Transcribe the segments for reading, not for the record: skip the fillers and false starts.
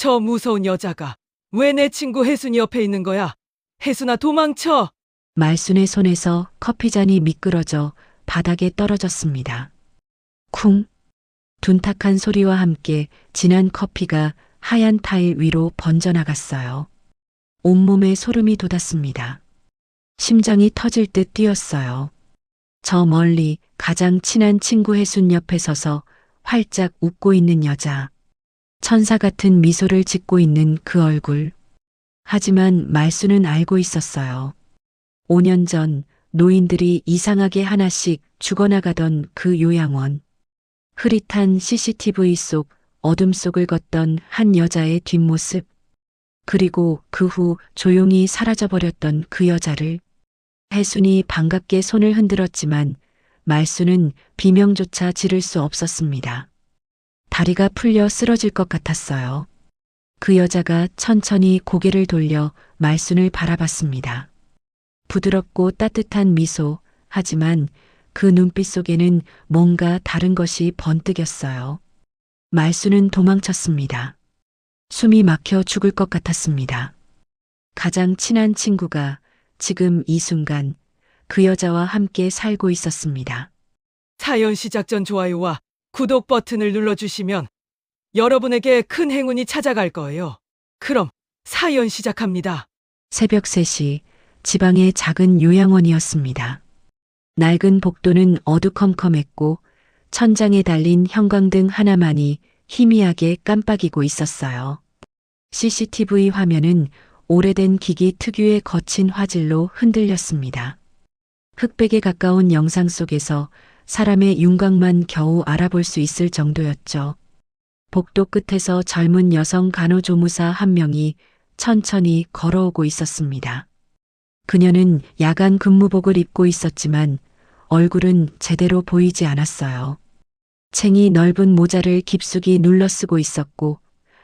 저 무서운 여자가 왜 내 친구 혜순이 옆에 있는 거야? 혜순아, 도망쳐! 말순의 손에서 커피잔이 미끄러져 바닥에 떨어졌습니다. 쿵! 둔탁한 소리와 함께 진한 커피가 하얀 타일 위로 번져나갔어요. 온몸에 소름이 돋았습니다. 심장이 터질 듯 뛰었어요. 저 멀리 가장 친한 친구 혜순 옆에 서서 활짝 웃고 있는 여자. 천사 같은 미소를 짓고 있는 그 얼굴. 하지만 말수는 알고 있었어요. 5년 전 노인들이 이상하게 하나씩 죽어나가던 그 요양원. 흐릿한 CCTV 속 어둠 속을 걷던 한 여자의 뒷모습. 그리고 그 후 조용히 사라져버렸던 그 여자를. 혜순이 반갑게 손을 흔들었지만 말수는 비명조차 지를 수 없었습니다. 다리가 풀려 쓰러질 것 같았어요. 그 여자가 천천히 고개를 돌려 말순을 바라봤습니다. 부드럽고 따뜻한 미소, 하지만 그 눈빛 속에는 뭔가 다른 것이 번뜩였어요. 말순은 도망쳤습니다. 숨이 막혀 죽을 것 같았습니다. 가장 친한 친구가 지금 이 순간 그 여자와 함께 살고 있었습니다. 사연 시작 전 좋아요와 구독 버튼을 눌러주시면 여러분에게 큰 행운이 찾아갈 거예요. 그럼 사연 시작합니다. 새벽 3시 지방의 작은 요양원이었습니다. 낡은 복도는 어두컴컴했고 천장에 달린 형광등 하나만이 희미하게 깜빡이고 있었어요. CCTV 화면은 오래된 기기 특유의 거친 화질로 흔들렸습니다. 흑백에 가까운 영상 속에서 사람의 윤곽만 겨우 알아볼 수 있을 정도였죠. 복도 끝에서 젊은 여성 간호조무사 한 명이 천천히 걸어오고 있었습니다. 그녀는 야간 근무복을 입고 있었지만 얼굴은 제대로 보이지 않았어요. 챙이 넓은 모자를 깊숙이 눌러 쓰고 있었고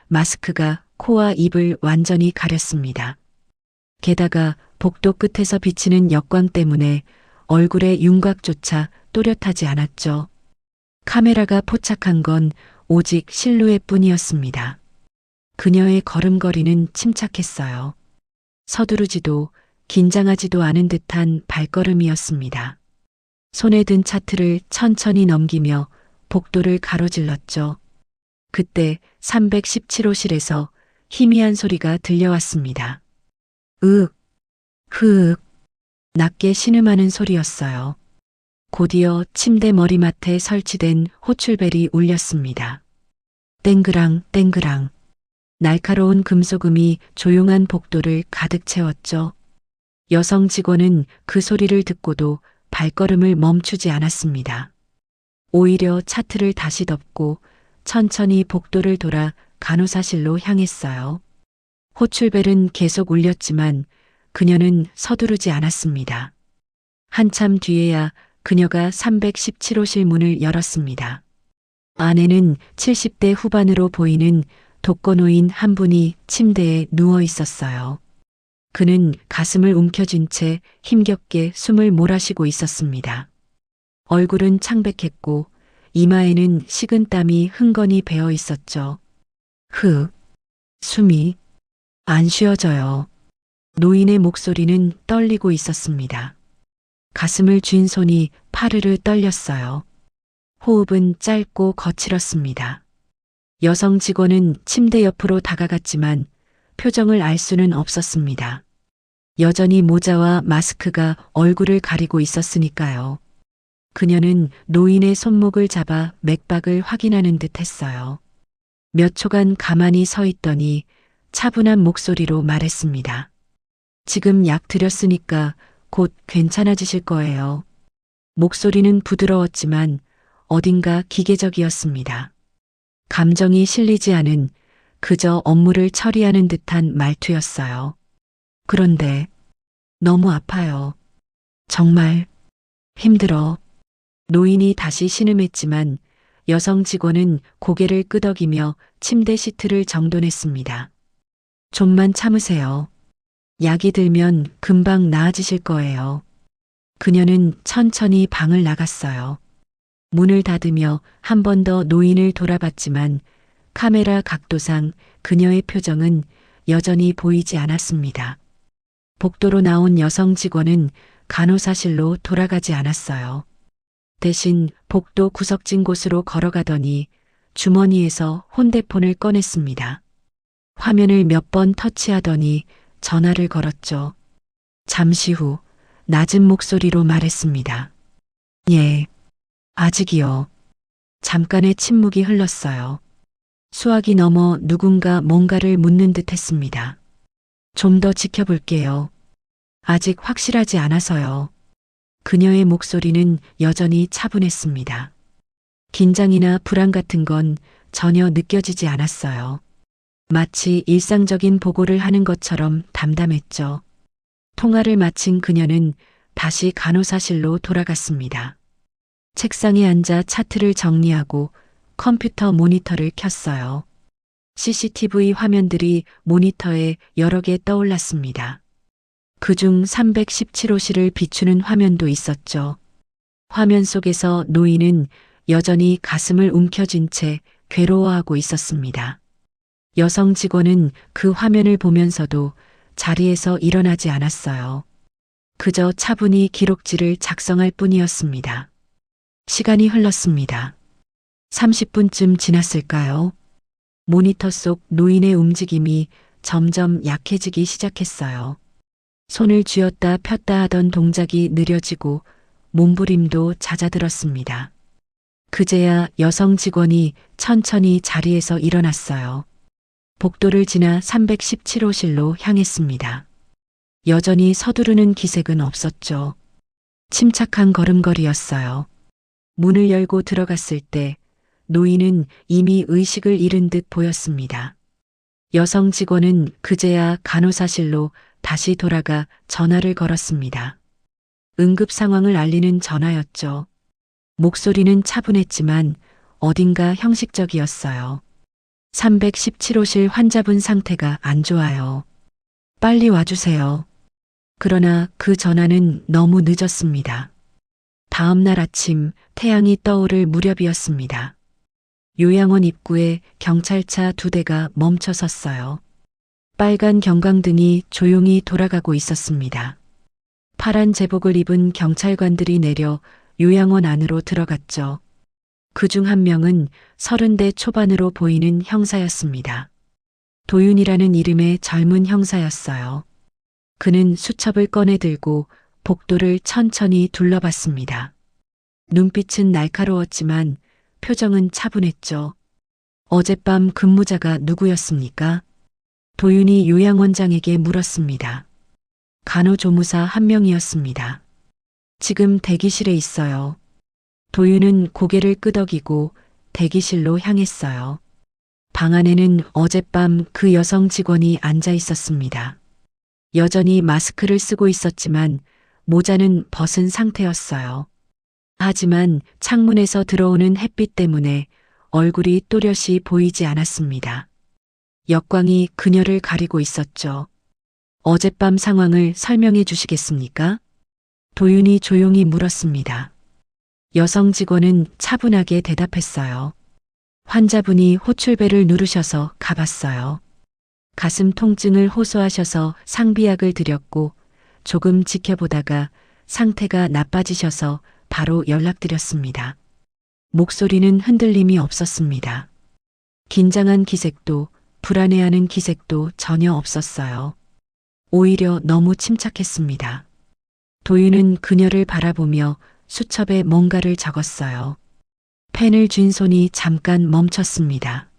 마스크가 코와 입을 완전히 가렸습니다. 게다가 복도 끝에서 비치는 역광 때문에 얼굴의 윤곽조차 또렷하지 않았죠. 카메라가 포착한 건 오직 실루엣뿐이었습니다. 그녀의 걸음걸이는 침착했어요. 서두르지도 긴장하지도 않은 듯한 발걸음이었습니다. 손에 든 차트를 천천히 넘기며 복도를 가로질렀죠. 그때 317호실에서 희미한 소리가 들려왔습니다. 으윽, 흐윽, 낮게 신음하는 소리였어요. 곧이어 침대 머리맡에 설치된 호출벨이 울렸습니다. 땡그랑 땡그랑. 날카로운 금속음이 조용한 복도를 가득 채웠죠. 여성 직원은 그 소리를 듣고도 발걸음을 멈추지 않았습니다. 오히려 차트를 다시 덮고 천천히 복도를 돌아 간호사실로 향했어요. 호출벨은 계속 울렸지만 그녀는 서두르지 않았습니다. 한참 뒤에야 그녀가 317호실 문을 열었습니다. 안에는 70대 후반으로 보이는 독거노인 한 분이 침대에 누워 있었어요. 그는 가슴을 움켜쥔 채 힘겹게 숨을 몰아쉬고 있었습니다. 얼굴은 창백했고 이마에는 식은 땀이 흥건히 배어 있었죠. 숨이 안 쉬어져요. 노인의 목소리는 떨리고 있었습니다. 가슴을 쥔 손이 파르르 떨렸어요. 호흡은 짧고 거칠었습니다. 여성 직원은 침대 옆으로 다가갔지만 표정을 알 수는 없었습니다. 여전히 모자와 마스크가 얼굴을 가리고 있었으니까요. 그녀는 노인의 손목을 잡아 맥박을 확인하는 듯 했어요. 몇 초간 가만히 서 있더니 차분한 목소리로 말했습니다. 지금 약 드렸으니까 곧 괜찮아지실 거예요. 목소리는 부드러웠지만 어딘가 기계적이었습니다. 감정이 실리지 않은 그저 업무를 처리하는 듯한 말투였어요. 그런데 너무 아파요. 정말 힘들어. 노인이 다시 신음했지만 여성 직원은 고개를 끄덕이며 침대 시트를 정돈했습니다. 좀만 참으세요. 약이 들면 금방 나아지실 거예요. 그녀는 천천히 방을 나갔어요. 문을 닫으며 한 번 더 노인을 돌아봤지만 카메라 각도상 그녀의 표정은 여전히 보이지 않았습니다. 복도로 나온 여성 직원은 간호사실로 돌아가지 않았어요. 대신 복도 구석진 곳으로 걸어가더니 주머니에서 핸드폰을 꺼냈습니다. 화면을 몇 번 터치하더니 전화를 걸었죠. 잠시 후 낮은 목소리로 말했습니다. 예, 아직이요. 잠깐의 침묵이 흘렀어요. 수화기 넘어 누군가 뭔가를 묻는 듯 했습니다. 좀 더 지켜볼게요. 아직 확실하지 않아서요. 그녀의 목소리는 여전히 차분했습니다. 긴장이나 불안 같은 건 전혀 느껴지지 않았어요. 마치 일상적인 보고를 하는 것처럼 담담했죠. 통화를 마친 그녀는 다시 간호사실로 돌아갔습니다. 책상에 앉아 차트를 정리하고 컴퓨터 모니터를 켰어요. CCTV 화면들이 모니터에 여러 개 떠올랐습니다. 그중 317호실을 비추는 화면도 있었죠. 화면 속에서 노인은 여전히 가슴을 움켜쥔 채 괴로워하고 있었습니다. 여성 직원은 그 화면을 보면서도 자리에서 일어나지 않았어요. 그저 차분히 기록지를 작성할 뿐이었습니다. 시간이 흘렀습니다. 30분쯤 지났을까요? 모니터 속 노인의 움직임이 점점 약해지기 시작했어요. 손을 쥐었다 폈다 하던 동작이 느려지고 몸부림도 잦아들었습니다. 그제야 여성 직원이 천천히 자리에서 일어났어요. 복도를 지나 317호실로 향했습니다. 여전히 서두르는 기색은 없었죠. 침착한 걸음걸이였어요. 문을 열고 들어갔을 때 노인은 이미 의식을 잃은 듯 보였습니다. 여성 직원은 그제야 간호사실로 다시 돌아가 전화를 걸었습니다. 응급 상황을 알리는 전화였죠. 목소리는 차분했지만 어딘가 형식적이었어요. 317호실 환자분 상태가 안 좋아요. 빨리 와주세요. 그러나 그 전화는 너무 늦었습니다. 다음 날 아침 태양이 떠오를 무렵이었습니다. 요양원 입구에 경찰차 2대가 멈춰 섰어요. 빨간 경광등이 조용히 돌아가고 있었습니다. 파란 제복을 입은 경찰관들이 내려 요양원 안으로 들어갔죠. 그중 한 명은 30대 초반으로 보이는 형사였습니다. 도윤이라는 이름의 젊은 형사였어요. 그는 수첩을 꺼내 들고 복도를 천천히 둘러봤습니다. 눈빛은 날카로웠지만 표정은 차분했죠. 어젯밤 근무자가 누구였습니까? 도윤이 요양원장에게 물었습니다. 간호조무사 한 명이었습니다. 지금 대기실에 있어요. 도윤은 고개를 끄덕이고 대기실로 향했어요. 방 안에는 어젯밤 그 여성 직원이 앉아 있었습니다. 여전히 마스크를 쓰고 있었지만 모자는 벗은 상태였어요. 하지만 창문에서 들어오는 햇빛 때문에 얼굴이 또렷이 보이지 않았습니다. 역광이 그녀를 가리고 있었죠. 어젯밤 상황을 설명해 주시겠습니까? 도윤이 조용히 물었습니다. 여성 직원은 차분하게 대답했어요. 환자분이 호출벨을 누르셔서 가봤어요. 가슴 통증을 호소하셔서 상비약을 드렸고 조금 지켜보다가 상태가 나빠지셔서 바로 연락드렸습니다. 목소리는 흔들림이 없었습니다. 긴장한 기색도 불안해하는 기색도 전혀 없었어요. 오히려 너무 침착했습니다. 도윤은 그녀를 바라보며 수첩에 뭔가를 적었어요. 펜을 쥔 손이 잠깐 멈췄습니다.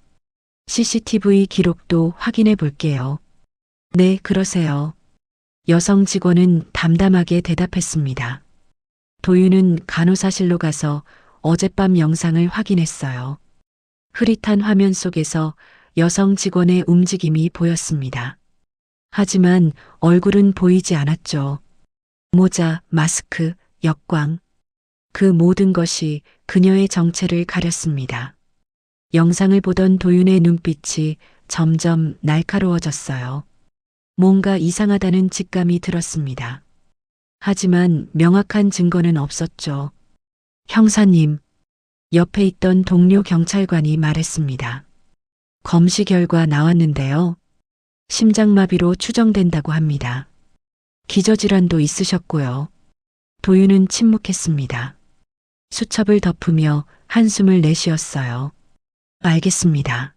CCTV 기록도 확인해 볼게요. 네, 그러세요. 여성 직원은 담담하게 대답했습니다. 도윤은 간호사실로 가서 어젯밤 영상을 확인했어요. 흐릿한 화면 속에서 여성 직원의 움직임이 보였습니다. 하지만 얼굴은 보이지 않았죠. 모자, 마스크, 역광. 그 모든 것이 그녀의 정체를 가렸습니다. 영상을 보던 도윤의 눈빛이 점점 날카로워졌어요. 뭔가 이상하다는 직감이 들었습니다. 하지만 명확한 증거는 없었죠. 형사님, 옆에 있던 동료 경찰관이 말했습니다. 검시 결과 나왔는데요. 심장마비로 추정된다고 합니다. 기저질환도 있으셨고요. 도윤은 침묵했습니다. 수첩을 덮으며 한숨을 내쉬었어요. 알겠습니다.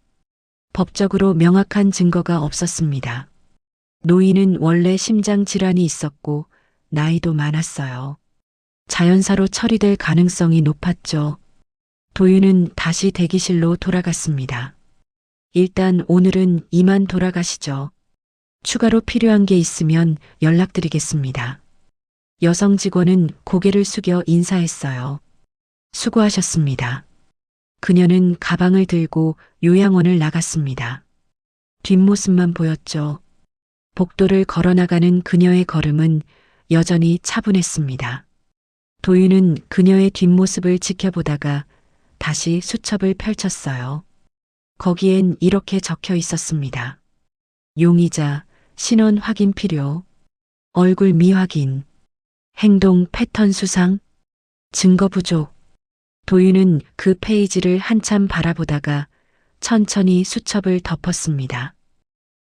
법적으로 명확한 증거가 없었습니다. 노인은 원래 심장 질환이 있었고 나이도 많았어요. 자연사로 처리될 가능성이 높았죠. 도윤은 다시 대기실로 돌아갔습니다. 일단 오늘은 이만 돌아가시죠. 추가로 필요한 게 있으면 연락드리겠습니다. 여성 직원은 고개를 숙여 인사했어요. 수고하셨습니다. 그녀는 가방을 들고 요양원을 나갔습니다. 뒷모습만 보였죠. 복도를 걸어나가는 그녀의 걸음은 여전히 차분했습니다. 도윤은 그녀의 뒷모습을 지켜보다가 다시 수첩을 펼쳤어요. 거기엔 이렇게 적혀 있었습니다. 용의자, 신원 확인 필요, 얼굴 미확인, 행동 패턴 수상, 증거 부족. 도윤은 그 페이지를 한참 바라보다가 천천히 수첩을 덮었습니다.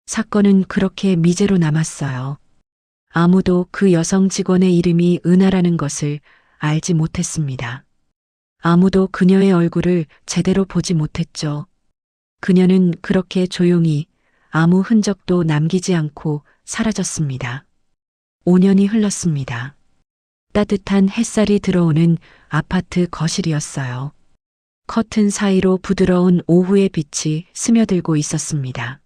사건은 그렇게 미제로 남았어요. 아무도 그 여성 직원의 이름이 은하라는 것을 알지 못했습니다. 아무도 그녀의 얼굴을 제대로 보지 못했죠. 그녀는 그렇게 조용히 아무 흔적도 남기지 않고 사라졌습니다. 5년이 흘렀습니다. 따뜻한 햇살이 들어오는 아파트 거실이었어요. 커튼 사이로 부드러운 오후의 빛이 스며들고 있었습니다.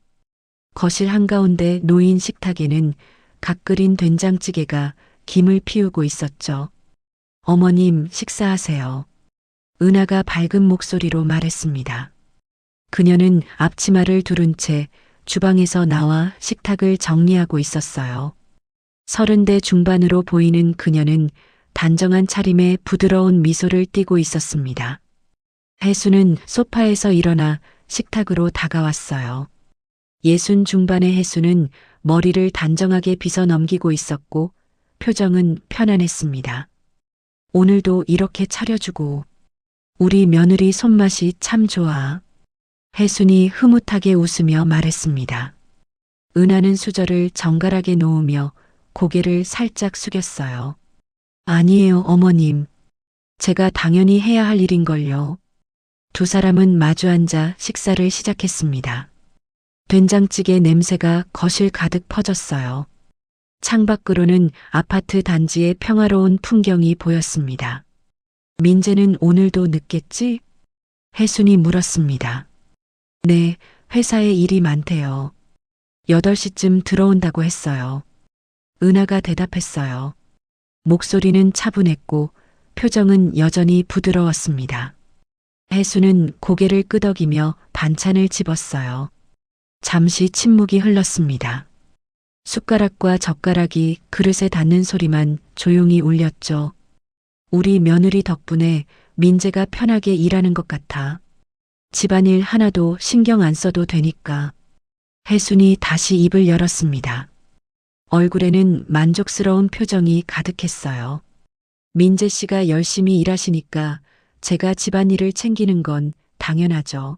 거실 한가운데 놓인 식탁에는 갓 끓인 된장찌개가 김을 피우고 있었죠. 어머님, 식사하세요. 은하가 밝은 목소리로 말했습니다. 그녀는 앞치마를 두른 채 주방에서 나와 식탁을 정리하고 있었어요. 30대 중반으로 보이는 그녀는 단정한 차림에 부드러운 미소를 띠고 있었습니다. 혜수는 소파에서 일어나 식탁으로 다가왔어요. 60 중반의 혜수는 머리를 단정하게 빗어 넘기고 있었고 표정은 편안했습니다. 오늘도 이렇게 차려주고 우리 며느리 손맛이 참 좋아. 혜순이 흐뭇하게 웃으며 말했습니다. 은하는 수저를 정갈하게 놓으며 고개를 살짝 숙였어요. 아니에요, 어머님. 제가 당연히 해야 할 일인걸요. 두 사람은 마주 앉아 식사를 시작했습니다. 된장찌개 냄새가 거실 가득 퍼졌어요. 창밖으로는 아파트 단지의 평화로운 풍경이 보였습니다. 민재는 오늘도 늦겠지? 혜순이 물었습니다. 네, 회사에 일이 많대요. 8시쯤 들어온다고 했어요. 은하가 대답했어요. 목소리는 차분했고 표정은 여전히 부드러웠습니다. 혜수는 고개를 끄덕이며 반찬을 집었어요. 잠시 침묵이 흘렀습니다. 숟가락과 젓가락이 그릇에 닿는 소리만 조용히 울렸죠. 우리 며느리 덕분에 민재가 편하게 일하는 것 같아. 집안일 하나도 신경 안 써도 되니까. 혜순이 다시 입을 열었습니다. 얼굴에는 만족스러운 표정이 가득했어요. 민재 씨가 열심히 일하시니까 제가 집안일을 챙기는 건 당연하죠.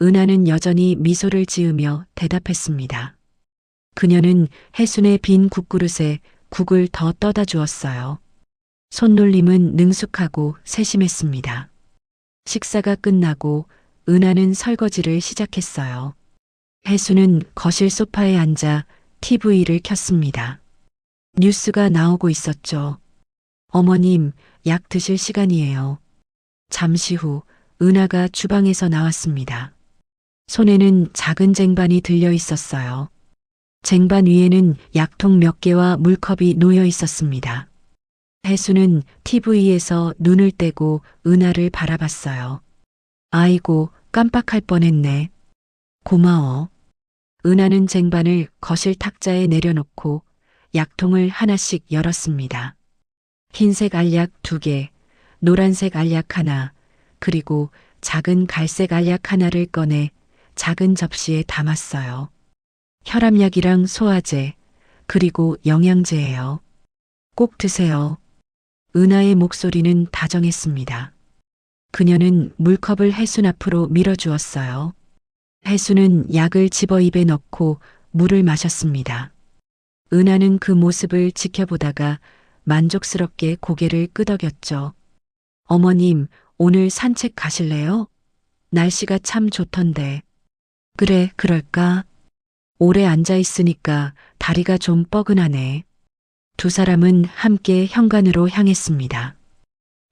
은하는 여전히 미소를 지으며 대답했습니다. 그녀는 혜순의 빈 국그릇에 국을 더 떠다 주었어요. 손놀림은 능숙하고 세심했습니다. 식사가 끝나고 은하는 설거지를 시작했어요. 혜수는 거실 소파에 앉아 TV를 켰습니다. 뉴스가 나오고 있었죠. 어머님, 약 드실 시간이에요. 잠시 후 은하가 주방에서 나왔습니다. 손에는 작은 쟁반이 들려 있었어요. 쟁반 위에는 약통 몇 개와 물컵이 놓여 있었습니다. 혜수는 TV에서 눈을 떼고 은하를 바라봤어요. 아이고, 깜빡할 뻔했네. 고마워. 은하는 쟁반을 거실 탁자에 내려놓고 약통을 하나씩 열었습니다. 흰색 알약 2개, 노란색 알약 하나, 그리고 작은 갈색 알약 하나를 꺼내 작은 접시에 담았어요. 혈압약이랑 소화제, 그리고 영양제예요. 꼭 드세요. 은하의 목소리는 다정했습니다. 그녀는 물컵을 혜순 앞으로 밀어주었어요. 혜수는 약을 집어 입에 넣고 물을 마셨습니다. 은하는 그 모습을 지켜보다가 만족스럽게 고개를 끄덕였죠. 어머님, 오늘 산책 가실래요? 날씨가 참 좋던데. 그래, 그럴까? 오래 앉아 있으니까 다리가 좀 뻐근하네. 두 사람은 함께 현관으로 향했습니다.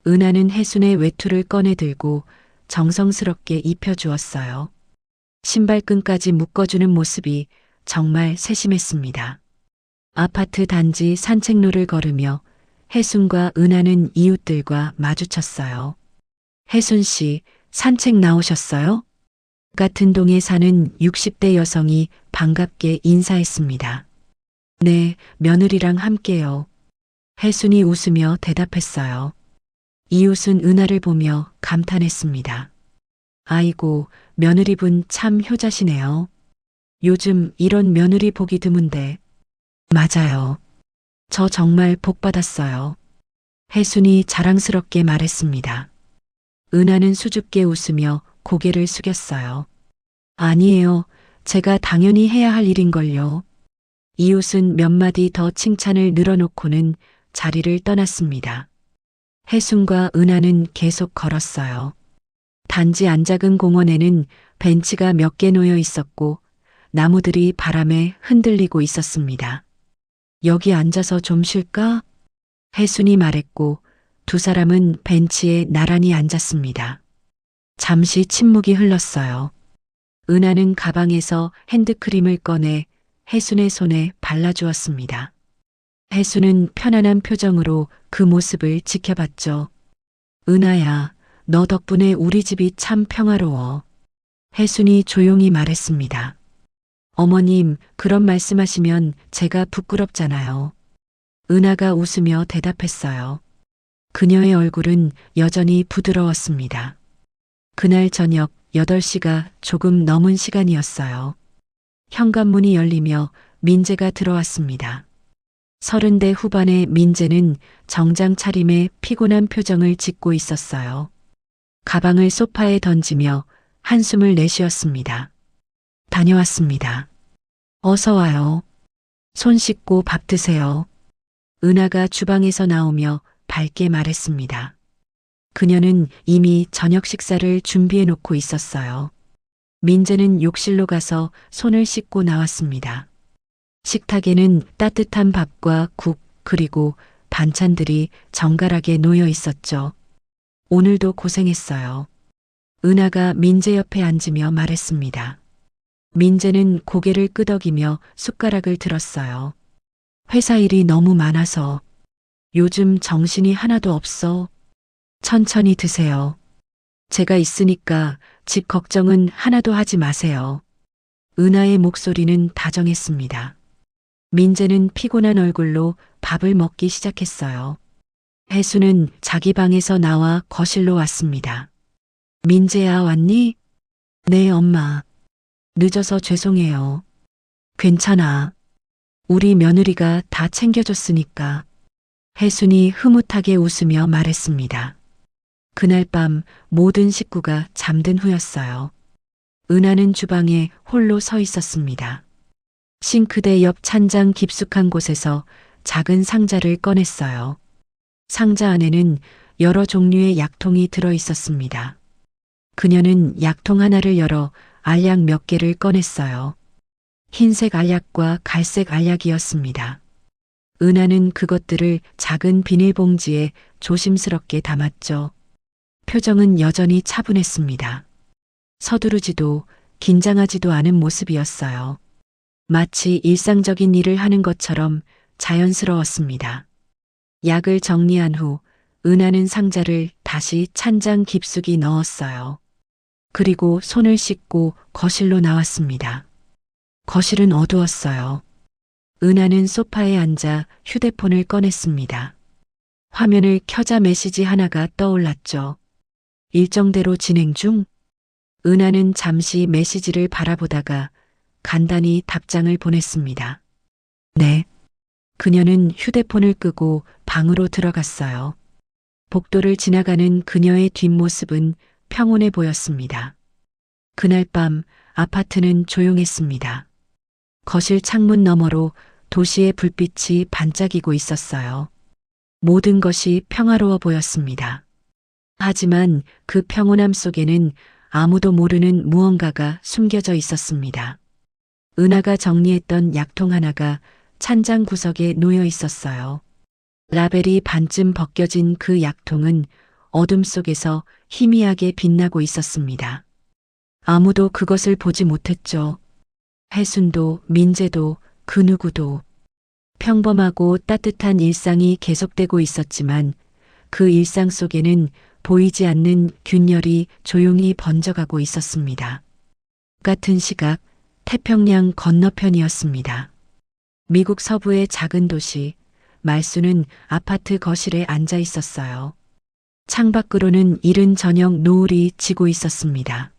은하는 혜순의 외투를 꺼내 들고 정성스럽게 입혀주었어요. 신발끈까지 묶어주는 모습이 정말 세심했습니다. 아파트 단지 산책로를 걸으며 혜순과 은하는 이웃들과 마주쳤어요. 혜순 씨, 산책 나오셨어요? 같은 동에 사는 60대 여성이 반갑게 인사했습니다. 네, 며느리랑 함께요. 혜순이 웃으며 대답했어요. 이웃은 은하를 보며 감탄했습니다. 아이고, 며느리분 참 효자시네요. 요즘 이런 며느리 보기 드문데. 맞아요. 저 정말 복 받았어요. 혜순이 자랑스럽게 말했습니다. 은하는 수줍게 웃으며 고개를 숙였어요. 아니에요. 제가 당연히 해야 할 일인걸요. 이웃은 몇 마디 더 칭찬을 늘어놓고는 자리를 떠났습니다. 혜순과 은하는 계속 걸었어요. 단지 안 작은 공원에는 벤치가 몇 개 놓여 있었고 나무들이 바람에 흔들리고 있었습니다. 여기 앉아서 좀 쉴까? 혜순이 말했고 두 사람은 벤치에 나란히 앉았습니다. 잠시 침묵이 흘렀어요. 은하는 가방에서 핸드크림을 꺼내 혜순의 손에 발라주었습니다. 혜순은 편안한 표정으로 그 모습을 지켜봤죠. 은하야, 너 덕분에 우리 집이 참 평화로워. 혜순이 조용히 말했습니다. 어머님, 그런 말씀하시면 제가 부끄럽잖아요. 은하가 웃으며 대답했어요. 그녀의 얼굴은 여전히 부드러웠습니다. 그날 저녁 8시가 조금 넘은 시간이었어요. 현관문이 열리며 민재가 들어왔습니다. 30대 후반의 민재는 정장 차림에 피곤한 표정을 짓고 있었어요. 가방을 소파에 던지며 한숨을 내쉬었습니다. 다녀왔습니다. 어서 와요. 손 씻고 밥 드세요. 은하가 주방에서 나오며 밝게 말했습니다. 그녀는 이미 저녁 식사를 준비해 놓고 있었어요. 민재는 욕실로 가서 손을 씻고 나왔습니다. 식탁에는 따뜻한 밥과 국 그리고 반찬들이 정갈하게 놓여 있었죠. 오늘도 고생했어요. 은하가 민재 옆에 앉으며 말했습니다. 민재는 고개를 끄덕이며 숟가락을 들었어요. 회사 일이 너무 많아서 요즘 정신이 하나도 없어. 천천히 드세요. 제가 있으니까 집 걱정은 하나도 하지 마세요. 은하의 목소리는 다정했습니다. 민재는 피곤한 얼굴로 밥을 먹기 시작했어요. 혜수는 자기 방에서 나와 거실로 왔습니다. 민재야, 왔니? 네, 엄마. 늦어서 죄송해요. 괜찮아. 우리 며느리가 다 챙겨줬으니까. 혜순이 흐뭇하게 웃으며 말했습니다. 그날 밤 모든 식구가 잠든 후였어요. 은하는 주방에 홀로 서 있었습니다. 싱크대 옆 찬장 깊숙한 곳에서 작은 상자를 꺼냈어요. 상자 안에는 여러 종류의 약통이 들어 있었습니다. 그녀는 약통 하나를 열어 알약 몇 개를 꺼냈어요. 흰색 알약과 갈색 알약이었습니다. 은하는 그것들을 작은 비닐봉지에 조심스럽게 담았죠. 표정은 여전히 차분했습니다. 서두르지도 긴장하지도 않은 모습이었어요. 마치 일상적인 일을 하는 것처럼 자연스러웠습니다. 약을 정리한 후 은하는 상자를 다시 찬장 깊숙이 넣었어요. 그리고 손을 씻고 거실로 나왔습니다. 거실은 어두웠어요. 은하는 소파에 앉아 휴대폰을 꺼냈습니다. 화면을 켜자 메시지 하나가 떠올랐죠. 일정대로 진행 중? 은하는 잠시 메시지를 바라보다가 간단히 답장을 보냈습니다. 네. 그녀는 휴대폰을 끄고 방으로 들어갔어요. 복도를 지나가는 그녀의 뒷모습은 평온해 보였습니다. 그날 밤 아파트는 조용했습니다. 거실 창문 너머로 도시의 불빛이 반짝이고 있었어요. 모든 것이 평화로워 보였습니다. 하지만 그 평온함 속에는 아무도 모르는 무언가가 숨겨져 있었습니다. 은하가 정리했던 약통 하나가 찬장 구석에 놓여 있었어요. 라벨이 반쯤 벗겨진 그 약통은 어둠 속에서 희미하게 빛나고 있었습니다. 아무도 그것을 보지 못했죠. 혜순도, 민재도, 그 누구도. 평범하고 따뜻한 일상이 계속되고 있었지만 그 일상 속에는 보이지 않는 균열이 조용히 번져가고 있었습니다. 같은 시각 태평양 건너편이었습니다. 미국 서부의 작은 도시 말수는 아파트 거실에 앉아 있었어요. 창밖으로는 이른 저녁 노을이 지고 있었습니다.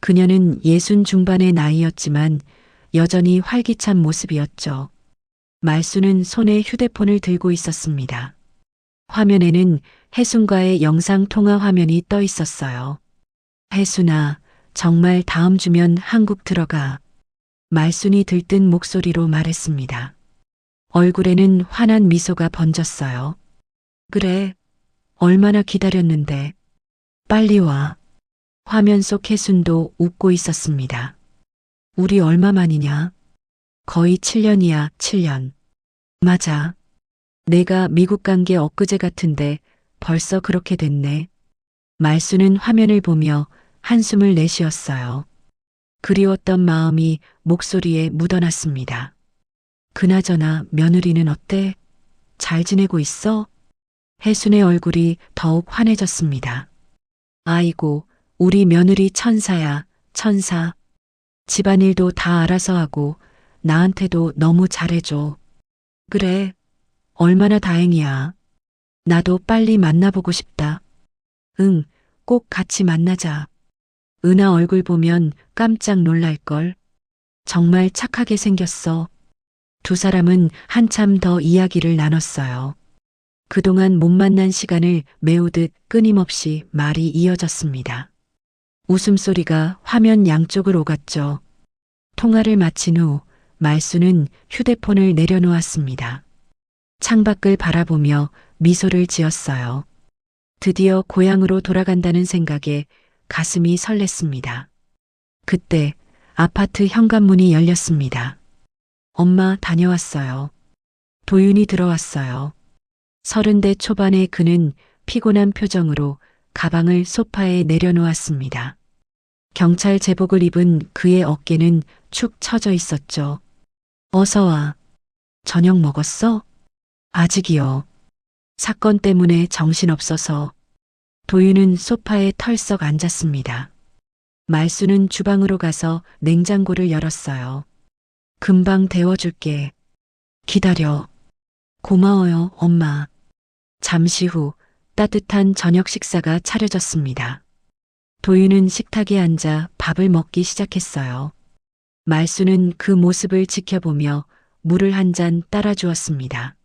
그녀는 60 중반의 나이였지만 여전히 활기찬 모습이었죠. 말수는 손에 휴대폰을 들고 있었습니다. 화면에는 혜순과의 영상통화 화면이 떠 있었어요. 혜순아, 정말 다음 주면 한국 들어가. 말순이 들뜬 목소리로 말했습니다. 얼굴에는 환한 미소가 번졌어요. 그래, 얼마나 기다렸는데. 빨리 와. 화면 속 혜순도 웃고 있었습니다. 우리 얼마 만이냐? 거의 7년이야, 7년. 맞아. 내가 미국 간 게 엊그제 같은데 벌써 그렇게 됐네. 말수는 화면을 보며 한숨을 내쉬었어요. 그리웠던 마음이 목소리에 묻어났습니다. 그나저나 며느리는 어때? 잘 지내고 있어? 혜순의 얼굴이 더욱 환해졌습니다. 아이고, 우리 며느리 천사야, 천사. 집안일도 다 알아서 하고 나한테도 너무 잘해줘. 그래, 얼마나 다행이야. 나도 빨리 만나보고 싶다. 응, 꼭 같이 만나자. 은하 얼굴 보면 깜짝 놀랄걸. 정말 착하게 생겼어. 두 사람은 한참 더 이야기를 나눴어요. 그동안 못 만난 시간을 메우듯 끊임없이 말이 이어졌습니다. 웃음소리가 화면 양쪽을 오갔죠. 통화를 마친 후 말수는 휴대폰을 내려놓았습니다. 창밖을 바라보며 미소를 지었어요. 드디어 고향으로 돌아간다는 생각에 가슴이 설렜습니다. 그때 아파트 현관문이 열렸습니다. 엄마 다녀왔어요. 도윤이 들어왔어요. 30대 초반의 그는 피곤한 표정으로 가방을 소파에 내려놓았습니다. 경찰 제복을 입은 그의 어깨는 축 처져 있었죠. 어서 와. 저녁 먹었어? 아직이요. 사건 때문에 정신없어서. 도윤은 소파에 털썩 앉았습니다. 말수는 주방으로 가서 냉장고를 열었어요. 금방 데워줄게. 기다려. 고마워요, 엄마. 잠시 후 따뜻한 저녁 식사가 차려졌습니다. 도윤은 식탁에 앉아 밥을 먹기 시작했어요. 말수는 그 모습을 지켜보며 물을 한 잔 따라 주었습니다.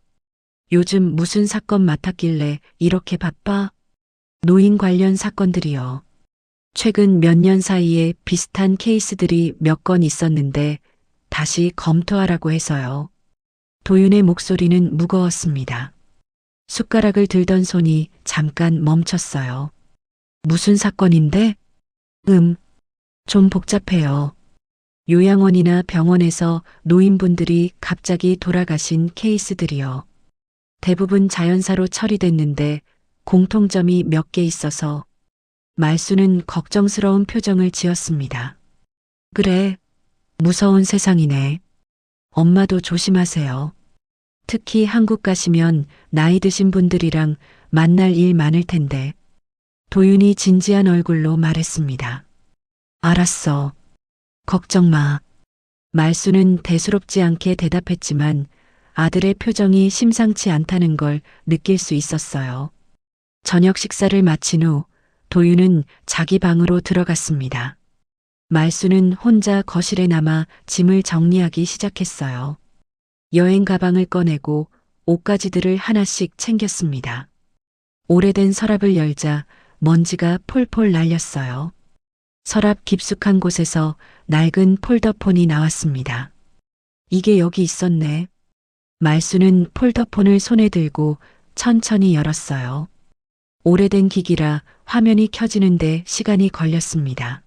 요즘 무슨 사건 맡았길래 이렇게 바빠? 노인 관련 사건들이요. 최근 몇 년 사이에 비슷한 케이스들이 몇 건 있었는데 다시 검토하라고 해서요. 도윤의 목소리는 무거웠습니다. 숟가락을 들던 손이 잠깐 멈췄어요. 무슨 사건인데? 좀 복잡해요. 요양원이나 병원에서 노인분들이 갑자기 돌아가신 케이스들이요. 대부분 자연사로 처리됐는데 공통점이 몇 개 있어서. 말수는 걱정스러운 표정을 지었습니다. 그래, 무서운 세상이네. 엄마도 조심하세요. 특히 한국 가시면 나이 드신 분들이랑 만날 일 많을 텐데. 도윤이 진지한 얼굴로 말했습니다. 알았어. 걱정 마. 말수는 대수롭지 않게 대답했지만 아들의 표정이 심상치 않다는 걸 느낄 수 있었어요. 저녁 식사를 마친 후 도윤은 자기 방으로 들어갔습니다. 말수는 혼자 거실에 남아 짐을 정리하기 시작했어요. 여행 가방을 꺼내고 옷가지들을 하나씩 챙겼습니다. 오래된 서랍을 열자 먼지가 폴폴 날렸어요. 서랍 깊숙한 곳에서 낡은 폴더폰이 나왔습니다. 이게 여기 있었네. 말수는 폴더폰을 손에 들고 천천히 열었어요. 오래된 기기라 화면이 켜지는데 시간이 걸렸습니다.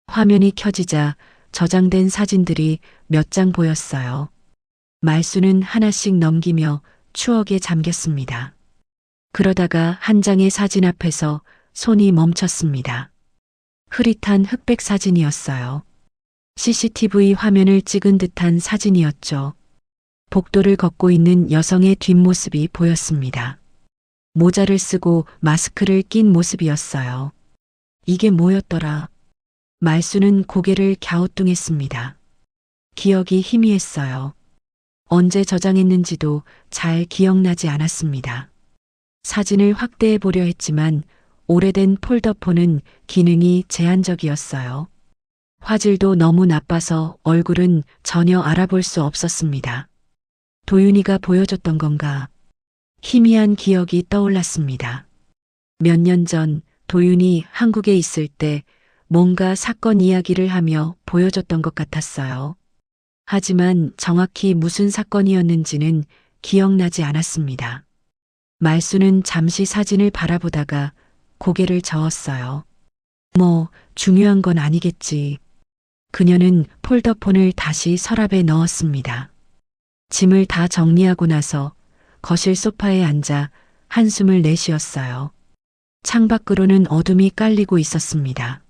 화면이 켜지자 저장된 사진들이 몇 장 보였어요. 말수는 하나씩 넘기며 추억에 잠겼습니다. 그러다가 한 장의 사진 앞에서 손이 멈췄습니다. 흐릿한 흑백 사진이었어요. CCTV 화면을 찍은 듯한 사진이었죠. 복도를 걷고 있는 여성의 뒷모습이 보였습니다. 모자를 쓰고 마스크를 낀 모습이었어요. 이게 뭐였더라? 말수는 고개를 갸우뚱했습니다. 기억이 희미했어요. 언제 저장했는지도 잘 기억나지 않았습니다. 사진을 확대해 보려 했지만 오래된 폴더폰은 기능이 제한적이었어요. 화질도 너무 나빠서 얼굴은 전혀 알아볼 수 없었습니다. 도윤이가 보여줬던 건가? 희미한 기억이 떠올랐습니다. 몇 년 전 도윤이 한국에 있을 때 뭔가 사건 이야기를 하며 보여줬던 것 같았어요. 하지만 정확히 무슨 사건이었는지는 기억나지 않았습니다. 말수는 잠시 사진을 바라보다가 고개를 저었어요. 뭐 중요한 건 아니겠지. 그녀는 폴더폰을 다시 서랍에 넣었습니다. 짐을 다 정리하고 나서 거실 소파에 앉아 한숨을 내쉬었어요. 창밖으로는 어둠이 깔리고 있었습니다.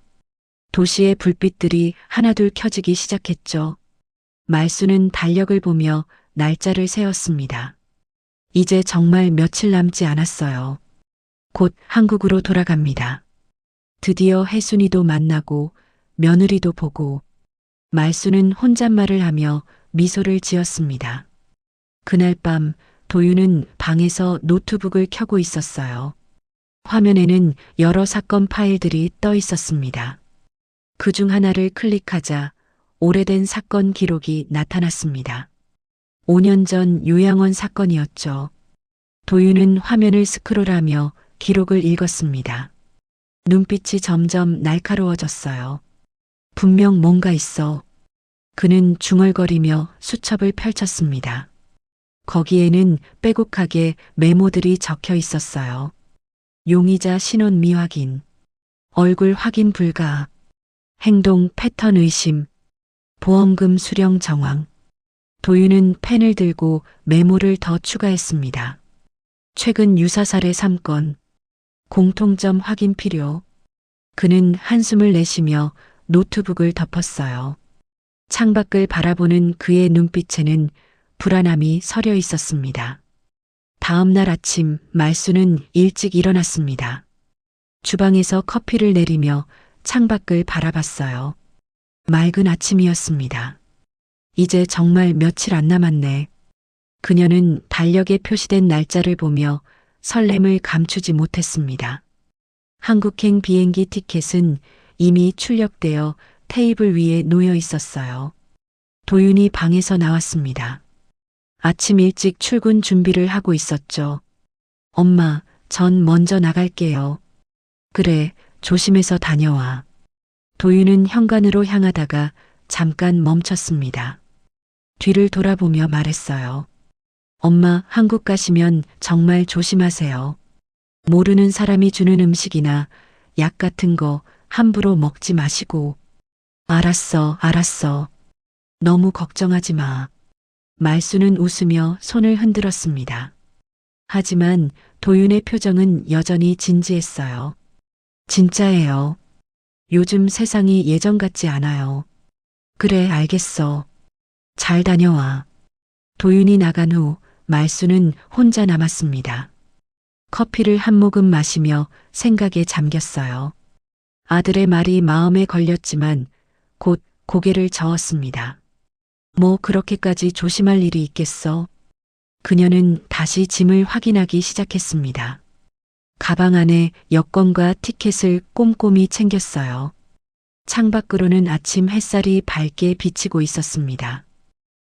도시의 불빛들이 하나둘 켜지기 시작했죠. 말수는 달력을 보며 날짜를 세었습니다. 이제 정말 며칠 남지 않았어요. 곧 한국으로 돌아갑니다. 드디어 혜순이도 만나고 며느리도 보고 말수는 혼잣말을 하며 미소를 지었습니다. 그날 밤 도윤은 방에서 노트북을 켜고 있었어요. 화면에는 여러 사건 파일들이 떠 있었습니다. 그중 하나를 클릭하자 오래된 사건 기록이 나타났습니다. 5년 전 요양원 사건이었죠. 도윤은 화면을 스크롤하며 기록을 읽었습니다. 눈빛이 점점 날카로워졌어요. 분명 뭔가 있어. 그는 중얼거리며 수첩을 펼쳤습니다. 거기에는 빼곡하게 메모들이 적혀 있었어요. 용의자 신원 미확인, 얼굴 확인 불가, 행동 패턴 의심, 보험금 수령 정황. 도윤은 펜을 들고 메모를 더 추가했습니다. 최근 유사 사례 3건, 공통점 확인 필요. 그는 한숨을 내쉬며 노트북을 덮었어요. 창밖을 바라보는 그의 눈빛에는 불안함이 서려 있었습니다. 다음 날 아침 말수는 일찍 일어났습니다. 주방에서 커피를 내리며 창밖을 바라봤어요. 맑은 아침이었습니다. 이제 정말 며칠 안 남았네. 그녀는 달력에 표시된 날짜를 보며 설렘을 감추지 못했습니다. 한국행 비행기 티켓은 이미 출력되어 테이블 위에 놓여 있었어요. 도윤이 방에서 나왔습니다. 아침 일찍 출근 준비를 하고 있었죠. 엄마, 전 먼저 나갈게요. 그래, 조심해서 다녀와. 도윤은 현관으로 향하다가 잠깐 멈췄습니다. 뒤를 돌아보며 말했어요. 엄마, 한국 가시면 정말 조심하세요. 모르는 사람이 주는 음식이나 약 같은 거 함부로 먹지 마시고. 알았어, 알았어. 너무 걱정하지 마. 말수는 웃으며 손을 흔들었습니다. 하지만 도윤의 표정은 여전히 진지했어요. 진짜예요. 요즘 세상이 예전 같지 않아요. 그래, 알겠어. 잘 다녀와. 도윤이 나간 후 말수는 혼자 남았습니다. 커피를 한 모금 마시며 생각에 잠겼어요. 아들의 말이 마음에 걸렸지만 곧 고개를 저었습니다. 뭐 그렇게까지 조심할 일이 있겠어? 그녀는 다시 짐을 확인하기 시작했습니다. 가방 안에 여권과 티켓을 꼼꼼히 챙겼어요. 창밖으로는 아침 햇살이 밝게 비치고 있었습니다.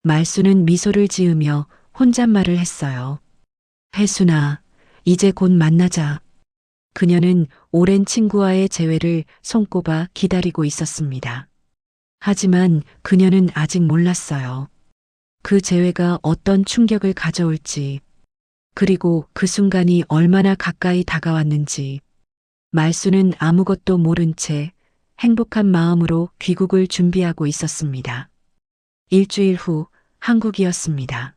말수는 미소를 지으며 혼잣말을 했어요. 혜순아, 이제 곧 만나자. 그녀는 오랜 친구와의 재회를 손꼽아 기다리고 있었습니다. 하지만 그녀는 아직 몰랐어요. 그 재회가 어떤 충격을 가져올지, 그리고 그 순간이 얼마나 가까이 다가왔는지. 말수는 아무것도 모른 채 행복한 마음으로 귀국을 준비하고 있었습니다. 일주일 후 한국이었습니다.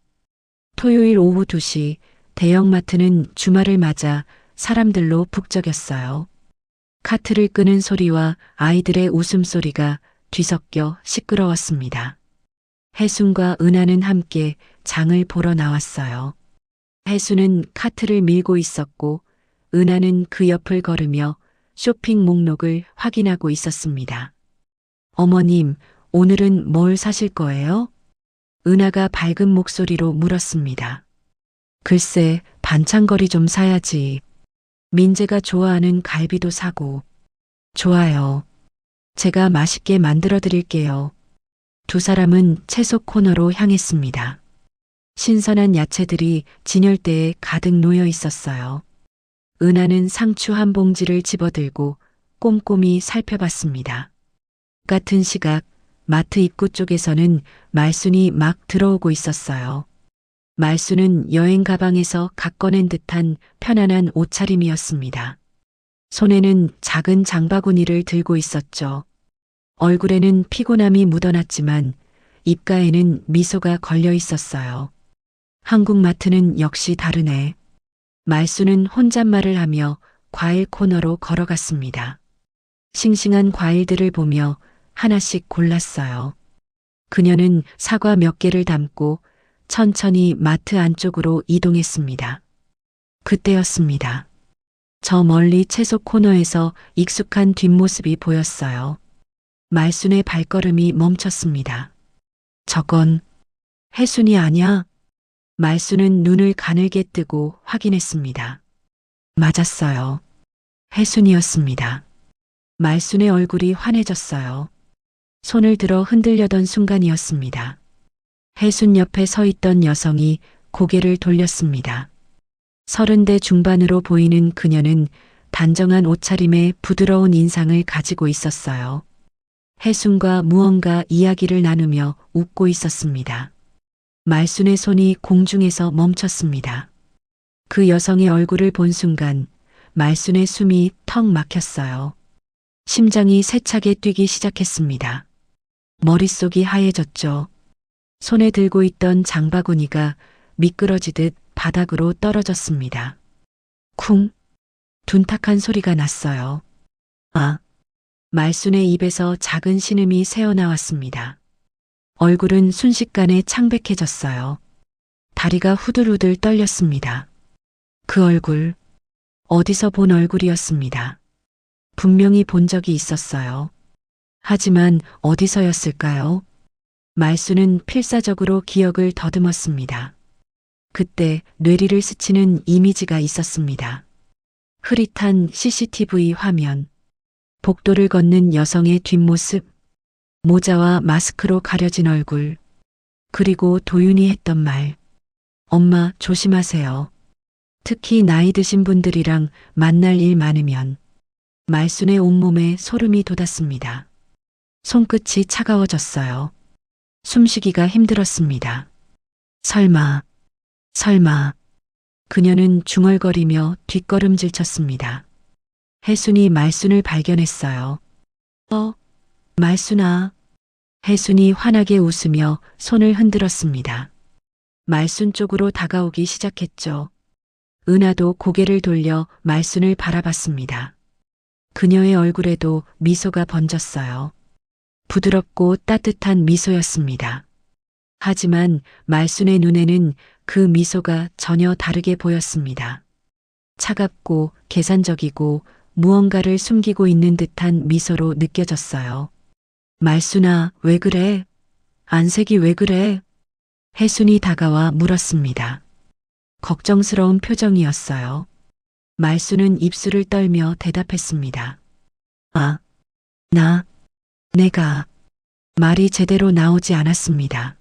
토요일 오후 2시 대형마트는 주말을 맞아 사람들로 북적였어요. 카트를 끄는 소리와 아이들의 웃음소리가 뒤섞여 시끄러웠습니다. 혜순과 은하는 함께 장을 보러 나왔어요. 혜순은 카트를 밀고 있었고 은하는 그 옆을 걸으며 쇼핑 목록을 확인하고 있었습니다. 어머님, 오늘은 뭘 사실 거예요? 은하가 밝은 목소리로 물었습니다. 글쎄, 반찬거리 좀 사야지. 민재가 좋아하는 갈비도 사고. 좋아요. 제가 맛있게 만들어 드릴게요. 두 사람은 채소 코너로 향했습니다. 신선한 야채들이 진열대에 가득 놓여 있었어요. 은하는 상추 한 봉지를 집어들고 꼼꼼히 살펴봤습니다. 같은 시각 마트 입구 쪽에서는 말순이 막 들어오고 있었어요. 말순은 여행 가방에서 각 꺼낸 듯한 편안한 옷차림이었습니다. 손에는 작은 장바구니를 들고 있었죠. 얼굴에는 피곤함이 묻어났지만 입가에는 미소가 걸려 있었어요. 한국 마트는 역시 다르네. 말수는 혼잣말을 하며 과일 코너로 걸어갔습니다. 싱싱한 과일들을 보며 하나씩 골랐어요. 그녀는 사과 몇 개를 담고 천천히 마트 안쪽으로 이동했습니다. 그때였습니다. 저 멀리 채소 코너에서 익숙한 뒷모습이 보였어요. 말순의 발걸음이 멈췄습니다. 저건 혜순이 아냐? 말순은 눈을 가늘게 뜨고 확인했습니다. 맞았어요. 혜순이었습니다. 말순의 얼굴이 환해졌어요. 손을 들어 흔들려던 순간이었습니다. 혜순 옆에 서 있던 여성이 고개를 돌렸습니다. 30대 중반으로 보이는 그녀는 단정한 옷차림에 부드러운 인상을 가지고 있었어요. 혜순과 무언가 이야기를 나누며 웃고 있었습니다. 말순의 손이 공중에서 멈췄습니다. 그 여성의 얼굴을 본 순간 말순의 숨이 턱 막혔어요. 심장이 세차게 뛰기 시작했습니다. 머릿속이 하얘졌죠. 손에 들고 있던 장바구니가 미끄러지듯 바닥으로 떨어졌습니다. 쿵! 둔탁한 소리가 났어요. 아! 말순의 입에서 작은 신음이 새어나왔습니다. 얼굴은 순식간에 창백해졌어요. 다리가 후들후들 떨렸습니다. 그 얼굴, 어디서 본 얼굴이었습니다. 분명히 본 적이 있었어요. 하지만 어디서였을까요? 말순은 필사적으로 기억을 더듬었습니다. 그때 뇌리를 스치는 이미지가 있었습니다. 흐릿한 CCTV 화면, 복도를 걷는 여성의 뒷모습, 모자와 마스크로 가려진 얼굴, 그리고 도윤이 했던 말. 엄마, 조심하세요. 특히 나이 드신 분들이랑 만날 일 많으면. 말순의 온몸에 소름이 돋았습니다. 손끝이 차가워졌어요. 숨쉬기가 힘들었습니다. 설마. 그녀는 중얼거리며 뒷걸음질 쳤습니다. 혜순이 말순을 발견했어요. 말순아. 혜순이 환하게 웃으며 손을 흔들었습니다. 말순 쪽으로 다가오기 시작했죠. 은하도 고개를 돌려 말순을 바라봤습니다. 그녀의 얼굴에도 미소가 번졌어요. 부드럽고 따뜻한 미소였습니다. 하지만 말순의 눈에는 그 미소가 전혀 다르게 보였습니다. 차갑고 계산적이고 무언가를 숨기고 있는 듯한 미소로 느껴졌어요. 말순아, 왜 그래? 안색이 왜 그래? 혜순이 다가와 물었습니다. 걱정스러운 표정이었어요. 말순은 입술을 떨며 대답했습니다. 내가 말이 제대로 나오지 않았습니다.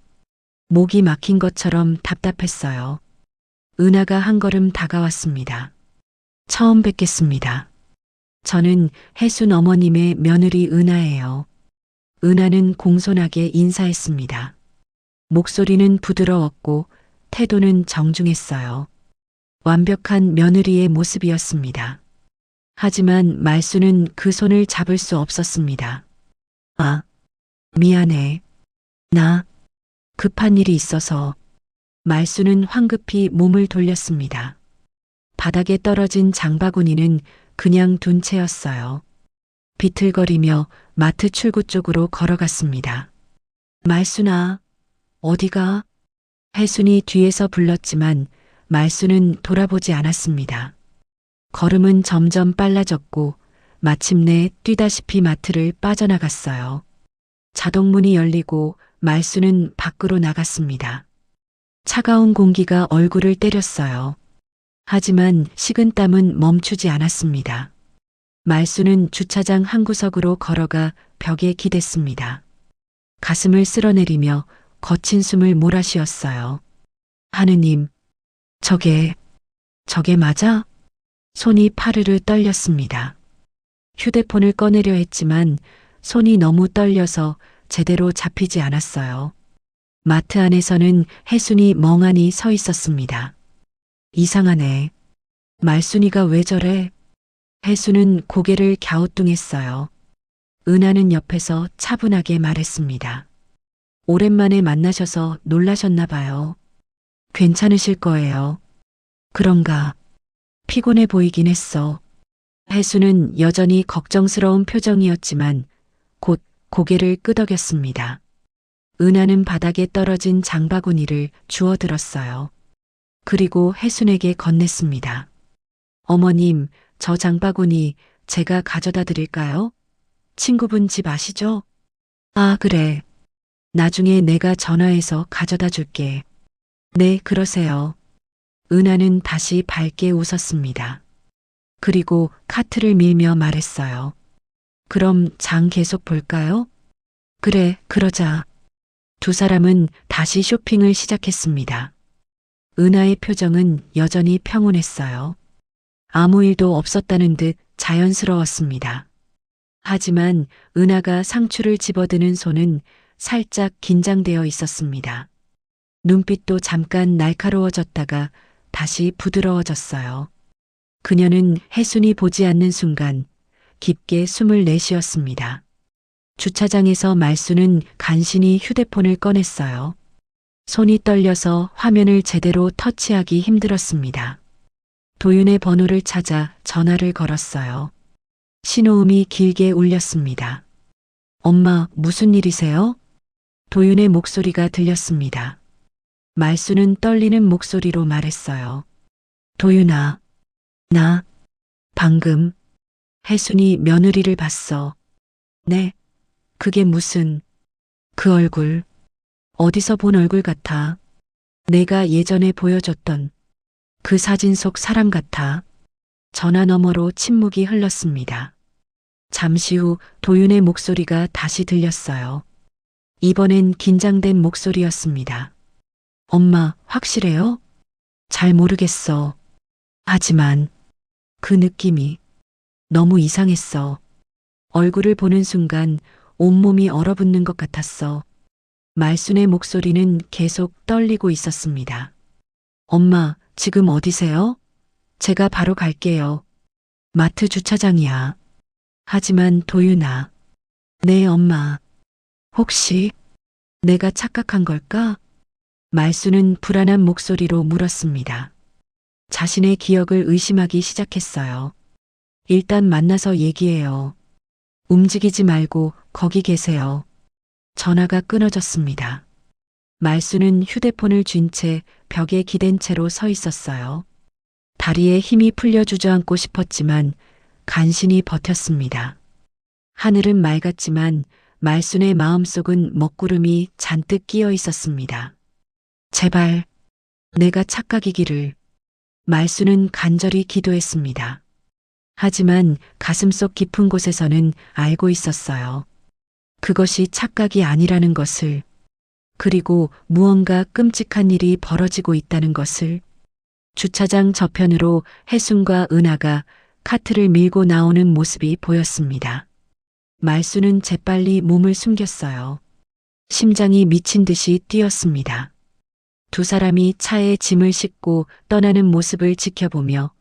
목이 막힌 것처럼 답답했어요. 은하가 한 걸음 다가왔습니다. 처음 뵙겠습니다. 저는 혜순 어머님의 며느리 은하예요. 은하는 공손하게 인사했습니다. 목소리는 부드러웠고 태도는 정중했어요. 완벽한 며느리의 모습이었습니다. 하지만 말수는 그 손을 잡을 수 없었습니다. 아, 미안해. 나 급한 일이 있어서. 말수는 황급히 몸을 돌렸습니다. 바닥에 떨어진 장바구니는 그냥 둔 채였어요. 비틀거리며 마트 출구 쪽으로 걸어갔습니다. 말수나, 어디가? 혜순이 뒤에서 불렀지만 말수는 돌아보지 않았습니다. 걸음은 점점 빨라졌고 마침내 뛰다시피 마트를 빠져나갔어요. 자동문이 열리고 말수는 밖으로 나갔습니다. 차가운 공기가 얼굴을 때렸어요. 하지만 식은땀은 멈추지 않았습니다. 말수는 주차장 한 구석으로 걸어가 벽에 기댔습니다. 가슴을 쓸어내리며 거친 숨을 몰아쉬었어요. 하느님, 저게 맞아? 손이 파르르 떨렸습니다. 휴대폰을 꺼내려 했지만 손이 너무 떨려서 제대로 잡히지 않았어요. 마트 안에서는 혜순이 멍하니 서 있었습니다. 이상하네. 말순이가 왜 저래? 혜순은 고개를 갸우뚱했어요. 은하는 옆에서 차분하게 말했습니다. 오랜만에 만나셔서 놀라셨나 봐요. 괜찮으실 거예요. 그런가? 피곤해 보이긴 했어. 혜순은 여전히 걱정스러운 표정이었지만 곧 고개를 끄덕였습니다. 은하는 바닥에 떨어진 장바구니를 주워들었어요. 그리고 혜순에게 건넸습니다. 어머님, 저 장바구니 제가 가져다 드릴까요? 친구분 집 아시죠? 아, 그래. 나중에 내가 전화해서 가져다 줄게. 네, 그러세요. 은하는 다시 밝게 웃었습니다. 그리고 카트를 밀며 말했어요. 그럼 장 계속 볼까요? 그래, 그러자. 두 사람은 다시 쇼핑을 시작했습니다. 은하의 표정은 여전히 평온했어요. 아무 일도 없었다는 듯 자연스러웠습니다. 하지만 은하가 상추를 집어드는 손은 살짝 긴장되어 있었습니다. 눈빛도 잠깐 날카로워졌다가 다시 부드러워졌어요. 그녀는 혜순이 보지 않는 순간 깊게 숨을 내쉬었습니다. 주차장에서 말수는 간신히 휴대폰을 꺼냈어요. 손이 떨려서 화면을 제대로 터치하기 힘들었습니다. 도윤의 번호를 찾아 전화를 걸었어요. 신호음이 길게 울렸습니다. 엄마, 무슨 일이세요? 도윤의 목소리가 들렸습니다. 말수는 떨리는 목소리로 말했어요. 도윤아, 나 방금 혜순이 며느리를 봤어. 네, 그게 무슨, 그 얼굴, 어디서 본 얼굴 같아. 내가 예전에 보여줬던 그 사진 속 사람 같아. 전화 너머로 침묵이 흘렀습니다. 잠시 후 도윤의 목소리가 다시 들렸어요. 이번엔 긴장된 목소리였습니다. 엄마, 확실해요? 잘 모르겠어. 하지만 그 느낌이 너무 이상했어. 얼굴을 보는 순간 온몸이 얼어붙는 것 같았어. 말순의 목소리는 계속 떨리고 있었습니다. 엄마, 지금 어디세요? 제가 바로 갈게요. 마트 주차장이야. 하지만 도윤아. 네, 엄마. 혹시 내가 착각한 걸까? 말수는 불안한 목소리로 물었습니다. 자신의 기억을 의심하기 시작했어요. 일단 만나서 얘기해요. 움직이지 말고 거기 계세요. 전화가 끊어졌습니다. 말수는 휴대폰을 쥔 채 벽에 기댄 채로 서 있었어요. 다리에 힘이 풀려 주저앉고 싶었지만 간신히 버텼습니다. 하늘은 맑았지만 말순의 마음속은 먹구름이 잔뜩 끼어 있었습니다. 제발 내가 착각이기를. 말순은 간절히 기도했습니다. 하지만 가슴속 깊은 곳에서는 알고 있었어요. 그것이 착각이 아니라는 것을, 그리고 무언가 끔찍한 일이 벌어지고 있다는 것을. 주차장 저편으로 혜순과 은하가 카트를 밀고 나오는 모습이 보였습니다. 말수는 재빨리 몸을 숨겼어요. 심장이 미친 듯이 뛰었습니다. 두 사람이 차에 짐을 싣고 떠나는 모습을 지켜보며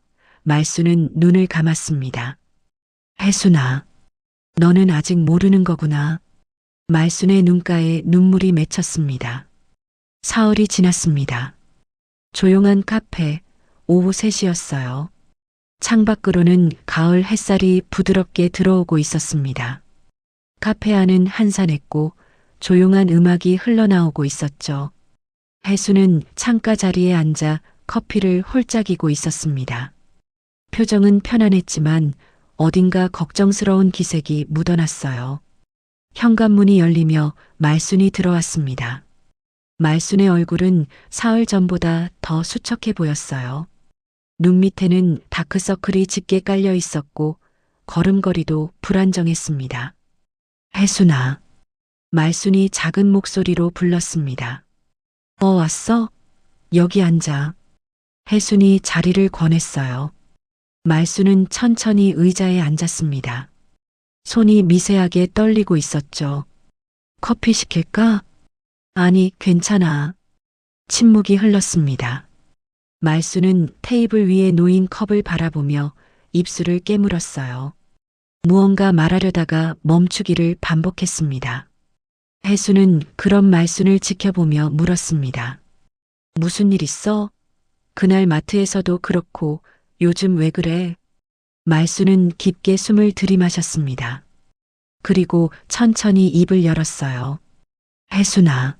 말수는 눈을 감았습니다. 혜순아, 너는 아직 모르는 거구나. 말순의 눈가에 눈물이 맺혔습니다. 사흘이 지났습니다. 조용한 카페, 오후 3시였어요. 창밖으로는 가을 햇살이 부드럽게 들어오고 있었습니다. 카페 안은 한산했고 조용한 음악이 흘러나오고 있었죠. 혜수는 창가 자리에 앉아 커피를 홀짝이고 있었습니다. 표정은 편안했지만 어딘가 걱정스러운 기색이 묻어났어요. 현관문이 열리며 말순이 들어왔습니다. 말순의 얼굴은 사흘 전보다 더 수척해 보였어요. 눈 밑에는 다크서클이 짙게 깔려 있었고 걸음걸이도 불안정했습니다. 혜순아, 말순이 작은 목소리로 불렀습니다. 왔어? 여기 앉아. 혜순이 자리를 권했어요. 말순은 천천히 의자에 앉았습니다. 손이 미세하게 떨리고 있었죠. 커피 시킬까? 아니, 괜찮아. 침묵이 흘렀습니다. 말수는 테이블 위에 놓인 컵을 바라보며 입술을 깨물었어요. 무언가 말하려다가 멈추기를 반복했습니다. 혜수는 그런 말순을 지켜보며 물었습니다. 무슨 일 있어? 그날 마트에서도 그렇고 요즘 왜 그래? 말수는 깊게 숨을 들이마셨습니다. 그리고 천천히 입을 열었어요. 혜순아,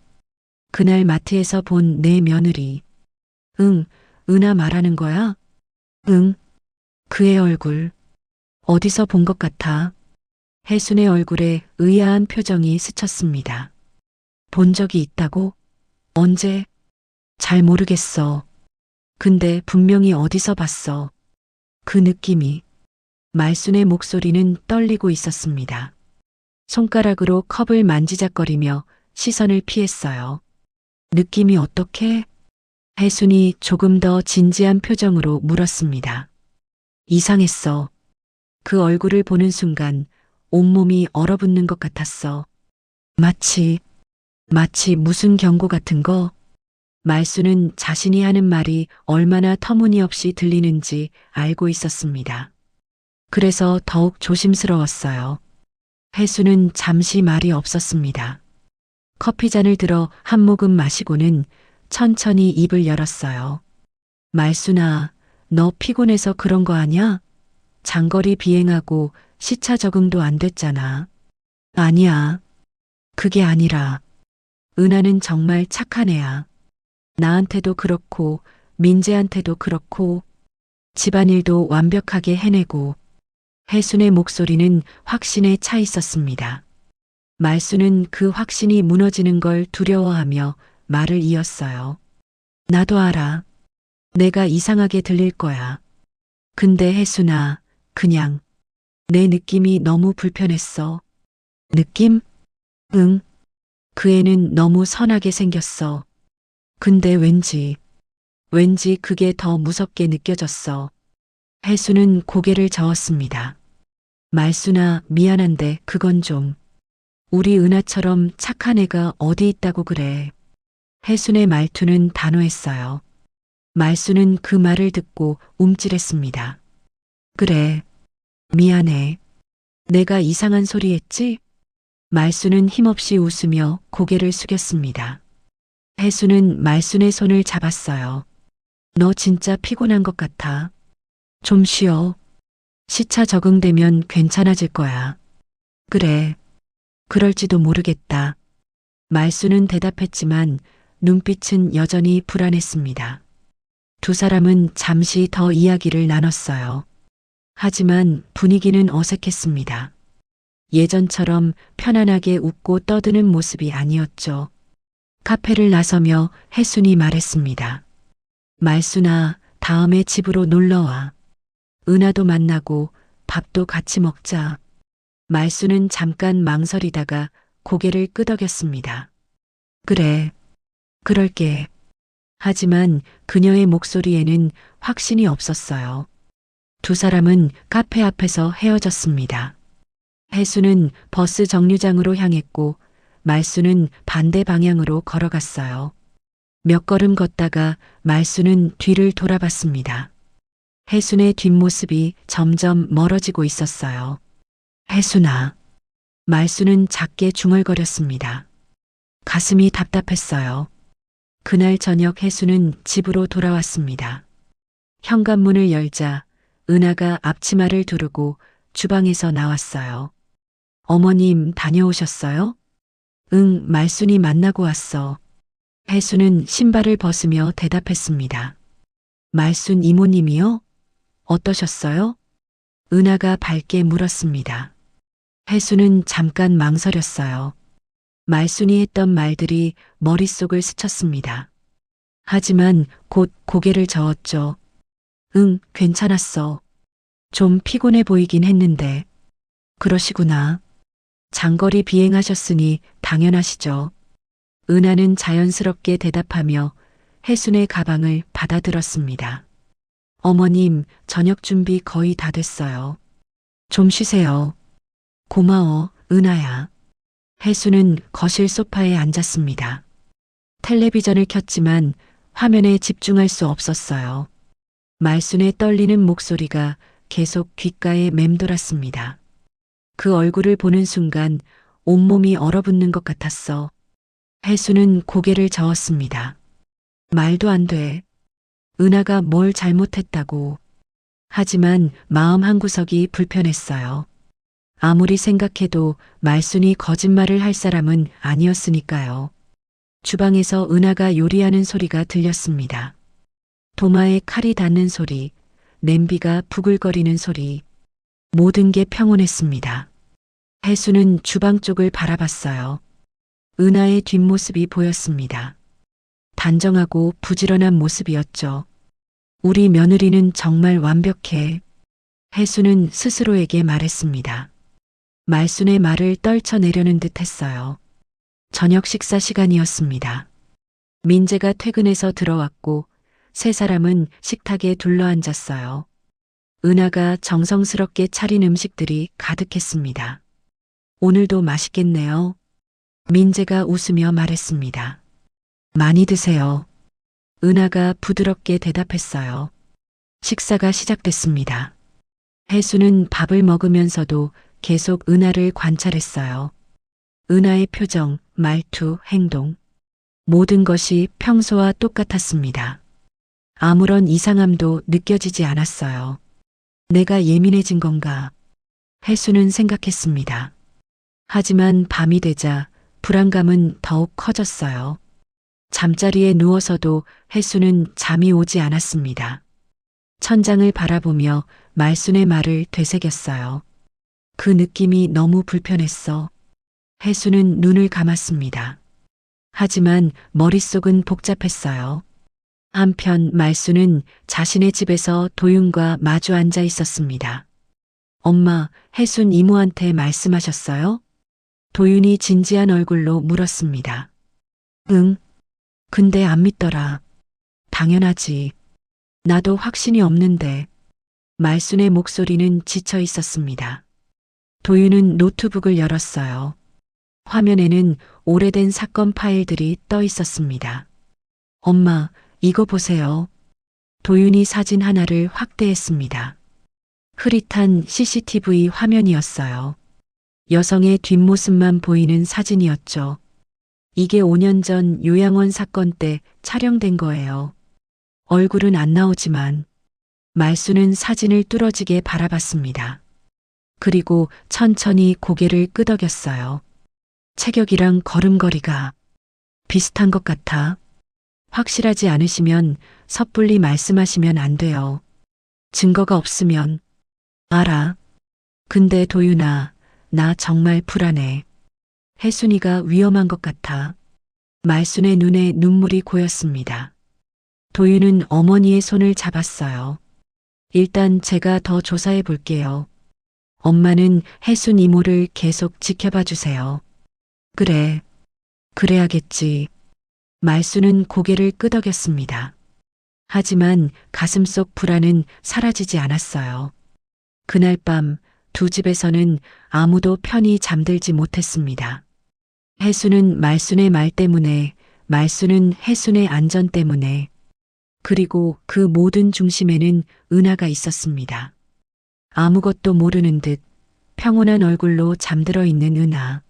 그날 마트에서 본 내 며느리. 응, 은하 말하는 거야? 응, 그의 얼굴. 어디서 본 것 같아? 혜순의 얼굴에 의아한 표정이 스쳤습니다. 본 적이 있다고? 언제? 잘 모르겠어. 근데 분명히 어디서 봤어. 그 느낌이. 말순의 목소리는 떨리고 있었습니다. 손가락으로 컵을 만지작거리며 시선을 피했어요. 느낌이 어떻게? 혜순이 조금 더 진지한 표정으로 물었습니다. 이상했어. 그 얼굴을 보는 순간 온몸이 얼어붙는 것 같았어. 마치 무슨 경고 같은 거? 말수는 자신이 하는 말이 얼마나 터무니없이 들리는지 알고 있었습니다. 그래서 더욱 조심스러웠어요. 혜수는 잠시 말이 없었습니다. 커피잔을 들어 한 모금 마시고는 천천히 입을 열었어요. 말수나, 너 피곤해서 그런 거 아냐? 장거리 비행하고 시차 적응도 안 됐잖아. 아니야. 그게 아니라, 은하는 정말 착한 애야. 나한테도 그렇고, 민재한테도 그렇고, 집안일도 완벽하게 해내고, 혜순의 목소리는 확신에 차 있었습니다. 말수는 그 확신이 무너지는 걸 두려워하며 말을 이었어요. 나도 알아. 내가 이상하게 들릴 거야. 근데 혜순아, 그냥 내 느낌이 너무 불편했어. 느낌? 응. 그 애는 너무 선하게 생겼어. 근데 왠지 그게 더 무섭게 느껴졌어. 혜수는 고개를 저었습니다. 말수나 미안한데 그건 좀. 우리 은하처럼 착한 애가 어디 있다고 그래. 혜순의 말투는 단호했어요. 말수는 그 말을 듣고 움찔했습니다. 그래. 미안해. 내가 이상한 소리 했지? 말수는 힘없이 웃으며 고개를 숙였습니다. 혜수는 말순의 손을 잡았어요. 너 진짜 피곤한 것 같아. 좀 쉬어. 시차 적응되면 괜찮아질 거야. 그래. 그럴지도 모르겠다. 말수는 대답했지만 눈빛은 여전히 불안했습니다. 두 사람은 잠시 더 이야기를 나눴어요. 하지만 분위기는 어색했습니다. 예전처럼 편안하게 웃고 떠드는 모습이 아니었죠. 카페를 나서며 혜순이 말했습니다. 말순아, 다음에 집으로 놀러와. 은하도 만나고 밥도 같이 먹자. 말순은 잠깐 망설이다가 고개를 끄덕였습니다. 그래, 그럴게. 하지만 그녀의 목소리에는 확신이 없었어요. 두 사람은 카페 앞에서 헤어졌습니다. 혜수는 버스 정류장으로 향했고 말수는 반대 방향으로 걸어갔어요. 몇 걸음 걷다가 말수는 뒤를 돌아봤습니다. 혜순의 뒷모습이 점점 멀어지고 있었어요. 혜순아. 말수는 작게 중얼거렸습니다. 가슴이 답답했어요. 그날 저녁 혜수는 집으로 돌아왔습니다. 현관문을 열자 은하가 앞치마를 두르고 주방에서 나왔어요. 어머님 다녀오셨어요? 응, 말순이 만나고 왔어. 혜수는 신발을 벗으며 대답했습니다. 말순 이모님이요? 어떠셨어요? 은하가 밝게 물었습니다. 혜수는 잠깐 망설였어요. 말순이 했던 말들이 머릿속을 스쳤습니다. 하지만 곧 고개를 저었죠. 응, 괜찮았어. 좀 피곤해 보이긴 했는데. 그러시구나. 장거리 비행하셨으니 당연하시죠. 은하는 자연스럽게 대답하며 혜순의 가방을 받아들었습니다. 어머님, 저녁 준비 거의 다 됐어요. 좀 쉬세요. 고마워, 은하야. 혜수는 거실 소파에 앉았습니다. 텔레비전을 켰지만 화면에 집중할 수 없었어요. 말순의 떨리는 목소리가 계속 귓가에 맴돌았습니다. 그 얼굴을 보는 순간 온몸이 얼어붙는 것 같았어. 혜수는 고개를 저었습니다. 말도 안 돼. 은하가 뭘 잘못했다고. 하지만 마음 한구석이 불편했어요. 아무리 생각해도 말순이 거짓말을 할 사람은 아니었으니까요. 주방에서 은하가 요리하는 소리가 들렸습니다. 도마에 칼이 닿는 소리, 냄비가 부글거리는 소리, 모든 게 평온했습니다. 혜수는 주방 쪽을 바라봤어요. 은하의 뒷모습이 보였습니다. 단정하고 부지런한 모습이었죠. 우리 며느리는 정말 완벽해. 혜수는 스스로에게 말했습니다. 말순의 말을 떨쳐내려는 듯 했어요. 저녁 식사 시간이었습니다. 민재가 퇴근해서 들어왔고 세 사람은 식탁에 둘러앉았어요. 은하가 정성스럽게 차린 음식들이 가득했습니다. 오늘도 맛있겠네요. 민재가 웃으며 말했습니다. 많이 드세요. 은하가 부드럽게 대답했어요. 식사가 시작됐습니다. 혜수는 밥을 먹으면서도 계속 은하를 관찰했어요. 은하의 표정, 말투, 행동. 모든 것이 평소와 똑같았습니다. 아무런 이상함도 느껴지지 않았어요. 내가 예민해진 건가? 혜수는 생각했습니다. 하지만 밤이 되자 불안감은 더욱 커졌어요. 잠자리에 누워서도 혜수는 잠이 오지 않았습니다. 천장을 바라보며 말순의 말을 되새겼어요. 그 느낌이 너무 불편했어. 혜수는 눈을 감았습니다. 하지만 머릿속은 복잡했어요. 한편 말순은 자신의 집에서 도윤과 마주 앉아 있었습니다. 엄마, 혜순 이모한테 말씀하셨어요? 도윤이 진지한 얼굴로 물었습니다. 응. 근데 안 믿더라. 당연하지. 나도 확신이 없는데. 말순의 목소리는 지쳐 있었습니다. 도윤은 노트북을 열었어요. 화면에는 오래된 사건 파일들이 떠 있었습니다. 엄마, 이거 보세요. 도윤이 사진 하나를 확대했습니다. 흐릿한 CCTV 화면이었어요. 여성의 뒷모습만 보이는 사진이었죠. 이게 5년 전 요양원 사건 때 촬영된 거예요. 얼굴은 안 나오지만 말수는 사진을 뚫어지게 바라봤습니다. 그리고 천천히 고개를 끄덕였어요. 체격이랑 걸음걸이가 비슷한 것 같아. 확실하지 않으시면 섣불리 말씀하시면 안 돼요. 증거가 없으면. 알아. 근데 도윤아, 나 정말 불안해. 혜순이가 위험한 것 같아. 말순의 눈에 눈물이 고였습니다. 도윤은 어머니의 손을 잡았어요. 일단 제가 더 조사해 볼게요. 엄마는 혜순 이모를 계속 지켜봐 주세요. 그래. 그래야겠지. 말수는 고개를 끄덕였습니다. 하지만 가슴속 불안은 사라지지 않았어요. 그날 밤 두 집에서는 아무도 편히 잠들지 못했습니다. 혜수는 말순의 말 때문에, 말순은 혜순의 안전 때문에, 그리고 그 모든 중심에는 은하가 있었습니다. 아무것도 모르는 듯 평온한 얼굴로 잠들어 있는 은하.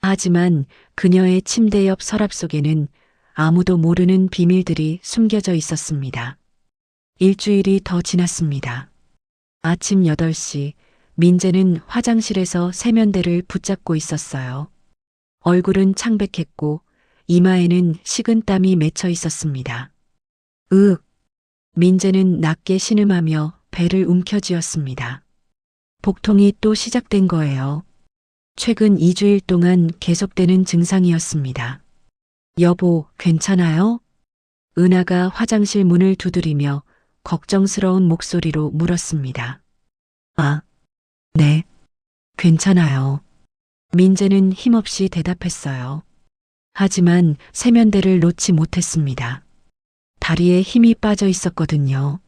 하지만 그녀의 침대 옆 서랍 속에는 아무도 모르는 비밀들이 숨겨져 있었습니다. 일주일이 더 지났습니다. 아침 8시, 민재는 화장실에서 세면대를 붙잡고 있었어요. 얼굴은 창백했고 이마에는 식은 땀이 맺혀 있었습니다. 민재는 낮게 신음하며 배를 움켜쥐었습니다. 복통이 또 시작된 거예요. 최근 2주일 동안 계속되는 증상이었습니다. 여보, 괜찮아요? 은하가 화장실 문을 두드리며 걱정스러운 목소리로 물었습니다. 아, 네, 괜찮아요. 민재는 힘없이 대답했어요. 하지만 세면대를 놓지 못했습니다. 다리에 힘이 빠져 있었거든요.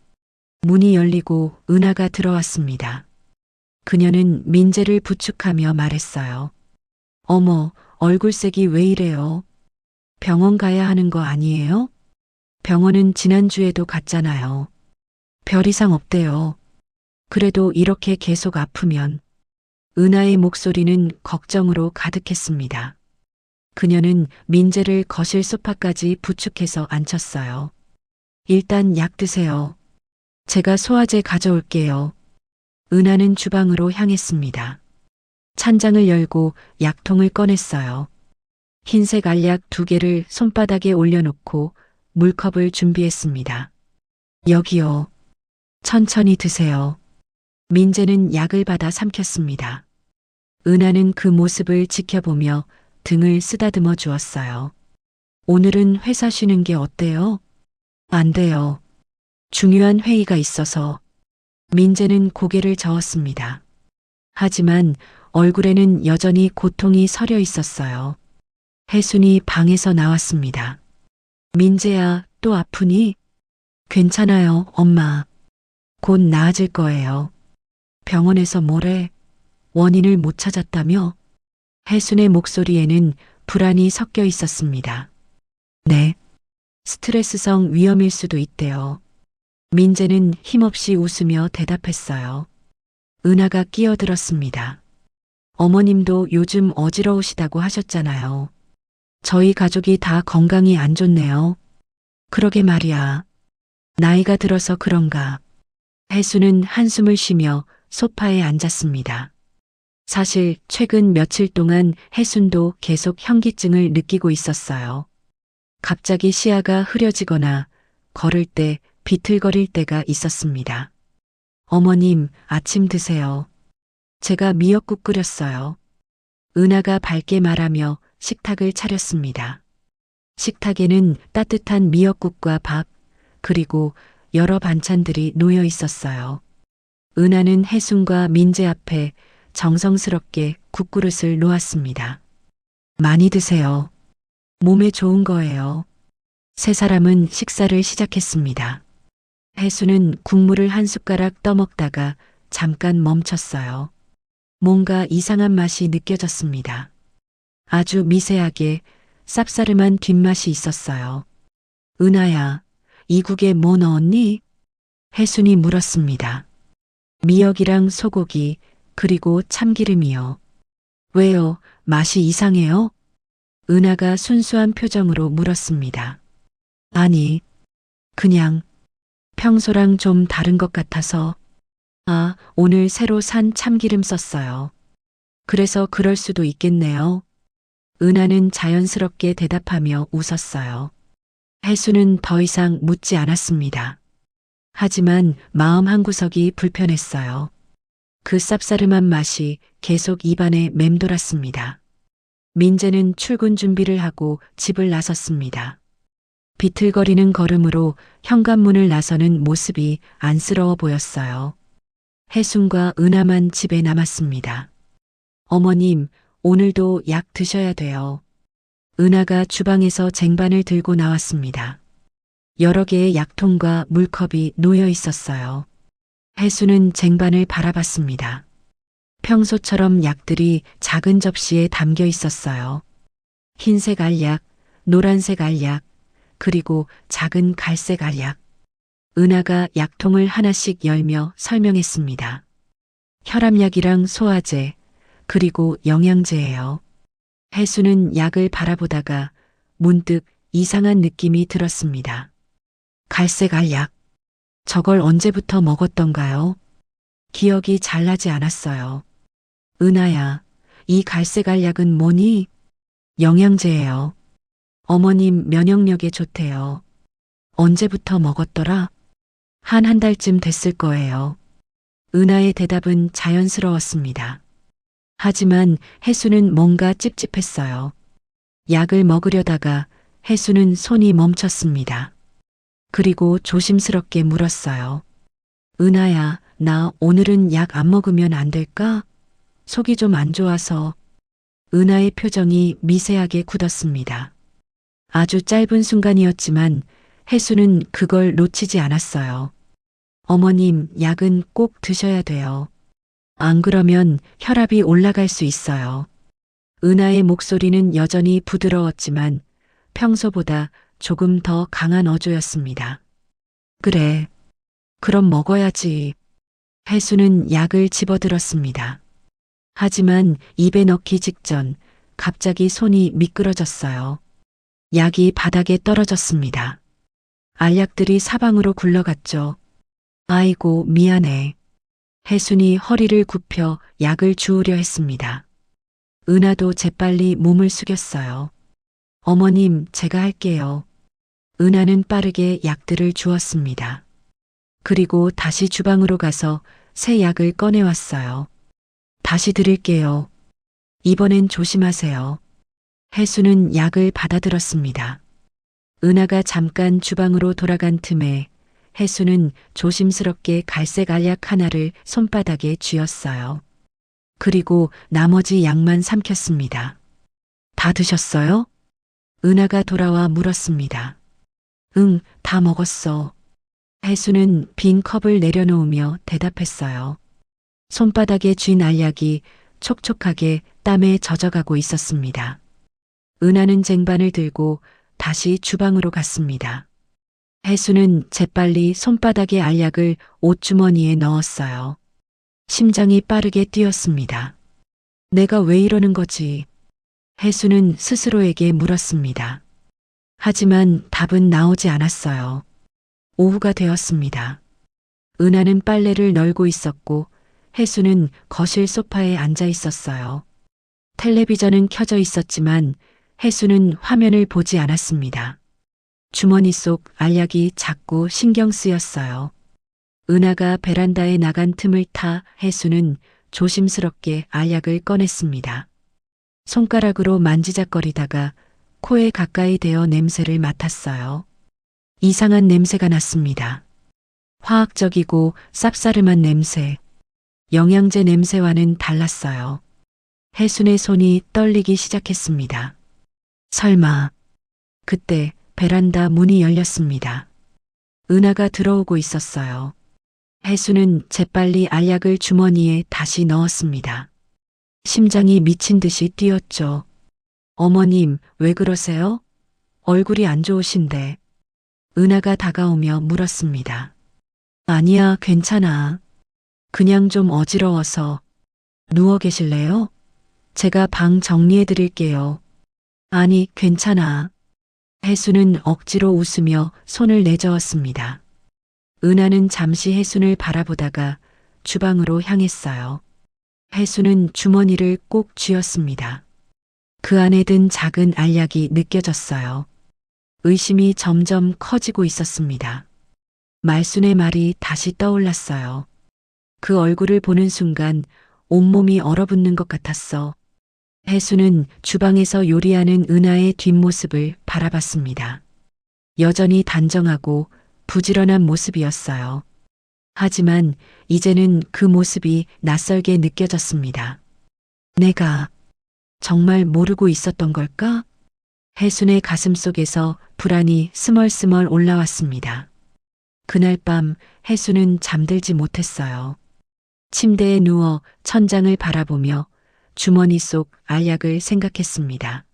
문이 열리고 은하가 들어왔습니다. 그녀는 민재를 부축하며 말했어요. 어머, 얼굴색이 왜 이래요? 병원 가야 하는 거 아니에요? 병원은 지난주에도 갔잖아요. 별 이상 없대요. 그래도 이렇게 계속 아프면. 은하의 목소리는 걱정으로 가득했습니다. 그녀는 민재를 거실 소파까지 부축해서 앉혔어요. 일단 약 드세요. 제가 소화제 가져올게요. 은하는 주방으로 향했습니다. 찬장을 열고 약통을 꺼냈어요. 흰색 알약 2개를 손바닥에 올려놓고 물컵을 준비했습니다. 여기요. 천천히 드세요. 민재는 약을 받아 삼켰습니다. 은하는 그 모습을 지켜보며 등을 쓰다듬어 주었어요. 오늘은 회사 쉬는 게 어때요? 안 돼요. 중요한 회의가 있어서. 민재는 고개를 저었습니다. 하지만 얼굴에는 여전히 고통이 서려 있었어요. 혜순이 방에서 나왔습니다. 민재야, 또 아프니? 괜찮아요, 엄마. 곧 나아질 거예요. 병원에서 뭐래? 원인을 못 찾았다며? 혜순의 목소리에는 불안이 섞여 있었습니다. 네. 스트레스성 위염일 수도 있대요. 민재는 힘없이 웃으며 대답했어요. 은하가 끼어들었습니다. 어머님도 요즘 어지러우시다고 하셨잖아요. 저희 가족이 다 건강이 안 좋네요. 그러게 말이야. 나이가 들어서 그런가. 혜수는 한숨을 쉬며 소파에 앉았습니다. 사실 최근 며칠 동안 혜순도 계속 현기증을 느끼고 있었어요. 갑자기 시야가 흐려지거나 걸을 때 비틀거릴 때가 있었습니다. 어머님, 아침 드세요. 제가 미역국 끓였어요. 은하가 밝게 말하며 식탁을 차렸습니다. 식탁에는 따뜻한 미역국과 밥, 그리고 여러 반찬들이 놓여 있었어요. 은하는 혜순과 민재 앞에 정성스럽게 국그릇을 놓았습니다. 많이 드세요. 몸에 좋은 거예요. 세 사람은 식사를 시작했습니다. 혜순은 국물을 한 숟가락 떠먹다가 잠깐 멈췄어요. 뭔가 이상한 맛이 느껴졌습니다. 아주 미세하게 쌉싸름한 뒷맛이 있었어요. 은하야, 이 국에 뭐 넣었니? 혜순이 물었습니다. 미역이랑 소고기, 그리고 참기름이요. 왜요? 맛이 이상해요? 은하가 순수한 표정으로 물었습니다. 아니, 그냥 평소랑 좀 다른 것 같아서. 아, 오늘 새로 산 참기름 썼어요. 그래서 그럴 수도 있겠네요. 은하는 자연스럽게 대답하며 웃었어요. 혜수는 더 이상 묻지 않았습니다. 하지만 마음 한구석이 불편했어요. 그 쌉싸름한 맛이 계속 입안에 맴돌았습니다. 민재는 출근 준비를 하고 집을 나섰습니다. 비틀거리는 걸음으로 현관문을 나서는 모습이 안쓰러워 보였어요. 혜순과 은하만 집에 남았습니다. 어머님, 오늘도 약 드셔야 돼요. 은하가 주방에서 쟁반을 들고 나왔습니다. 여러 개의 약통과 물컵이 놓여 있었어요. 혜수는 쟁반을 바라봤습니다. 평소처럼 약들이 작은 접시에 담겨 있었어요. 흰색 알약, 노란색 알약, 그리고 작은 갈색 알약. 은하가 약통을 하나씩 열며 설명했습니다. 혈압약이랑 소화제, 그리고 영양제예요. 혜수는 약을 바라보다가 문득 이상한 느낌이 들었습니다. 갈색 알약. 저걸 언제부터 먹었던가요? 기억이 잘 나지 않았어요. 은하야, 이 갈색 알약은 뭐니? 영양제예요. 어머님 면역력에 좋대요. 언제부터 먹었더라? 한 달쯤 됐을 거예요. 은하의 대답은 자연스러웠습니다. 하지만 혜수는 뭔가 찝찝했어요. 약을 먹으려다가 혜수는 손이 멈췄습니다. 그리고 조심스럽게 물었어요. 은하야, 나 오늘은 약 안 먹으면 안 될까? 속이 좀 안 좋아서. 은하의 표정이 미세하게 굳었습니다. 아주 짧은 순간이었지만 혜수는 그걸 놓치지 않았어요. 어머님, 약은 꼭 드셔야 돼요. 안 그러면 혈압이 올라갈 수 있어요. 은하의 목소리는 여전히 부드러웠지만 평소보다 조금 더 강한 어조였습니다. 그래. 그럼 먹어야지. 혜수는 약을 집어들었습니다. 하지만 입에 넣기 직전 갑자기 손이 미끄러졌어요. 약이 바닥에 떨어졌습니다. 알약들이 사방으로 굴러갔죠. 아이고, 미안해. 혜순이 허리를 굽혀 약을 주우려 했습니다. 은하도 재빨리 몸을 숙였어요. 어머님, 제가 할게요. 은하는 빠르게 약들을 주었습니다. 그리고 다시 주방으로 가서 새 약을 꺼내왔어요. 다시 드릴게요. 이번엔 조심하세요. 혜수는 약을 받아들었습니다. 은하가 잠깐 주방으로 돌아간 틈에 혜수는 조심스럽게 갈색 알약 하나를 손바닥에 쥐었어요. 그리고 나머지 약만 삼켰습니다. 다 드셨어요? 은하가 돌아와 물었습니다. 응, 다 먹었어. 혜수는 빈 컵을 내려놓으며 대답했어요. 손바닥에 쥔 알약이 촉촉하게 땀에 젖어가고 있었습니다. 은하는 쟁반을 들고 다시 주방으로 갔습니다. 혜수는 재빨리 손바닥에 알약을 옷주머니에 넣었어요. 심장이 빠르게 뛰었습니다. 내가 왜 이러는 거지? 혜수는 스스로에게 물었습니다. 하지만 답은 나오지 않았어요. 오후가 되었습니다. 은하는 빨래를 널고 있었고 혜수는 거실 소파에 앉아 있었어요. 텔레비전은 켜져 있었지만 혜수는 화면을 보지 않았습니다. 주머니 속 알약이 자꾸 신경 쓰였어요. 은하가 베란다에 나간 틈을 타 혜수는 조심스럽게 알약을 꺼냈습니다. 손가락으로 만지작거리다가 코에 가까이 대어 냄새를 맡았어요. 이상한 냄새가 났습니다. 화학적이고 쌉싸름한 냄새. 영양제 냄새와는 달랐어요. 혜순의 손이 떨리기 시작했습니다. 설마. 그때 베란다 문이 열렸습니다. 은하가 들어오고 있었어요. 혜순은 재빨리 알약을 주머니에 다시 넣었습니다. 심장이 미친 듯이 뛰었죠. 어머님, 왜 그러세요? 얼굴이 안 좋으신데. 은하가 다가오며 물었습니다. 아니야, 괜찮아. 그냥 좀 어지러워서. 누워 계실래요? 제가 방 정리해 드릴게요. 아니, 괜찮아. 혜순은 억지로 웃으며 손을 내저었습니다. 은하는 잠시 혜순을 바라보다가 주방으로 향했어요. 혜순은 주머니를 꼭 쥐었습니다. 그 안에 든 작은 알약이 느껴졌어요. 의심이 점점 커지고 있었습니다. 말순의 말이 다시 떠올랐어요. 그 얼굴을 보는 순간 온몸이 얼어붙는 것 같았어. 혜수는 주방에서 요리하는 은하의 뒷모습을 바라봤습니다. 여전히 단정하고 부지런한 모습이었어요. 하지만 이제는 그 모습이 낯설게 느껴졌습니다. 내가 정말 모르고 있었던 걸까? 혜순의 가슴 속에서 불안이 스멀스멀 올라왔습니다. 그날 밤 혜순은 잠들지 못했어요. 침대에 누워 천장을 바라보며 주머니 속 알약을 생각했습니다.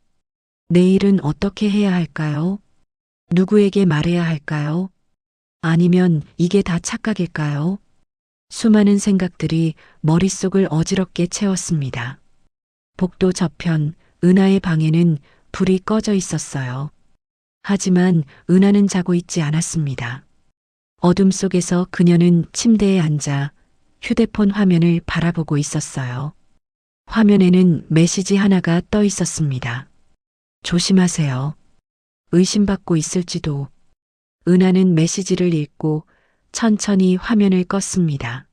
내일은 어떻게 해야 할까요? 누구에게 말해야 할까요? 아니면 이게 다 착각일까요? 수많은 생각들이 머릿속을 어지럽게 채웠습니다. 복도 저편 은하의 방에는 불이 꺼져 있었어요. 하지만 은하는 자고 있지 않았습니다. 어둠 속에서 그녀는 침대에 앉아 휴대폰 화면을 바라보고 있었어요. 화면에는 메시지 하나가 떠 있었습니다. 조심하세요. 의심받고 있을지도. 은하는 메시지를 읽고 천천히 화면을 껐습니다.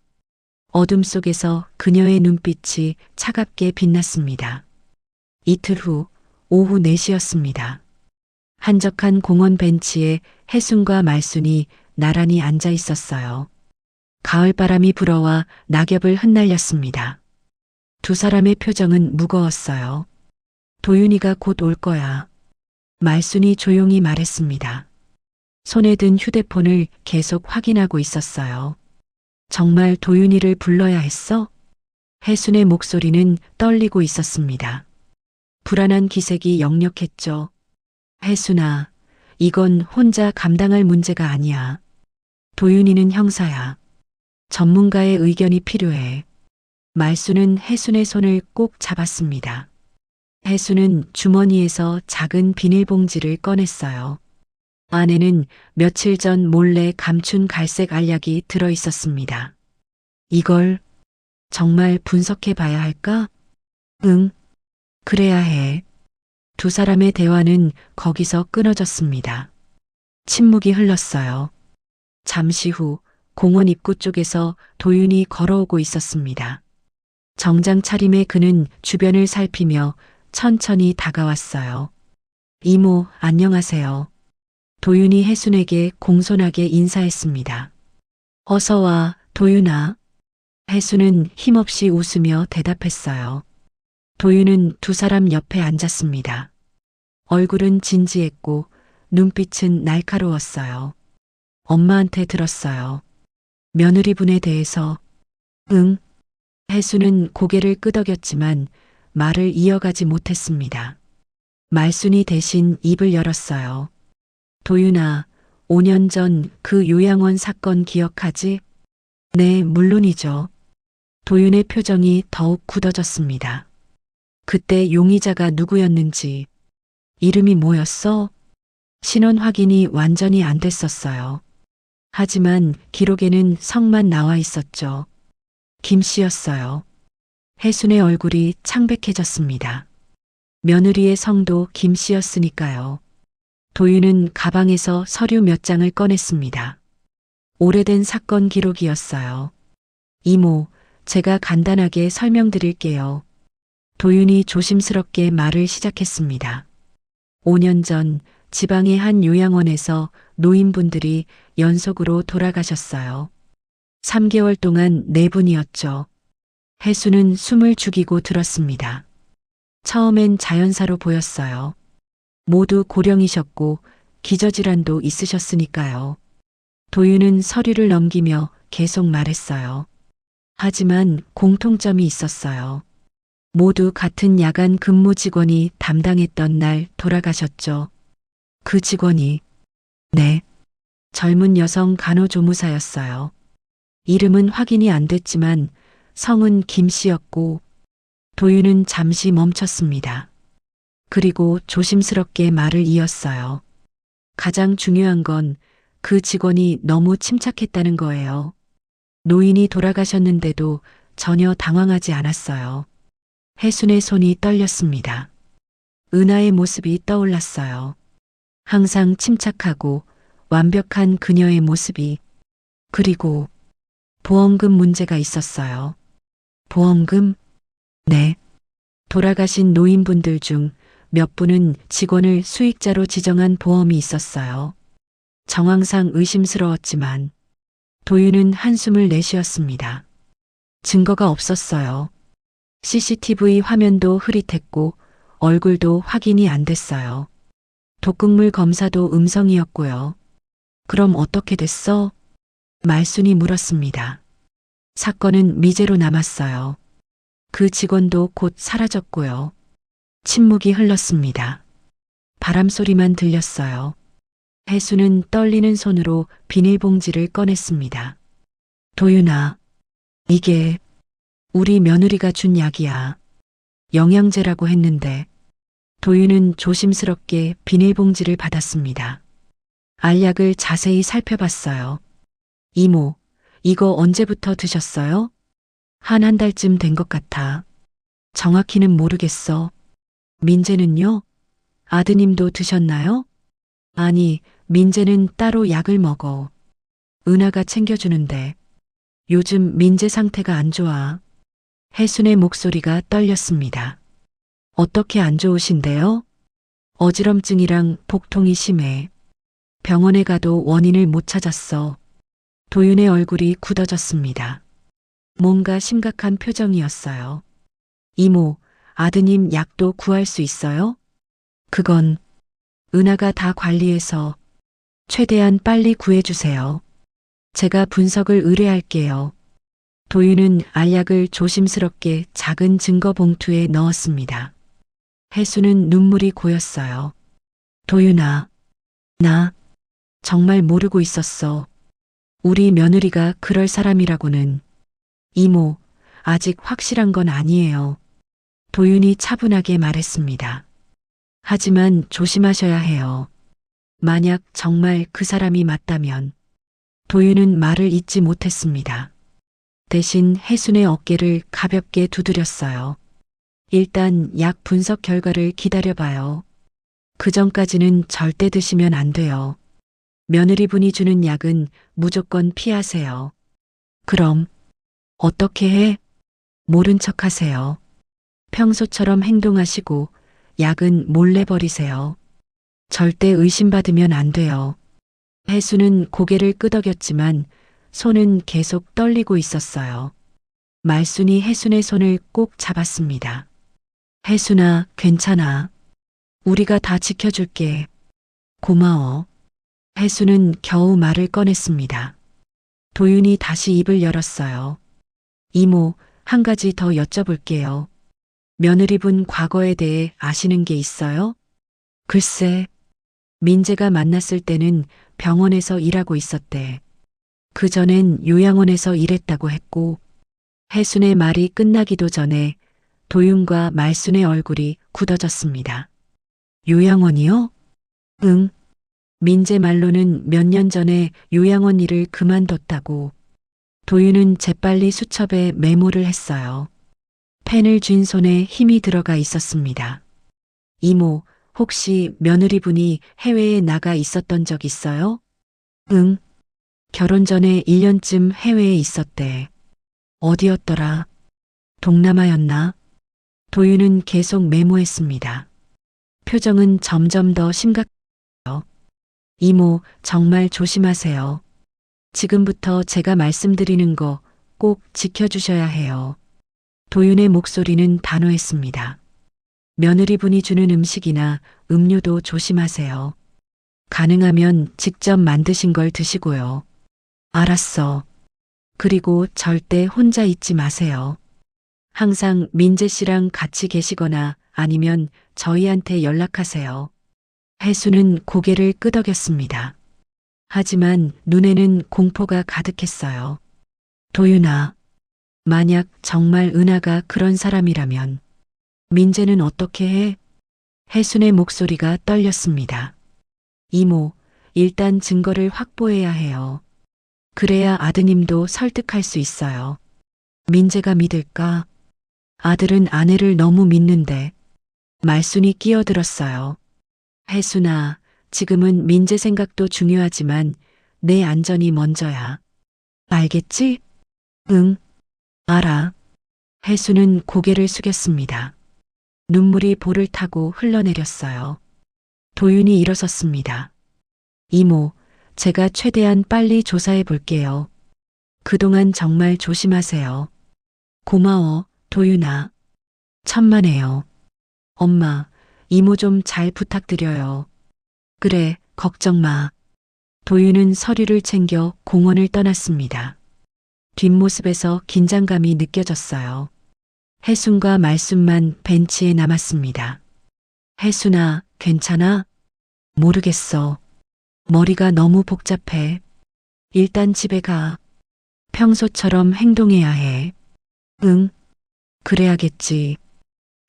어둠 속에서 그녀의 눈빛이 차갑게 빛났습니다. 이틀 후 오후 4시였습니다. 한적한 공원 벤치에 혜순과 말순이 나란히 앉아 있었어요. 가을바람이 불어와 낙엽을 흩날렸습니다. 두 사람의 표정은 무거웠어요. 도윤이가 곧 올 거야. 말순이 조용히 말했습니다. 손에 든 휴대폰을 계속 확인하고 있었어요. 정말 도윤이를 불러야 했어? 혜순의 목소리는 떨리고 있었습니다. 불안한 기색이 역력했죠. 혜순아, 이건 혼자 감당할 문제가 아니야. 도윤이는 형사야. 전문가의 의견이 필요해. 말순은 혜순의 손을 꼭 잡았습니다. 혜순은 주머니에서 작은 비닐봉지를 꺼냈어요. 안에는 며칠 전 몰래 감춘 갈색 알약이 들어 있었습니다. 이걸 정말 분석해 봐야 할까? 응, 그래야 해. 두 사람의 대화는 거기서 끊어졌습니다. 침묵이 흘렀어요. 잠시 후 공원 입구 쪽에서 도윤이 걸어오고 있었습니다. 정장 차림의 그는 주변을 살피며 천천히 다가왔어요. 이모, 안녕하세요. 도윤이 혜순에게 공손하게 인사했습니다. 어서 와, 도윤아. 혜순은 힘없이 웃으며 대답했어요. 도윤은 두 사람 옆에 앉았습니다. 얼굴은 진지했고 눈빛은 날카로웠어요. 엄마한테 들었어요. 며느리분에 대해서. 응. 혜순은 고개를 끄덕였지만 말을 이어가지 못했습니다. 말순이 대신 입을 열었어요. 도윤아, 5년 전 그 요양원 사건 기억하지? 네, 물론이죠. 도윤의 표정이 더욱 굳어졌습니다. 그때 용의자가 누구였는지, 이름이 뭐였어? 신원 확인이 완전히 안 됐었어요. 하지만 기록에는 성만 나와 있었죠. 김 씨였어요. 혜순의 얼굴이 창백해졌습니다. 며느리의 성도 김 씨였으니까요. 도윤은 가방에서 서류 몇 장을 꺼냈습니다. 오래된 사건 기록이었어요. 이모, 제가 간단하게 설명드릴게요. 도윤이 조심스럽게 말을 시작했습니다. 5년 전 지방의 한 요양원에서 노인분들이 연속으로 돌아가셨어요. 3개월 동안 4분이었죠. 혜순은 숨을 죽이고 들었습니다. 처음엔 자연사로 보였어요. 모두 고령이셨고 기저질환도 있으셨으니까요. 도윤은 서류를 넘기며 계속 말했어요. 하지만 공통점이 있었어요. 모두 같은 야간 근무 직원이 담당했던 날 돌아가셨죠. 그 직원이, 네, 젊은 여성 간호조무사였어요. 이름은 확인이 안 됐지만 성은 김 씨였고 도윤은 잠시 멈췄습니다. 그리고 조심스럽게 말을 이었어요. 가장 중요한 건 그 직원이 너무 침착했다는 거예요. 노인이 돌아가셨는데도 전혀 당황하지 않았어요. 혜순의 손이 떨렸습니다. 은하의 모습이 떠올랐어요. 항상 침착하고 완벽한 그녀의 모습이. 그리고 보험금 문제가 있었어요. 보험금? 네. 돌아가신 노인분들 중 몇 분은 직원을 수익자로 지정한 보험이 있었어요. 정황상 의심스러웠지만 도윤은 한숨을 내쉬었습니다. 증거가 없었어요. CCTV 화면도 흐릿했고 얼굴도 확인이 안 됐어요. 독극물 검사도 음성이었고요. 그럼 어떻게 됐어? 말순이 물었습니다. 사건은 미제로 남았어요. 그 직원도 곧 사라졌고요. 침묵이 흘렀습니다. 바람 소리만 들렸어요. 혜수는 떨리는 손으로 비닐봉지를 꺼냈습니다. 도윤아, 이게 우리 며느리가 준 약이야. 영양제라고 했는데. 도윤은 조심스럽게 비닐봉지를 받았습니다. 알약을 자세히 살펴봤어요. 이모, 이거 언제부터 드셨어요? 한 달쯤 된 것 같아. 정확히는 모르겠어. 민재는요? 아드님도 드셨나요? 아니, 민재는 따로 약을 먹어. 은하가 챙겨주는데. 요즘 민재 상태가 안 좋아. 혜순의 목소리가 떨렸습니다. 어떻게 안 좋으신데요? 어지럼증이랑 복통이 심해. 병원에 가도 원인을 못 찾았어. 도윤의 얼굴이 굳어졌습니다. 뭔가 심각한 표정이었어요. 이모, 아드님 약도 구할 수 있어요? 그건 은하가 다 관리해서 최대한 빨리 구해주세요. 제가 분석을 의뢰할게요. 도윤은 알약을 조심스럽게 작은 증거 봉투에 넣었습니다. 혜수는 눈물이 고였어요. 도윤아, 나 정말 모르고 있었어. 우리 며느리가 그럴 사람이라고는. 이모, 아직 확실한 건 아니에요. 도윤이 차분하게 말했습니다. 하지만 조심하셔야 해요. 만약 정말 그 사람이 맞다면. 도윤은 말을 잇지 못했습니다. 대신 혜순의 어깨를 가볍게 두드렸어요. 일단 약 분석 결과를 기다려봐요. 그 전까지는 절대 드시면 안 돼요. 며느리분이 주는 약은 무조건 피하세요. 그럼 어떻게 해? 모른 척 하세요. 평소처럼 행동하시고 약은 몰래 버리세요. 절대 의심받으면 안 돼요. 혜수는 고개를 끄덕였지만 손은 계속 떨리고 있었어요. 말순이 혜순의 손을 꼭 잡았습니다. 혜순아, 괜찮아. 우리가 다 지켜줄게. 고마워. 혜순은 겨우 말을 꺼냈습니다. 도윤이 다시 입을 열었어요. 이모, 한 가지 더 여쭤볼게요. 며느리분 과거에 대해 아시는 게 있어요? 글쎄, 민재가 만났을 때는 병원에서 일하고 있었대. 그전엔 요양원에서 일했다고 했고, 혜순의 말이 끝나기도 전에 도윤과 말순의 얼굴이 굳어졌습니다. 요양원이요? 응. 민재 말로는 몇 년 전에 요양원 일을 그만뒀다고. 도윤은 재빨리 수첩에 메모를 했어요. 펜을 쥔 손에 힘이 들어가 있었습니다. 이모, 혹시 며느리분이 해외에 나가 있었던 적 있어요? 응. 결혼 전에 1년쯤 해외에 있었대. 어디였더라? 동남아였나? 도윤은 계속 메모했습니다. 표정은 점점 더 심각해요. 이모, 정말 조심하세요. 지금부터 제가 말씀드리는 거 꼭 지켜주셔야 해요. 도윤의 목소리는 단호했습니다. 며느리분이 주는 음식이나 음료도 조심하세요. 가능하면 직접 만드신 걸 드시고요. 알았어. 그리고 절대 혼자 있지 마세요. 항상 민재 씨랑 같이 계시거나 아니면 저희한테 연락하세요. 혜수는 고개를 끄덕였습니다. 하지만 눈에는 공포가 가득했어요. 도윤아, 만약 정말 은하가 그런 사람이라면 민재는 어떻게 해? 혜순의 목소리가 떨렸습니다. 이모, 일단 증거를 확보해야 해요. 그래야 아드님도 설득할 수 있어요. 민재가 믿을까? 아들은 아내를 너무 믿는데. 말순이 끼어들었어요. 혜순아, 지금은 민재 생각도 중요하지만 내 안전이 먼저야. 알겠지? 응, 알아. 혜순은 고개를 숙였습니다. 눈물이 볼을 타고 흘러내렸어요. 도윤이 일어섰습니다. 이모, 제가 최대한 빨리 조사해 볼게요. 그동안 정말 조심하세요. 고마워, 도윤아. 천만에요. 엄마, 이모 좀 잘 부탁드려요. 그래, 걱정 마. 도윤은 서류를 챙겨 공원을 떠났습니다. 뒷모습에서 긴장감이 느껴졌어요. 혜순과 말순만 벤치에 남았습니다. 혜순아, 괜찮아? 모르겠어. 머리가 너무 복잡해. 일단 집에 가. 평소처럼 행동해야 해. 응, 그래야겠지.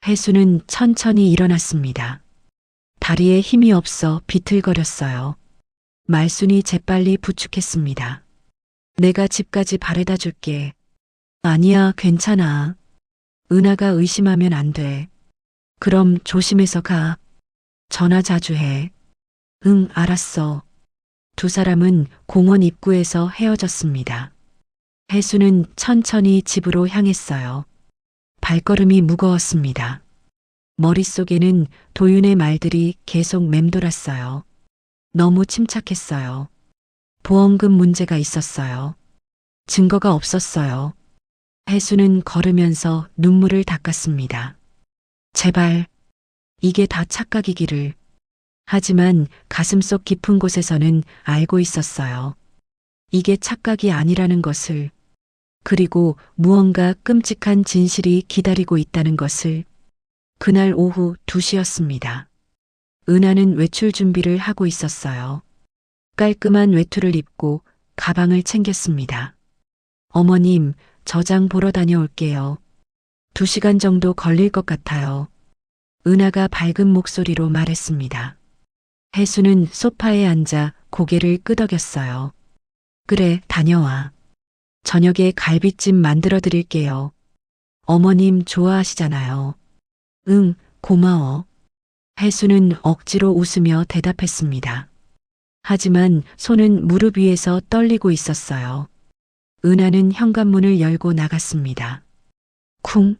혜수는 천천히 일어났습니다. 다리에 힘이 없어 비틀거렸어요. 말순이 재빨리 부축했습니다. 내가 집까지 바래다 줄게. 아니야, 괜찮아. 은하가 의심하면 안 돼. 그럼 조심해서 가. 전화 자주 해. 응, 알았어. 두 사람은 공원 입구에서 헤어졌습니다. 혜수는 천천히 집으로 향했어요. 발걸음이 무거웠습니다. 머릿속에는 도윤의 말들이 계속 맴돌았어요. 너무 침착했어요. 보험금 문제가 있었어요. 증거가 없었어요. 혜수는 걸으면서 눈물을 닦았습니다. 제발, 이게 다 착각이기를. 하지만 가슴속 깊은 곳에서는 알고 있었어요. 이게 착각이 아니라는 것을, 그리고 무언가 끔찍한 진실이 기다리고 있다는 것을. 그날 오후 2시였습니다. 은하는 외출 준비를 하고 있었어요. 깔끔한 외투를 입고 가방을 챙겼습니다. 어머님, 저장 보러 다녀올게요. 2시간 정도 걸릴 것 같아요. 은하가 밝은 목소리로 말했습니다. 혜수는 소파에 앉아 고개를 끄덕였어요. 그래, 다녀와. 저녁에 갈비찜 만들어 드릴게요. 어머님 좋아하시잖아요. 응, 고마워. 혜수는 억지로 웃으며 대답했습니다. 하지만 손은 무릎 위에서 떨리고 있었어요. 은하는 현관문을 열고 나갔습니다. 쿵!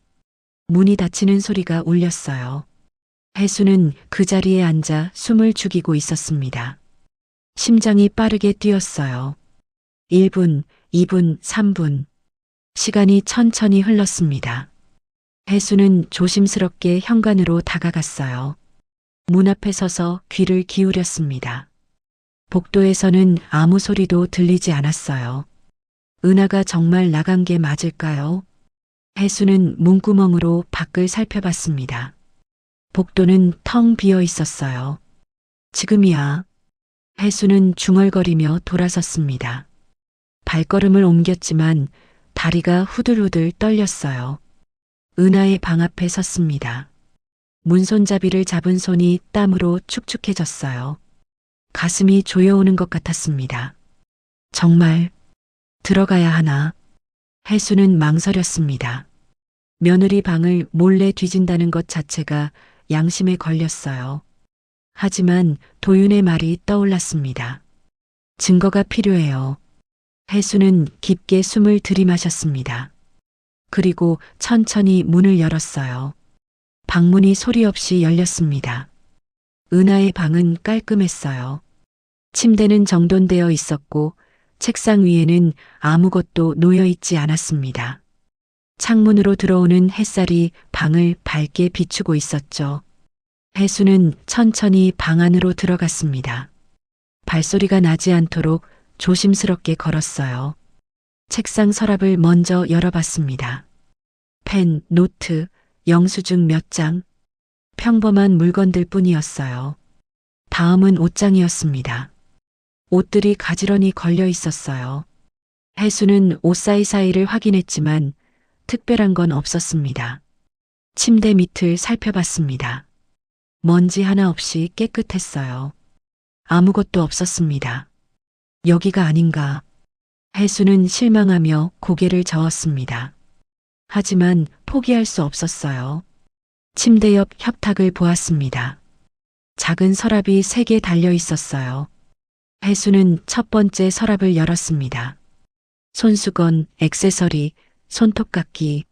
문이 닫히는 소리가 울렸어요. 혜수는 그 자리에 앉아 숨을 죽이고 있었습니다. 심장이 빠르게 뛰었어요. 1분, 2분, 3분. 시간이 천천히 흘렀습니다. 혜수는 조심스럽게 현관으로 다가갔어요. 문 앞에 서서 귀를 기울였습니다. 복도에서는 아무 소리도 들리지 않았어요. 은하가 정말 나간 게 맞을까요? 혜수는 문구멍으로 밖을 살펴봤습니다. 복도는 텅 비어 있었어요. 지금이야. 혜수는 중얼거리며 돌아섰습니다. 발걸음을 옮겼지만 다리가 후들후들 떨렸어요. 은하의 방 앞에 섰습니다. 문손잡이를 잡은 손이 땀으로 축축해졌어요. 가슴이 조여오는 것 같았습니다. 정말 들어가야 하나? 혜수는 망설였습니다. 며느리 방을 몰래 뒤진다는 것 자체가 양심에 걸렸어요. 하지만 도윤의 말이 떠올랐습니다. 증거가 필요해요. 혜수는 깊게 숨을 들이마셨습니다. 그리고 천천히 문을 열었어요. 방문이 소리 없이 열렸습니다. 은하의 방은 깔끔했어요. 침대는 정돈되어 있었고 책상 위에는 아무것도 놓여 있지 않았습니다. 창문으로 들어오는 햇살이 방을 밝게 비추고 있었죠. 혜수는 천천히 방 안으로 들어갔습니다. 발소리가 나지 않도록 조심스럽게 걸었어요. 책상 서랍을 먼저 열어봤습니다. 펜, 노트, 영수증 몇 장, 평범한 물건들 뿐이었어요. 다음은 옷장이었습니다. 옷들이 가지런히 걸려 있었어요. 혜수는 옷 사이사이를 확인했지만 특별한 건 없었습니다. 침대 밑을 살펴봤습니다. 먼지 하나 없이 깨끗했어요. 아무것도 없었습니다. 여기가 아닌가. 혜수는 실망하며 고개를 저었습니다. 하지만 포기할 수 없었어요. 침대 옆 협탁을 보았습니다. 작은 서랍이 3개 달려 있었어요. 혜수는 첫 번째 서랍을 열었습니다. 손수건, 액세서리, 손톱깎이,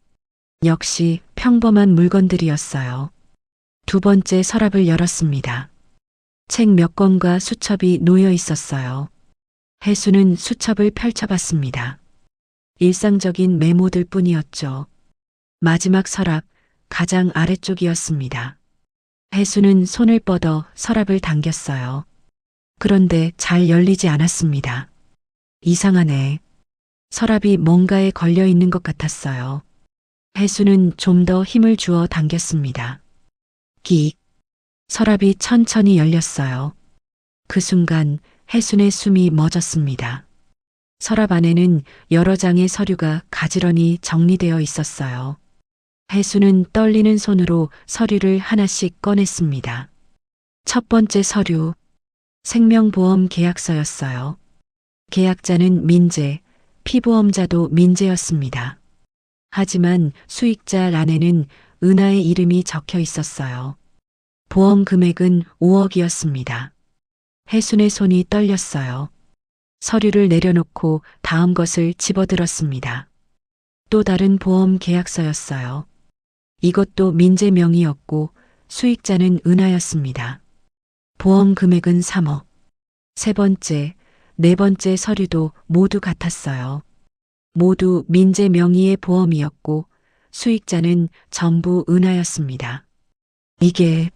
역시 평범한 물건들이었어요. 두 번째 서랍을 열었습니다. 책 몇 권과 수첩이 놓여 있었어요. 혜수는 수첩을 펼쳐봤습니다. 일상적인 메모들 뿐이었죠. 마지막 서랍, 가장 아래쪽이었습니다. 혜수는 손을 뻗어 서랍을 당겼어요. 그런데 잘 열리지 않았습니다. 이상하네. 서랍이 뭔가에 걸려 있는 것 같았어요. 혜수는 좀 더 힘을 주어 당겼습니다. 끽. 서랍이 천천히 열렸어요. 그 순간 혜순의 숨이 멎었습니다. 서랍 안에는 여러 장의 서류가 가지런히 정리되어 있었어요. 혜수는 떨리는 손으로 서류를 하나씩 꺼냈습니다. 첫 번째 서류, 생명보험 계약서였어요. 계약자는 민재, 피보험자도 민재였습니다. 하지만 수익자 란에는 은하의 이름이 적혀 있었어요. 보험 금액은 5억이었습니다. 혜순의 손이 떨렸어요. 서류를 내려놓고 다음 것을 집어들었습니다. 또 다른 보험 계약서였어요. 이것도 민재 명의였고 수익자는 은하였습니다. 보험 금액은 3억. 세 번째, 네 번째 서류도 모두 같았어요. 모두 민재 명의의 보험이었고 수익자는 전부 은하였습니다. 이게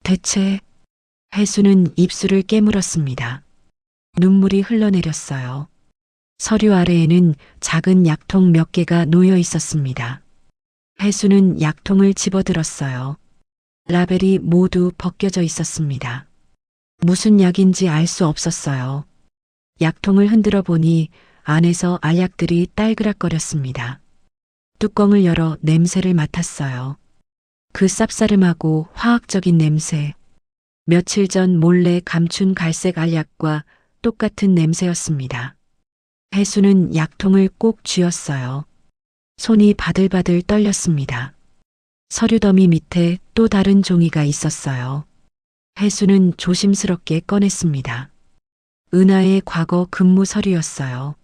대체 혜수는 입술을 깨물었습니다. 눈물이 흘러내렸어요. 서류 아래에는 작은 약통 몇 개가 놓여 있었습니다. 혜수는 약통을 집어들었어요. 라벨이 모두 벗겨져 있었습니다. 무슨 약인지 알 수 없었어요. 약통을 흔들어 보니 안에서 알약들이 딸그락거렸습니다. 뚜껑을 열어 냄새를 맡았어요. 그 쌉싸름하고 화학적인 냄새. 며칠 전 몰래 감춘 갈색 알약과 똑같은 냄새였습니다. 혜수는 약통을 꼭 쥐었어요. 손이 바들바들 떨렸습니다. 서류 더미 밑에 또 다른 종이가 있었어요. 혜수는 조심스럽게 꺼냈습니다. 은하의 과거 근무 서류였어요.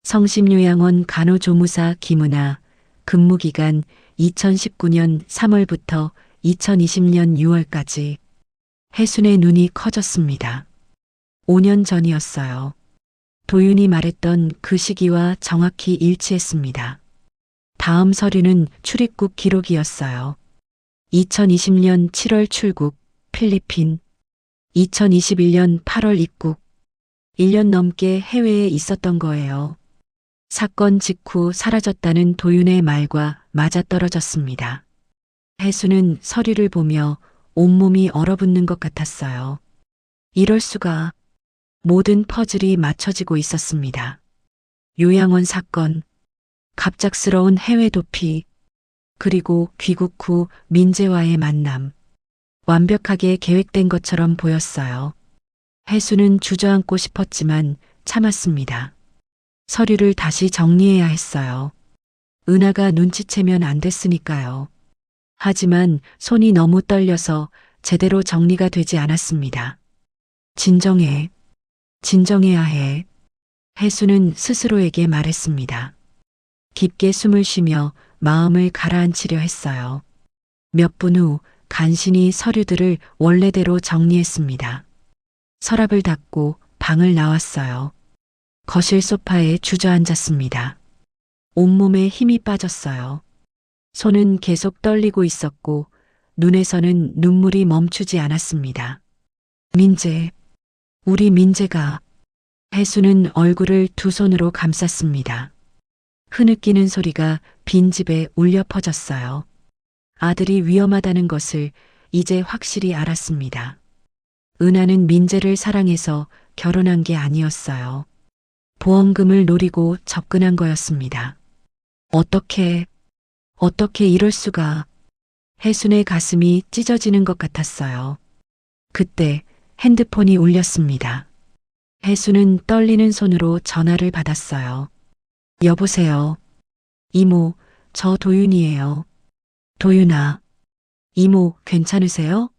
성심요양원 간호조무사 김은하, 근무기간 2019년 3월부터 2020년 6월까지. 혜순의 눈이 커졌습니다. 5년 전이었어요. 도윤이 말했던 그 시기와 정확히 일치했습니다. 다음 서류는 출입국 기록이었어요. 2020년 7월 출국, 필리핀. 2021년 8월 입국. 1년 넘게 해외에 있었던 거예요. 사건 직후 사라졌다는 도윤의 말과 맞아떨어졌습니다. 혜수는 서류를 보며 온몸이 얼어붙는 것 같았어요. 이럴 수가. 모든 퍼즐이 맞춰지고 있었습니다. 요양원 사건, 갑작스러운 해외 도피, 그리고 귀국 후 민재와의 만남. 완벽하게 계획된 것처럼 보였어요. 혜수는 주저앉고 싶었지만 참았습니다. 서류를 다시 정리해야 했어요. 은하가 눈치채면 안 됐으니까요. 하지만 손이 너무 떨려서 제대로 정리가 되지 않았습니다. 진정해. 진정해야 해. 혜수는 스스로에게 말했습니다. 깊게 숨을 쉬며 마음을 가라앉히려 했어요. 몇 분 후 간신히 서류들을 원래대로 정리했습니다. 서랍을 닫고 방을 나왔어요. 거실 소파에 주저앉았습니다. 온몸에 힘이 빠졌어요. 손은 계속 떨리고 있었고 눈에서는 눈물이 멈추지 않았습니다. 민재, 우리 민재가. 혜수는 얼굴을 두 손으로 감쌌습니다. 흐느끼는 소리가 빈집에 울려 퍼졌어요. 아들이 위험하다는 것을 이제 확실히 알았습니다. 은하는 민재를 사랑해서 결혼한 게 아니었어요. 보험금을 노리고 접근한 거였습니다. 어떻게 이럴 수가. 혜순의 가슴이 찢어지는 것 같았어요. 그때 핸드폰이 울렸습니다. 혜순은 떨리는 손으로 전화를 받았어요. 여보세요. 이모, 저 도윤이에요. 도윤아. 이모, 괜찮으세요?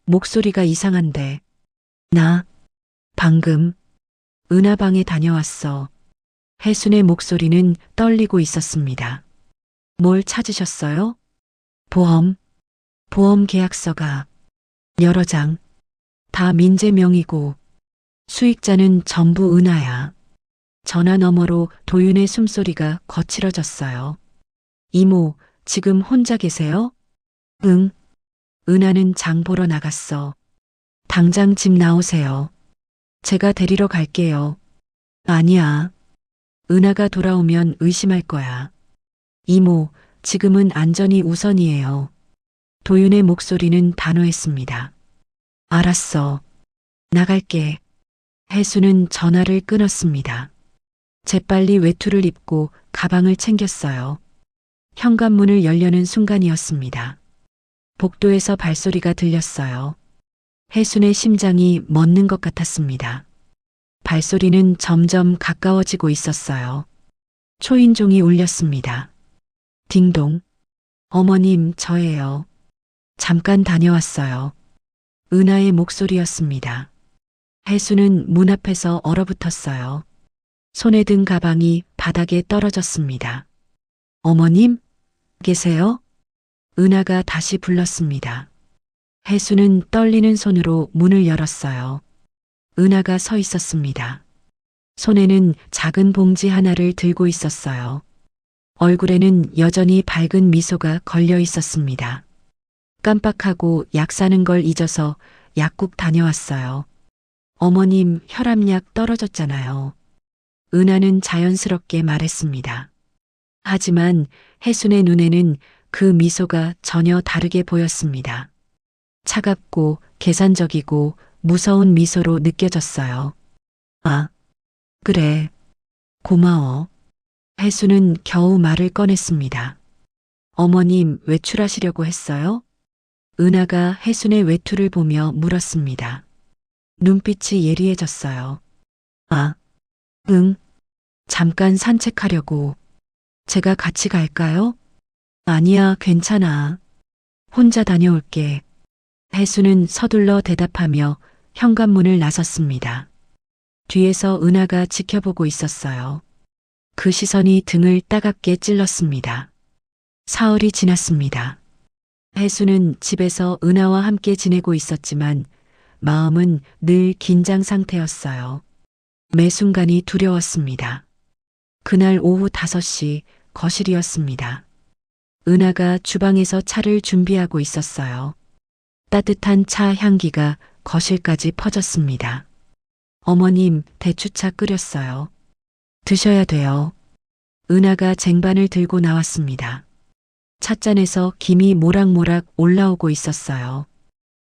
목소리가 이상한데. 나, 방금, 은하방에 다녀왔어. 혜순의 목소리는 떨리고 있었습니다. 뭘 찾으셨어요? 보험 계약서가 여러 장, 다 민재 명이고 수익자는 전부 은하야. 전화 너머로 도윤의 숨소리가 거칠어졌어요. 이모, 지금 혼자 계세요? 응. 은하는 장 보러 나갔어. 당장 집 나오세요. 제가 데리러 갈게요. 아니야. 은하가 돌아오면 의심할 거야. 이모, 지금은 안전이 우선이에요. 도윤의 목소리는 단호했습니다. 알았어. 나갈게. 혜수는 전화를 끊었습니다. 재빨리 외투를 입고 가방을 챙겼어요. 현관문을 열려는 순간이었습니다. 복도에서 발소리가 들렸어요. 혜순의 심장이 멎는 것 같았습니다. 발소리는 점점 가까워지고 있었어요. 초인종이 울렸습니다. 딩동. 어머님, 저예요. 잠깐 다녀왔어요. 은하의 목소리였습니다. 혜수는 문 앞에서 얼어붙었어요. 손에 든 가방이 바닥에 떨어졌습니다. 어머님? 계세요? 은하가 다시 불렀습니다. 혜수는 떨리는 손으로 문을 열었어요. 은하가 서 있었습니다. 손에는 작은 봉지 하나를 들고 있었어요. 얼굴에는 여전히 밝은 미소가 걸려 있었습니다. 깜빡하고 약 사는 걸 잊어서 약국 다녀왔어요. 어머님, 혈압약 떨어졌잖아요. 은하는 자연스럽게 말했습니다. 하지만 혜순의 눈에는 그 미소가 전혀 다르게 보였습니다. 차갑고 계산적이고 무서운 미소로 느껴졌어요. 아, 그래. 고마워. 혜수는 겨우 말을 꺼냈습니다. 어머님, 외출하시려고 했어요? 은하가 혜순의 외투를 보며 물었습니다. 눈빛이 예리해졌어요. 아, 응. 잠깐 산책하려고. 제가 같이 갈까요? 아니야, 괜찮아. 혼자 다녀올게. 혜수는 서둘러 대답하며 현관문을 나섰습니다. 뒤에서 은하가 지켜보고 있었어요. 그 시선이 등을 따갑게 찔렀습니다. 사흘이 지났습니다. 혜수는 집에서 은하와 함께 지내고 있었지만 마음은 늘 긴장 상태였어요. 매 순간이 두려웠습니다. 그날 오후 5시 거실이었습니다. 은하가 주방에서 차를 준비하고 있었어요. 따뜻한 차 향기가 거실까지 퍼졌습니다. 어머님, 대추차 끓였어요. 드셔야 돼요. 은하가 쟁반을 들고 나왔습니다. 찻잔에서 김이 모락모락 올라오고 있었어요.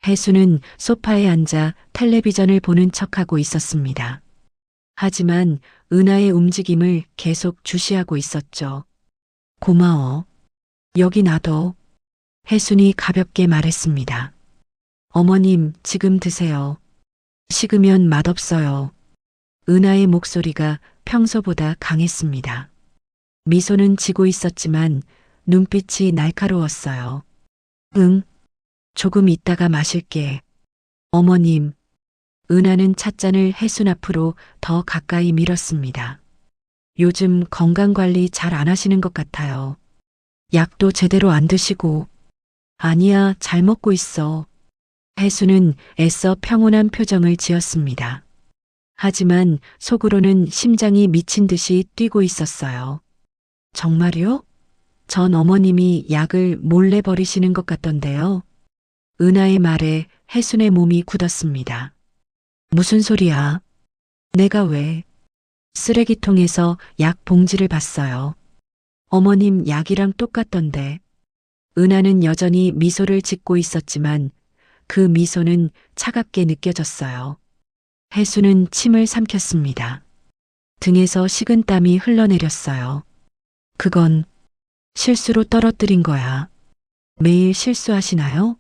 혜수는 소파에 앉아 텔레비전을 보는 척하고 있었습니다. 하지만 은하의 움직임을 계속 주시하고 있었죠. 고마워. 여기 놔둬. 혜순이 가볍게 말했습니다. 어머님, 지금 드세요. 식으면 맛없어요. 은하의 목소리가 평소보다 강했습니다. 미소는 지고 있었지만 눈빛이 날카로웠어요. 응, 조금 있다가 마실게. 어머님, 은하는 찻잔을 혜순 앞으로 더 가까이 밀었습니다. 요즘 건강관리 잘 안 하시는 것 같아요. 약도 제대로 안 드시고. 아니야, 잘 먹고 있어. 혜수는 애써 평온한 표정을 지었습니다. 하지만 속으로는 심장이 미친 듯이 뛰고 있었어요. 정말요? 전 어머님이 약을 몰래 버리시는 것 같던데요. 은하의 말에 혜순의 몸이 굳었습니다. 무슨 소리야? 내가 왜? 쓰레기통에서 약 봉지를 봤어요. 어머님 약이랑 똑같던데. 은하는 여전히 미소를 짓고 있었지만 그 미소는 차갑게 느껴졌어요. 혜수는 침을 삼켰습니다. 등에서 식은땀이 흘러내렸어요. 그건 실수로 떨어뜨린 거야. 매일 실수하시나요?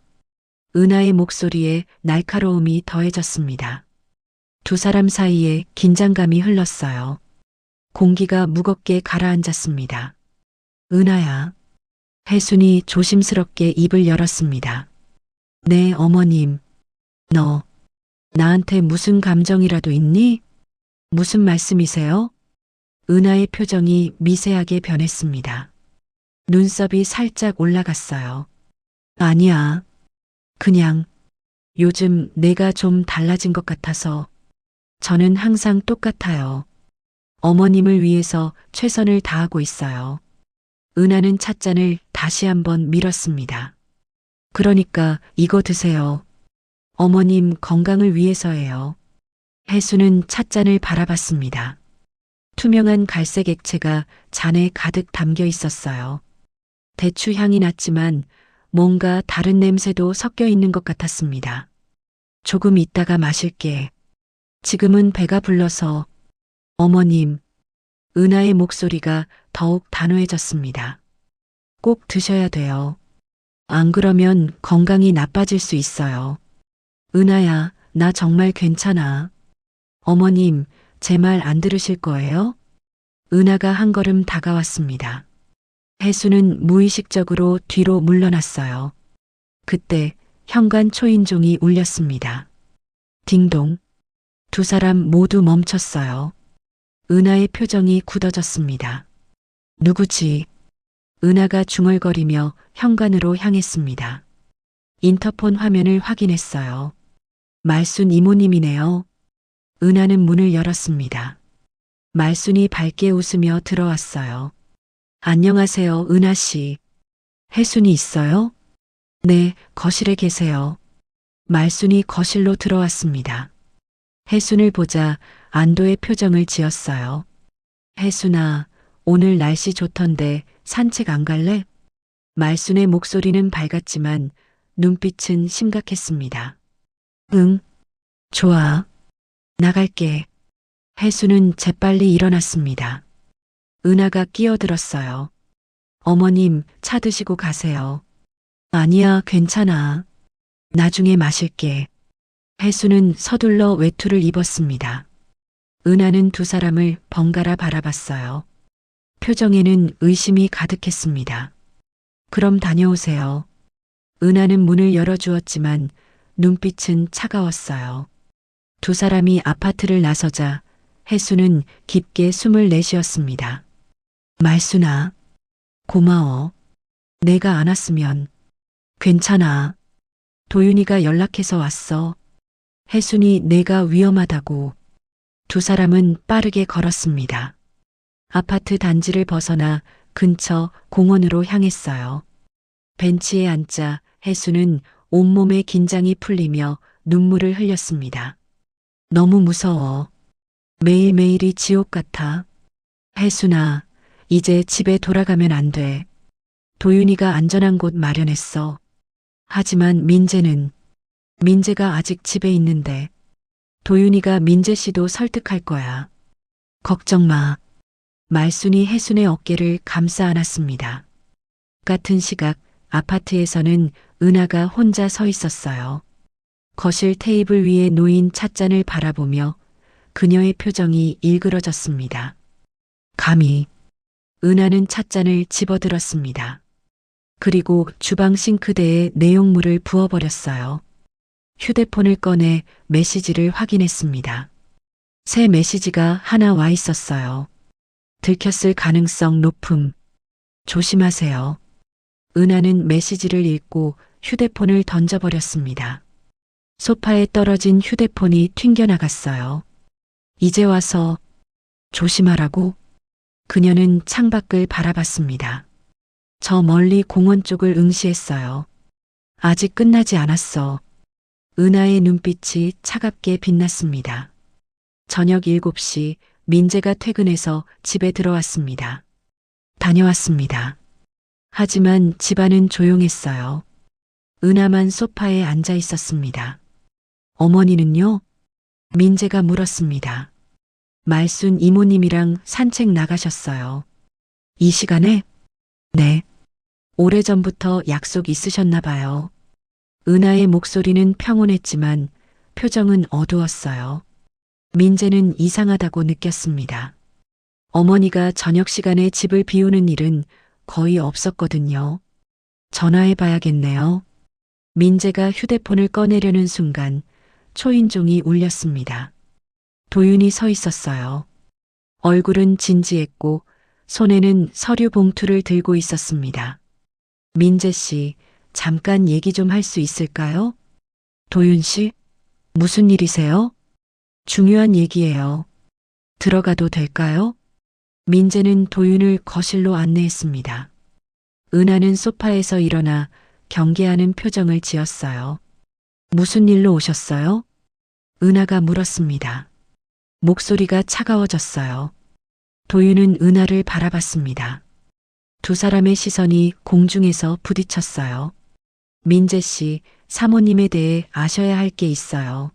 은하의 목소리에 날카로움이 더해졌습니다. 두 사람 사이에 긴장감이 흘렀어요. 공기가 무겁게 가라앉았습니다. 은하야. 혜순이 조심스럽게 입을 열었습니다. 네, 어머님. 너, 나한테 무슨 감정이라도 있니? 무슨 말씀이세요? 은하의 표정이 미세하게 변했습니다. 눈썹이 살짝 올라갔어요. 아니야. 그냥 요즘 내가 좀 달라진 것 같아서. 저는 항상 똑같아요. 어머님을 위해서 최선을 다하고 있어요. 은하는 찻잔을 다시 한번 밀었습니다. 그러니까 이거 드세요. 어머님 건강을 위해서예요. 혜수는 찻잔을 바라봤습니다. 투명한 갈색 액체가 잔에 가득 담겨 있었어요. 대추 향이 났지만 뭔가 다른 냄새도 섞여 있는 것 같았습니다. 조금 있다가 마실게. 지금은 배가 불러서. 어머님, 은하의 목소리가 더욱 단호해졌습니다. 꼭 드셔야 돼요. 안 그러면 건강이 나빠질 수 있어요. 은하야, 나 정말 괜찮아. 어머님, 제 말 안 들으실 거예요? 은하가 한 걸음 다가왔습니다. 혜수는 무의식적으로 뒤로 물러났어요. 그때 현관 초인종이 울렸습니다. 딩동. 두 사람 모두 멈췄어요. 은하의 표정이 굳어졌습니다. 누구지? 은하가 중얼거리며 현관으로 향했습니다. 인터폰 화면을 확인했어요. 말순 이모님이네요. 은하는 문을 열었습니다. 말순이 밝게 웃으며 들어왔어요. 안녕하세요, 은하 씨. 혜순이 있어요? 네, 거실에 계세요. 말순이 거실로 들어왔습니다. 혜순을 보자 안도의 표정을 지었어요. 혜순아, 오늘 날씨 좋던데 산책 안 갈래? 말순의 목소리는 밝았지만 눈빛은 심각했습니다. 응, 좋아. 나갈게. 혜수는 재빨리 일어났습니다. 은하가 끼어들었어요. 어머님, 차 드시고 가세요. 아니야, 괜찮아. 나중에 마실게. 혜수는 서둘러 외투를 입었습니다. 은하는 두 사람을 번갈아 바라봤어요. 표정에는 의심이 가득했습니다. 그럼 다녀오세요. 은하는 문을 열어주었지만 눈빛은 차가웠어요. 두 사람이 아파트를 나서자 혜수는 깊게 숨을 내쉬었습니다. 말순아, 고마워. 내가 안 왔으면. 괜찮아. 도윤이가 연락해서 왔어. 혜순이 내가 위험하다고. 두 사람은 빠르게 걸었습니다. 아파트 단지를 벗어나 근처 공원으로 향했어요. 벤치에 앉자 혜수는 온몸에 긴장이 풀리며 눈물을 흘렸습니다. 너무 무서워. 매일매일이 지옥 같아. 혜순아, 이제 집에 돌아가면 안 돼. 도윤이가 안전한 곳 마련했어. 하지만 민재가 아직 집에 있는데 도윤이가 민재 씨도 설득할 거야. 걱정 마. 말순이 혜순의 어깨를 감싸 안았습니다. 같은 시각 아파트에서는 은하가 혼자 서 있었어요. 거실 테이블 위에 놓인 찻잔을 바라보며 그녀의 표정이 일그러졌습니다. 감히. 은하는 찻잔을 집어들었습니다. 그리고 주방 싱크대에 내용물을 부어버렸어요. 휴대폰을 꺼내 메시지를 확인했습니다. 새 메시지가 하나 와 있었어요. 들켰을 가능성 높음. 조심하세요. 은하는 메시지를 읽고 휴대폰을 던져버렸습니다. 소파에 떨어진 휴대폰이 튕겨나갔어요. 이제 와서 조심하라고? 그녀는 창밖을 바라봤습니다. 저 멀리 공원 쪽을 응시했어요. 아직 끝나지 않았어. 은하의 눈빛이 차갑게 빛났습니다. 저녁 7시 민재가 퇴근해서 집에 들어왔습니다. 다녀왔습니다. 하지만 집안은 조용했어요. 은하만 소파에 앉아 있었습니다. 어머니는요? 민재가 물었습니다. 말순 이모님이랑 산책 나가셨어요. 이 시간에? 네. 오래전부터 약속 있으셨나 봐요. 은하의 목소리는 평온했지만 표정은 어두웠어요. 민재는 이상하다고 느꼈습니다. 어머니가 저녁 시간에 집을 비우는 일은 거의 없었거든요. 전화해 봐야겠네요. 민재가 휴대폰을 꺼내려는 순간 초인종이 울렸습니다. 도윤이 서 있었어요. 얼굴은 진지했고 손에는 서류 봉투를 들고 있었습니다. 민재 씨, 잠깐 얘기 좀 할 수 있을까요? 도윤 씨, 무슨 일이세요? 중요한 얘기예요. 들어가도 될까요? 민재는 도윤을 거실로 안내했습니다. 은하는 소파에서 일어나 경계하는 표정을 지었어요. 무슨 일로 오셨어요? 은하가 물었습니다. 목소리가 차가워졌어요. 도윤은 은하를 바라봤습니다. 두 사람의 시선이 공중에서 부딪혔어요. 민재 씨, 사모님에 대해 아셔야 할 게 있어요.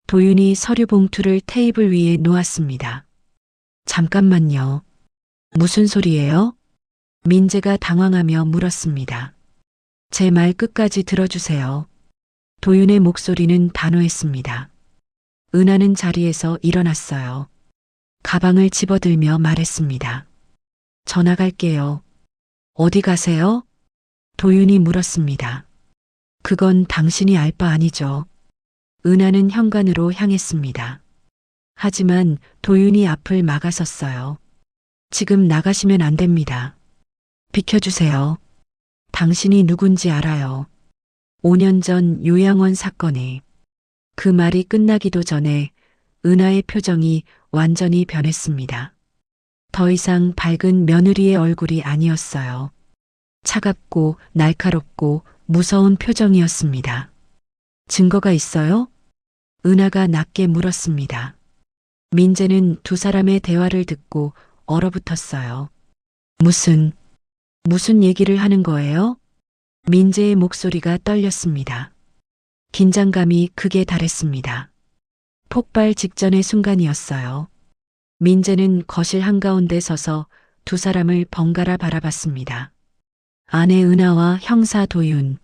도윤이 서류 봉투를 테이블 위에 놓았습니다. 잠깐만요. 무슨 소리예요? 민재가 당황하며 물었습니다. 제 말 끝까지 들어주세요. 도윤의 목소리는 단호했습니다. 은하는 자리에서 일어났어요. 가방을 집어들며 말했습니다. 전화 갈게요. 어디 가세요? 도윤이 물었습니다. 그건 당신이 알 바 아니죠. 은하는 현관으로 향했습니다. 하지만 도윤이 앞을 막아섰어요. 지금 나가시면 안 됩니다. 비켜주세요. 당신이 누군지 알아요. 5년 전 요양원 사건이. 그 말이 끝나기도 전에 은하의 표정이 완전히 변했습니다. 더 이상 밝은 며느리의 얼굴이 아니었어요. 차갑고 날카롭고 무서운 표정이었습니다. 증거가 있어요? 은하가 낮게 물었습니다. 민재는 두 사람의 대화를 듣고 얼어붙었어요. 무슨 얘기를 하는 거예요? 민재의 목소리가 떨렸습니다. 긴장감이 극에 달했습니다. 폭발 직전의 순간이었어요. 민재는 거실 한가운데 서서 두 사람을 번갈아 바라봤습니다. 아내 은하와 형사 도윤.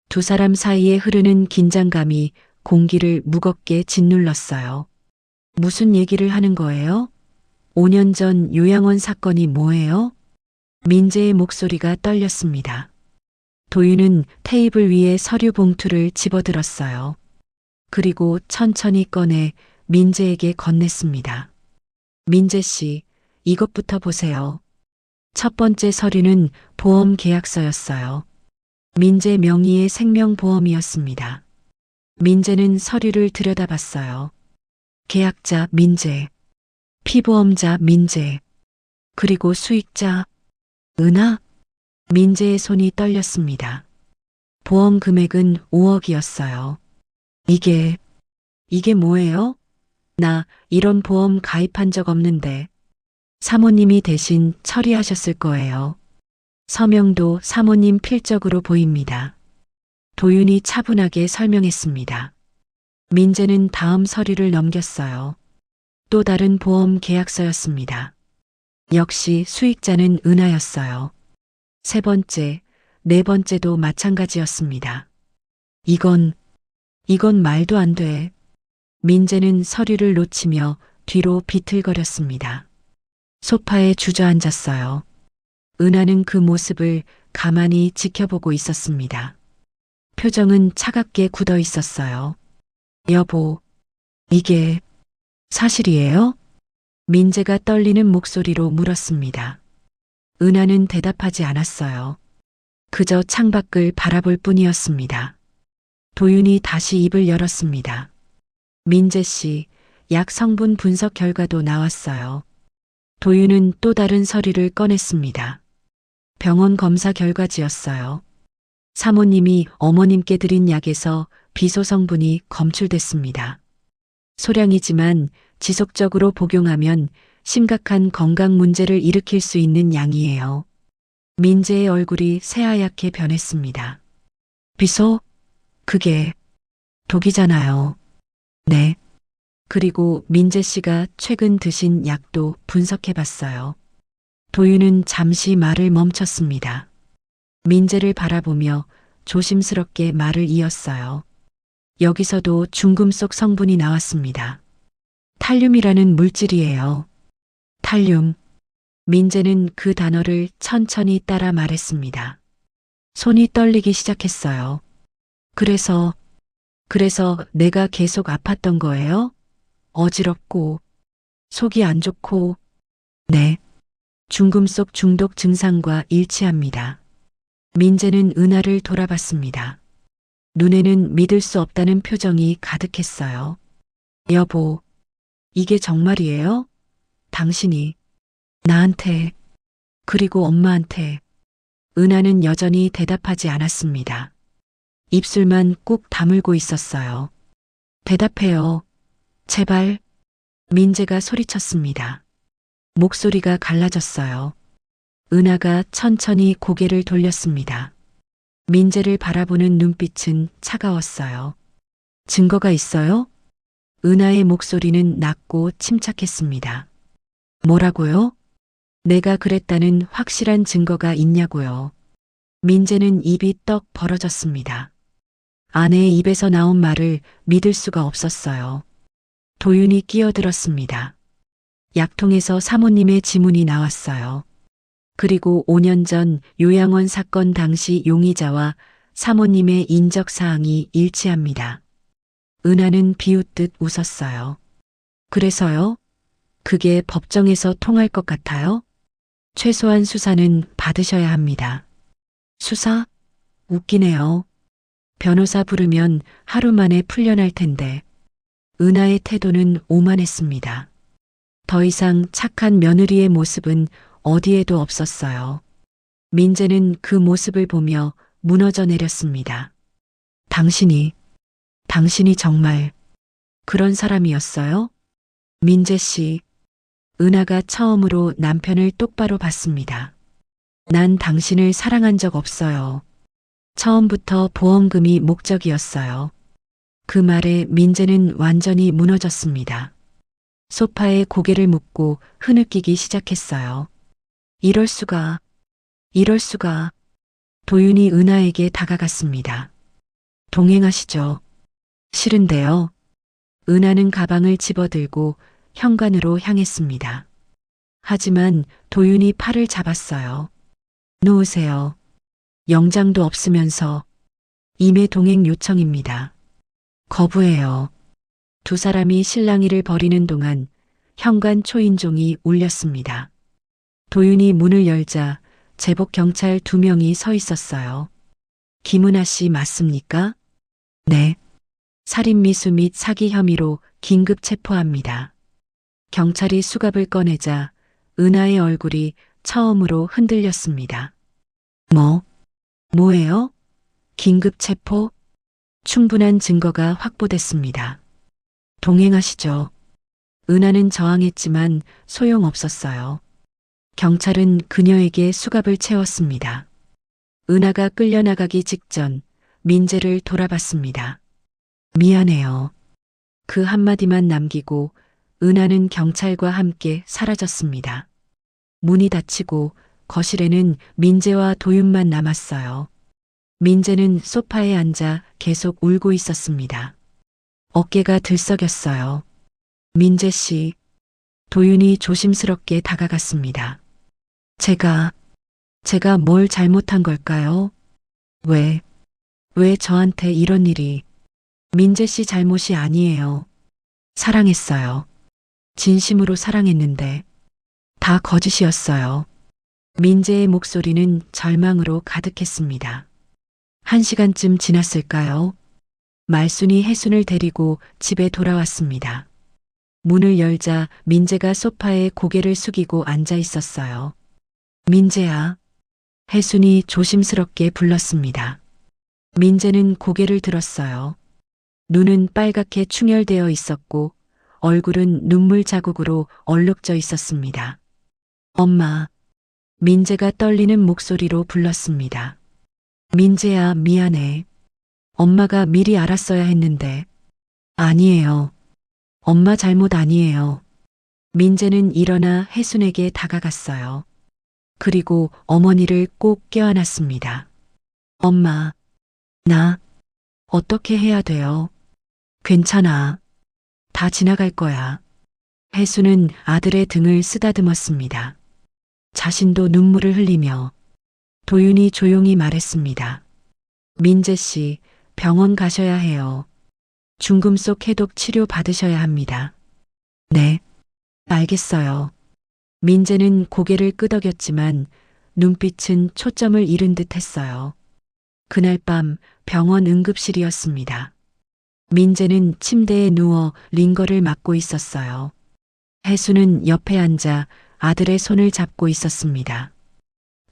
두 사람 사이에 흐르는 긴장감이 공기를 무겁게 짓눌렀어요. 무슨 얘기를 하는 거예요? 5년 전 요양원 사건이 뭐예요? 민재의 목소리가 떨렸습니다. 도윤은 테이블 위에 서류 봉투를 집어들었어요. 그리고 천천히 꺼내 민재에게 건넸습니다. 민재 씨, 이것부터 보세요. 첫 번째 서류는 보험 계약서였어요. 민재 명의의 생명보험이었습니다. 민재는 서류를 들여다봤어요. 계약자 민재, 피보험자 민재, 그리고 수익자 은하? 민재의 손이 떨렸습니다. 보험 금액은 5억이었어요. 이게 뭐예요? 나 이런 보험 가입한 적 없는데. 사모님이 대신 처리하셨을 거예요. 서명도 사모님 필적으로 보입니다. 도윤이 차분하게 설명했습니다. 민재는 다음 서류를 넘겼어요. 또 다른 보험 계약서였습니다. 역시 수익자는 은하였어요. 세 번째, 네 번째도 마찬가지였습니다. 이건 말도 안 돼. 민재는 서류를 놓치며 뒤로 비틀거렸습니다. 소파에 주저앉았어요. 은하는 그 모습을 가만히 지켜보고 있었습니다. 표정은 차갑게 굳어 있었어요. 여보, 이게 사실이에요? 민재가 떨리는 목소리로 물었습니다. 은하는 대답하지 않았어요. 그저 창밖을 바라볼 뿐이었습니다. 도윤이 다시 입을 열었습니다. 민재 씨, 약 성분 분석 결과도 나왔어요. 도윤은 또 다른 서류를 꺼냈습니다. 병원 검사 결과지였어요. 사모님이 어머님께 드린 약에서 비소 성분이 검출됐습니다. 소량이지만 지속적으로 복용하면 심각한 건강 문제를 일으킬 수 있는 양이에요. 민재의 얼굴이 새하얗게 변했습니다. 비소? 그게 독이잖아요. 네. 그리고 민재 씨가 최근 드신 약도 분석해 봤어요. 도윤은 잠시 말을 멈췄습니다. 민재를 바라보며 조심스럽게 말을 이었어요. 여기서도 중금속 성분이 나왔습니다. 탈륨이라는 물질이에요. 탈륨. 민재는 그 단어를 천천히 따라 말했습니다. 손이 떨리기 시작했어요. 그래서 내가 계속 아팠던 거예요? 어지럽고, 속이 안 좋고, 네. 중금속 중독 증상과 일치합니다. 민재는 은하를 돌아봤습니다. 눈에는 믿을 수 없다는 표정이 가득했어요. 여보, 이게 정말이에요? 당신이 나한테, 그리고 엄마한테. 은하는 여전히 대답하지 않았습니다. 입술만 꾹 다물고 있었어요. 대답해요. 제발. 민재가 소리쳤습니다. 목소리가 갈라졌어요. 은하가 천천히 고개를 돌렸습니다. 민재를 바라보는 눈빛은 차가웠어요. 증거가 있어요? 은하의 목소리는 낮고 침착했습니다. 뭐라고요? 내가 그랬다는 확실한 증거가 있냐고요. 민재는 입이 떡 벌어졌습니다. 아내의 입에서 나온 말을 믿을 수가 없었어요. 도윤이 끼어들었습니다. 약통에서 사모님의 지문이 나왔어요. 그리고 5년 전 요양원 사건 당시 용의자와 사모님의 인적사항이 일치합니다. 은하는 비웃듯 웃었어요. 그래서요? 그게 법정에서 통할 것 같아요? 최소한 수사는 받으셔야 합니다. 수사? 웃기네요. 변호사 부르면 하루 만에 풀려날 텐데. 은하의 태도는 오만했습니다. 더 이상 착한 며느리의 모습은 어디에도 없었어요. 민재는 그 모습을 보며 무너져 내렸습니다. 당신이 정말 그런 사람이었어요? 민재 씨, 은하가 처음으로 남편을 똑바로 봤습니다. 난 당신을 사랑한 적 없어요. 처음부터 보험금이 목적이었어요. 그 말에 민재는 완전히 무너졌습니다. 소파에 고개를 묻고 흐느끼기 시작했어요. 이럴 수가. 도윤이 은하에게 다가갔습니다. 동행하시죠. 싫은데요. 은하는 가방을 집어들고 현관으로 향했습니다. 하지만 도윤이 팔을 잡았어요. 놓으세요. 영장도 없으면서. 임의 동행 요청입니다. 거부해요. 두 사람이 실랑이를 벌이는 동안 현관 초인종이 울렸습니다. 도윤이 문을 열자 제복 경찰 2명이 서 있었어요. 김은하 씨 맞습니까? 네. 살인미수 및 사기 혐의로 긴급 체포합니다. 경찰이 수갑을 꺼내자 은하의 얼굴이 처음으로 흔들렸습니다. 뭐예요? 긴급 체포? 충분한 증거가 확보됐습니다. 동행하시죠. 은하는 저항했지만 소용없었어요. 경찰은 그녀에게 수갑을 채웠습니다. 은하가 끌려나가기 직전 민재를 돌아봤습니다. 미안해요. 그 한마디만 남기고 은하는 경찰과 함께 사라졌습니다. 문이 닫히고 거실에는 민재와 도윤만 남았어요. 민재는 소파에 앉아 계속 울고 있었습니다. 어깨가 들썩였어요. 민재 씨, 도윤이 조심스럽게 다가갔습니다. 제가 뭘 잘못한 걸까요? 왜 저한테 이런 일이? 민재 씨 잘못이 아니에요. 사랑했어요. 진심으로 사랑했는데 다 거짓이었어요. 민재의 목소리는 절망으로 가득했습니다. 1시간쯤 지났을까요? 말순이 혜순을 데리고 집에 돌아왔습니다. 문을 열자 민재가 소파에 고개를 숙이고 앉아 있었어요. 민재야. 혜순이 조심스럽게 불렀습니다. 민재는 고개를 들었어요. 눈은 빨갛게 충혈되어 있었고 얼굴은 눈물 자국으로 얼룩져 있었습니다. 엄마. 민재가 떨리는 목소리로 불렀습니다. 민재야, 미안해. 엄마가 미리 알았어야 했는데. 아니에요. 엄마 잘못 아니에요. 민재는 일어나 혜순에게 다가갔어요. 그리고 어머니를 꼭 껴안았습니다. 엄마, 나 어떻게 해야 돼요? 괜찮아. 다 지나갈 거야. 혜순은 아들의 등을 쓰다듬었습니다. 자신도 눈물을 흘리며 도윤이 조용히 말했습니다. 민재 씨, 병원 가셔야 해요. 중금속 해독 치료 받으셔야 합니다. 네, 알겠어요. 민재는 고개를 끄덕였지만 눈빛은 초점을 잃은 듯 했어요. 그날 밤 병원 응급실이었습니다. 민재는 침대에 누워 링거를 맞고 있었어요. 혜수는 옆에 앉아 아들의 손을 잡고 있었습니다.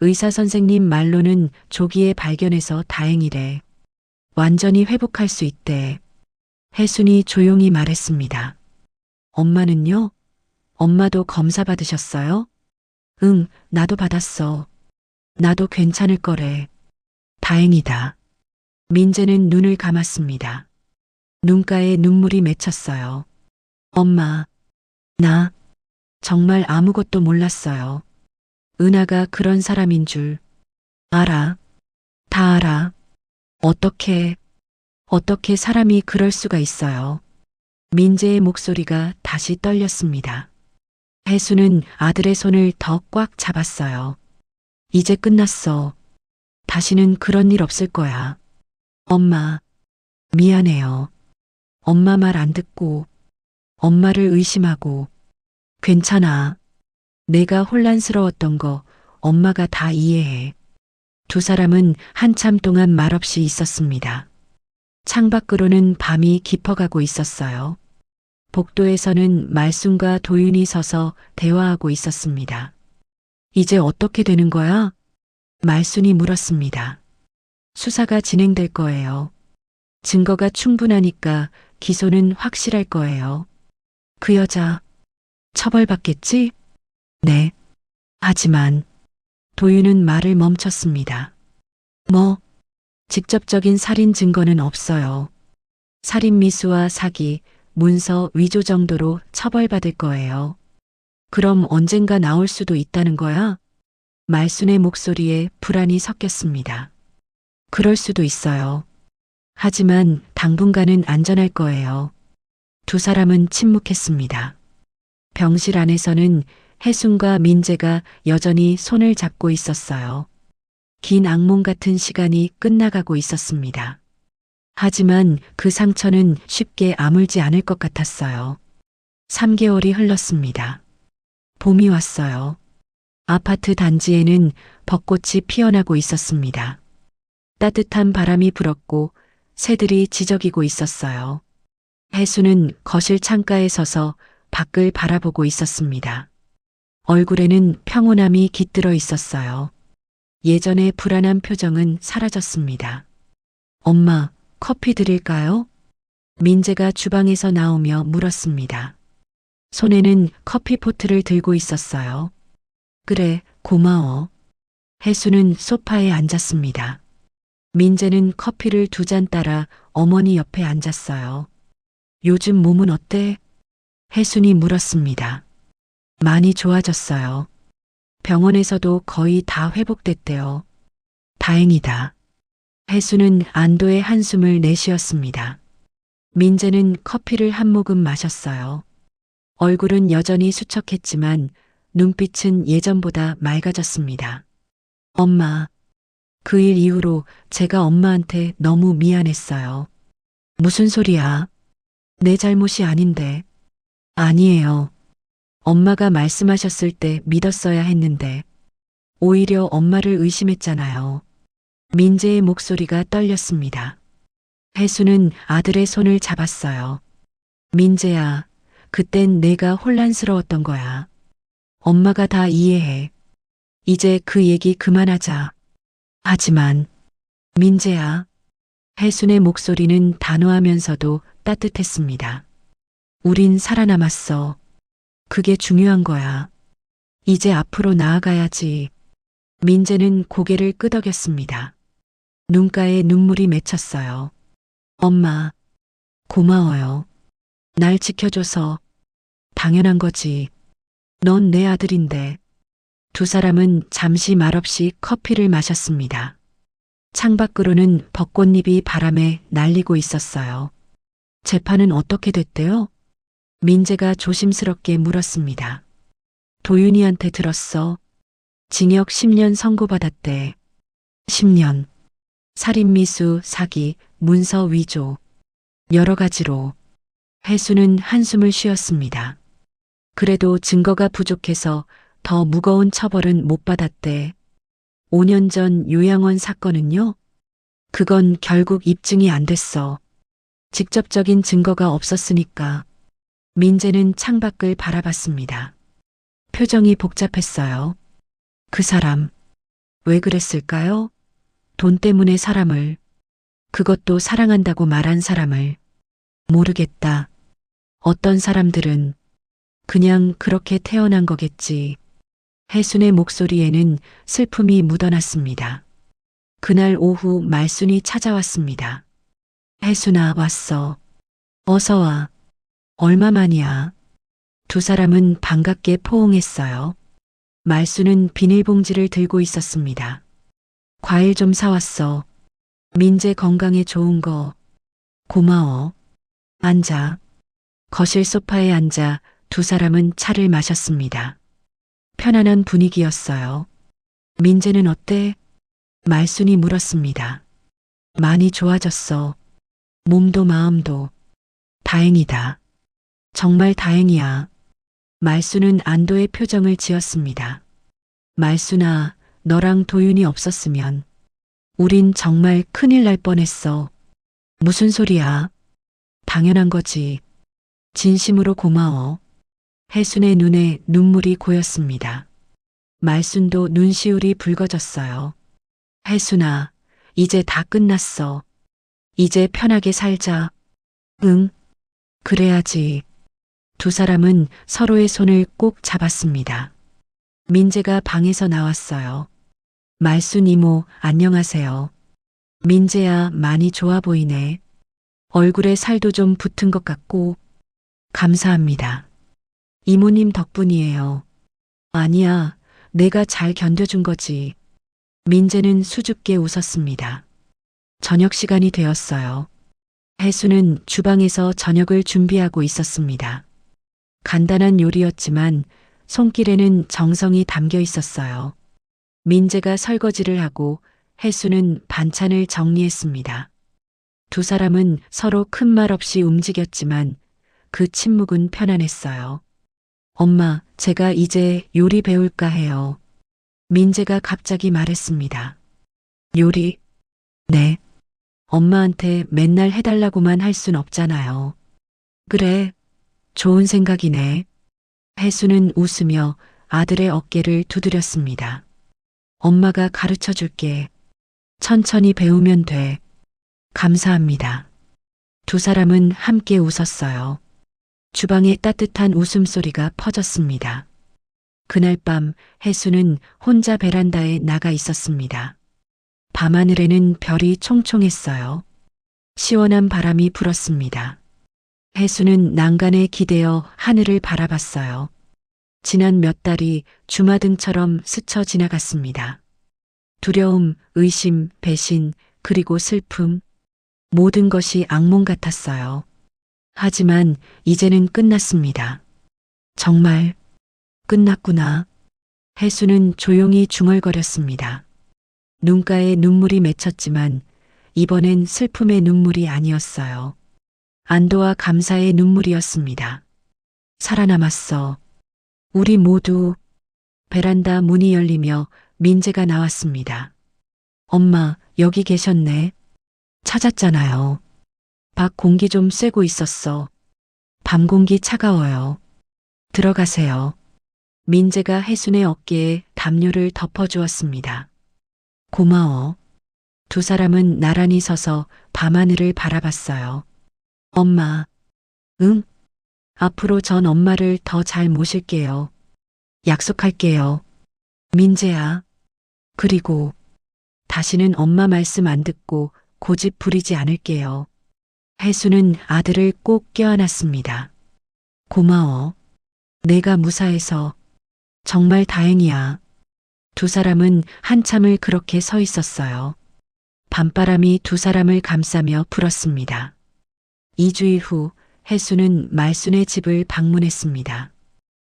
의사 선생님 말로는 조기에 발견해서 다행이래. 완전히 회복할 수 있대. 혜순이 조용히 말했습니다. 엄마는요? 엄마도 검사 받으셨어요? 응, 나도 받았어. 나도 괜찮을 거래. 다행이다. 민재는 눈을 감았습니다. 눈가에 눈물이 맺혔어요. 엄마, 나 정말 아무것도 몰랐어요. 은하가 그런 사람인 줄 알아. 다 알아. 어떻게 사람이 그럴 수가 있어요. 민재의 목소리가 다시 떨렸습니다. 혜수는 아들의 손을 더 꽉 잡았어요. 이제 끝났어. 다시는 그런 일 없을 거야. 엄마, 미안해요. 엄마 말 안 듣고, 엄마를 의심하고, 괜찮아. 내가 혼란스러웠던 거 엄마가 다 이해해. 두 사람은 한참 동안 말없이 있었습니다. 창밖으로는 밤이 깊어가고 있었어요. 복도에서는 말순과 도윤이 서서 대화하고 있었습니다. 이제 어떻게 되는 거야? 말순이 물었습니다. 수사가 진행될 거예요. 증거가 충분하니까 기소는 확실할 거예요. 그 여자 처벌받겠지? 네. 하지만 도윤은 말을 멈췄습니다. 뭐? 직접적인 살인 증거는 없어요. 살인 미수와 사기, 문서 위조 정도로 처벌받을 거예요. 그럼 언젠가 나올 수도 있다는 거야? 말순의 목소리에 불안이 섞였습니다. 그럴 수도 있어요. 하지만 당분간은 안전할 거예요. 두 사람은 침묵했습니다. 병실 안에서는 혜순과 민재가 여전히 손을 잡고 있었어요. 긴 악몽 같은 시간이 끝나가고 있었습니다. 하지만 그 상처는 쉽게 아물지 않을 것 같았어요. 3개월이 흘렀습니다. 봄이 왔어요. 아파트 단지에는 벚꽃이 피어나고 있었습니다. 따뜻한 바람이 불었고 새들이 지저귀고 있었어요. 혜수는 거실 창가에 서서 밖을 바라보고 있었습니다. 얼굴에는 평온함이 깃들어 있었어요. 예전의 불안한 표정은 사라졌습니다. 엄마, 커피 드릴까요? 민재가 주방에서 나오며 물었습니다. 손에는 커피포트를 들고 있었어요. 그래, 고마워. 혜수는 소파에 앉았습니다. 민재는 커피를 2잔 따라 어머니 옆에 앉았어요. 요즘 몸은 어때? 혜순이 물었습니다. 많이 좋아졌어요. 병원에서도 거의 다 회복됐대요. 다행이다. 혜수는 안도의 한숨을 내쉬었습니다. 민재는 커피를 한 모금 마셨어요. 얼굴은 여전히 수척했지만 눈빛은 예전보다 맑아졌습니다. 엄마, 그 일 이후로 제가 엄마한테 너무 미안했어요. 무슨 소리야? 내 잘못이 아닌데. 아니에요. 엄마가 말씀하셨을 때 믿었어야 했는데 오히려 엄마를 의심했잖아요. 민재의 목소리가 떨렸습니다. 혜수는 아들의 손을 잡았어요. 민재야, 그땐 내가 혼란스러웠던 거야. 엄마가 다 이해해. 이제 그 얘기 그만하자. 하지만 민재야, 혜순의 목소리는 단호하면서도 따뜻했습니다. 우린 살아남았어. 그게 중요한 거야. 이제 앞으로 나아가야지. 민재는 고개를 끄덕였습니다. 눈가에 눈물이 맺혔어요. 엄마, 고마워요. 날 지켜줘서. 당연한 거지. 넌 내 아들인데. 두 사람은 잠시 말없이 커피를 마셨습니다. 창밖으로는 벚꽃잎이 바람에 날리고 있었어요. 재판은 어떻게 됐대요? 민재가 조심스럽게 물었습니다. 도윤이한테 들었어. 징역 10년 선고받았대. 10년. 살인미수, 사기, 문서 위조. 여러 가지로. 혜수는 한숨을 쉬었습니다. 그래도 증거가 부족해서 더 무거운 처벌은 못 받았대. 5년 전 요양원 사건은요? 그건 결국 입증이 안 됐어. 직접적인 증거가 없었으니까. 민재는 창밖을 바라봤습니다. 표정이 복잡했어요. 그 사람, 왜 그랬을까요? 돈 때문에 사람을, 그것도 사랑한다고 말한 사람을. 모르겠다. 어떤 사람들은 그냥 그렇게 태어난 거겠지. 혜순의 목소리에는 슬픔이 묻어났습니다. 그날 오후 말순이 찾아왔습니다. 혜순아, 왔어. 어서 와. 얼마만이야? 두 사람은 반갑게 포옹했어요. 말순은 비닐봉지를 들고 있었습니다. 과일 좀 사왔어. 민재 건강에 좋은 거. 고마워. 앉아. 거실 소파에 앉아 두 사람은 차를 마셨습니다. 편안한 분위기였어요. 민재는 어때? 말순이 물었습니다. 많이 좋아졌어. 몸도 마음도. 다행이다. 정말 다행이야. 말순은 안도의 표정을 지었습니다. 말순아, 너랑 도윤이 없었으면 우린 정말 큰일 날 뻔했어. 무슨 소리야? 당연한 거지. 진심으로 고마워. 혜순의 눈에 눈물이 고였습니다. 말순도 눈시울이 붉어졌어요. 혜순아, 이제 다 끝났어. 이제 편하게 살자. 응, 그래야지. 두 사람은 서로의 손을 꼭 잡았습니다. 민재가 방에서 나왔어요. 말순 이모, 안녕하세요. 민재야, 많이 좋아 보이네. 얼굴에 살도 좀 붙은 것 같고. 감사합니다. 이모님 덕분이에요. 아니야, 내가 잘 견뎌준 거지. 민재는 수줍게 웃었습니다. 저녁 시간이 되었어요. 혜수는 주방에서 저녁을 준비하고 있었습니다. 간단한 요리였지만 손길에는 정성이 담겨 있었어요. 민재가 설거지를 하고 혜수는 반찬을 정리했습니다. 두 사람은 서로 큰 말 없이 움직였지만 그 침묵은 편안했어요. 엄마, 제가 이제 요리 배울까 해요. 민재가 갑자기 말했습니다. 요리? 네. 엄마한테 맨날 해달라고만 할 순 없잖아요. 그래, 좋은 생각이네. 혜수는 웃으며 아들의 어깨를 두드렸습니다. 엄마가 가르쳐 줄게. 천천히 배우면 돼. 감사합니다. 두 사람은 함께 웃었어요. 주방에 따뜻한 웃음소리가 퍼졌습니다. 그날 밤 혜수는 혼자 베란다에 나가 있었습니다. 밤하늘에는 별이 총총했어요. 시원한 바람이 불었습니다. 혜수는 난간에 기대어 하늘을 바라봤어요. 지난 몇 달이 주마등처럼 스쳐 지나갔습니다. 두려움, 의심, 배신, 그리고 슬픔, 모든 것이 악몽 같았어요. 하지만 이제는 끝났습니다. 정말 끝났구나. 혜수는 조용히 중얼거렸습니다. 눈가에 눈물이 맺혔지만 이번엔 슬픔의 눈물이 아니었어요. 안도와 감사의 눈물이었습니다. 살아남았어. 우리 모두. 베란다 문이 열리며 민재가 나왔습니다. 엄마, 여기 계셨네. 찾았잖아요. 밖 공기 좀 쐬고 있었어. 밤 공기 차가워요. 들어가세요. 민재가 혜순의 어깨에 담요를 덮어주었습니다. 고마워. 두 사람은 나란히 서서 밤하늘을 바라봤어요. 엄마. 응? 앞으로 전 엄마를 더 잘 모실게요. 약속할게요. 민재야. 그리고 다시는 엄마 말씀 안 듣고 고집 부리지 않을게요. 혜수는 아들을 꼭 껴안았습니다. 고마워. 내가 무사해서 정말 다행이야. 두 사람은 한참을 그렇게 서 있었어요. 밤바람이 두 사람을 감싸며 불었습니다. 2주일 후 혜수는 말순의 집을 방문했습니다.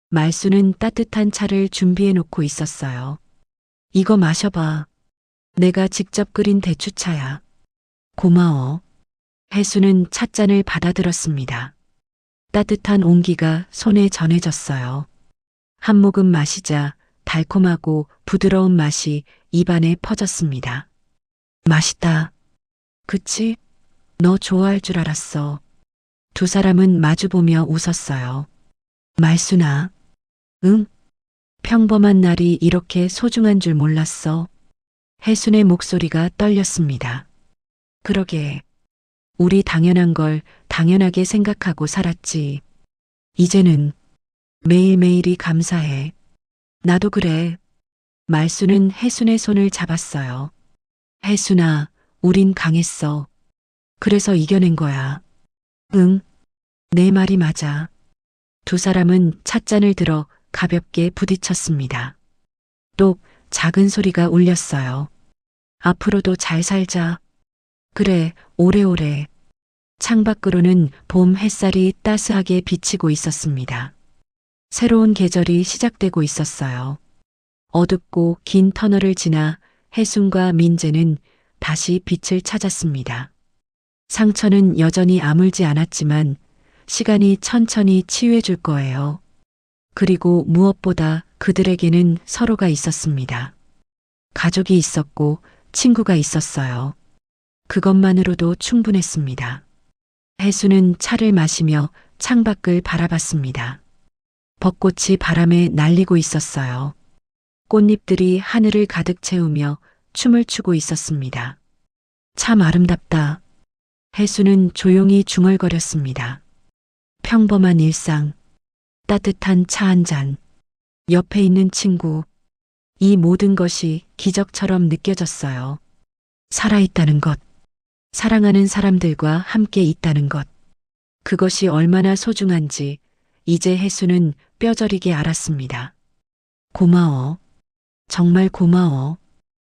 말순은 따뜻한 차를 준비해 놓고 있었어요. 이거 마셔봐. 내가 직접 끓인 대추차야. 고마워. 혜수는 찻잔을 받아들었습니다. 따뜻한 온기가 손에 전해졌어요. 한 모금 마시자 달콤하고 부드러운 맛이 입안에 퍼졌습니다. 맛있다. 그치? 너 좋아할 줄 알았어. 두 사람은 마주보며 웃었어요. 말순아. 응? 평범한 날이 이렇게 소중한 줄 몰랐어. 혜순의 목소리가 떨렸습니다. 그러게. 우리 당연한 걸 당연하게 생각하고 살았지. 이제는 매일매일이 감사해. 나도 그래. 말수는 혜순의 손을 잡았어요. 혜순아, 우린 강했어. 그래서 이겨낸 거야. 응, 내 말이 맞아. 두 사람은 찻잔을 들어 가볍게 부딪혔습니다. 또 작은 소리가 울렸어요. 앞으로도 잘 살자. 그래, 오래오래. 창밖으로는 봄 햇살이 따스하게 비치고 있었습니다. 새로운 계절이 시작되고 있었어요. 어둡고 긴 터널을 지나 혜순과 민재는 다시 빛을 찾았습니다. 상처는 여전히 아물지 않았지만 시간이 천천히 치유해 줄 거예요. 그리고 무엇보다 그들에게는 서로가 있었습니다. 가족이 있었고 친구가 있었어요. 그것만으로도 충분했습니다. 혜수는 차를 마시며 창밖을 바라봤습니다. 벚꽃이 바람에 날리고 있었어요. 꽃잎들이 하늘을 가득 채우며 춤을 추고 있었습니다. 참 아름답다. 혜수는 조용히 중얼거렸습니다. 평범한 일상, 따뜻한 차 한 잔, 옆에 있는 친구, 이 모든 것이 기적처럼 느껴졌어요. 살아있다는 것, 사랑하는 사람들과 함께 있다는 것, 그것이 얼마나 소중한지 이제 혜수는 뼈저리게 알았습니다. 고마워. 정말 고마워.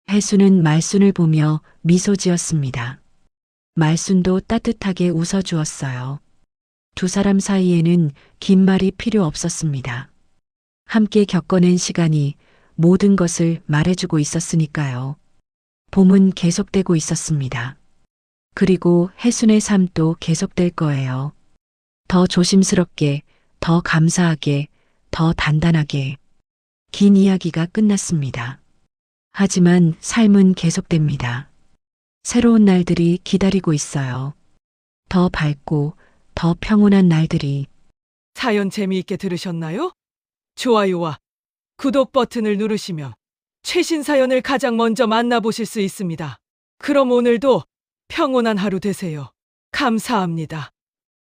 혜수는 말순을 보며 미소 지었습니다. 말순도 따뜻하게 웃어주었어요. 두 사람 사이에는 긴 말이 필요 없었습니다. 함께 겪어낸 시간이 모든 것을 말해주고 있었으니까요. 봄은 계속되고 있었습니다. 그리고 혜순의 삶도 계속될 거예요. 더 조심스럽게, 더 감사하게, 더 단단하게. 긴 이야기가 끝났습니다. 하지만 삶은 계속됩니다. 새로운 날들이 기다리고 있어요. 더 밝고 더 평온한 날들이. 사연 재미있게 들으셨나요? 좋아요와 구독 버튼을 누르시면 최신 사연을 가장 먼저 만나보실 수 있습니다. 그럼 오늘도 평온한 하루 되세요. 감사합니다.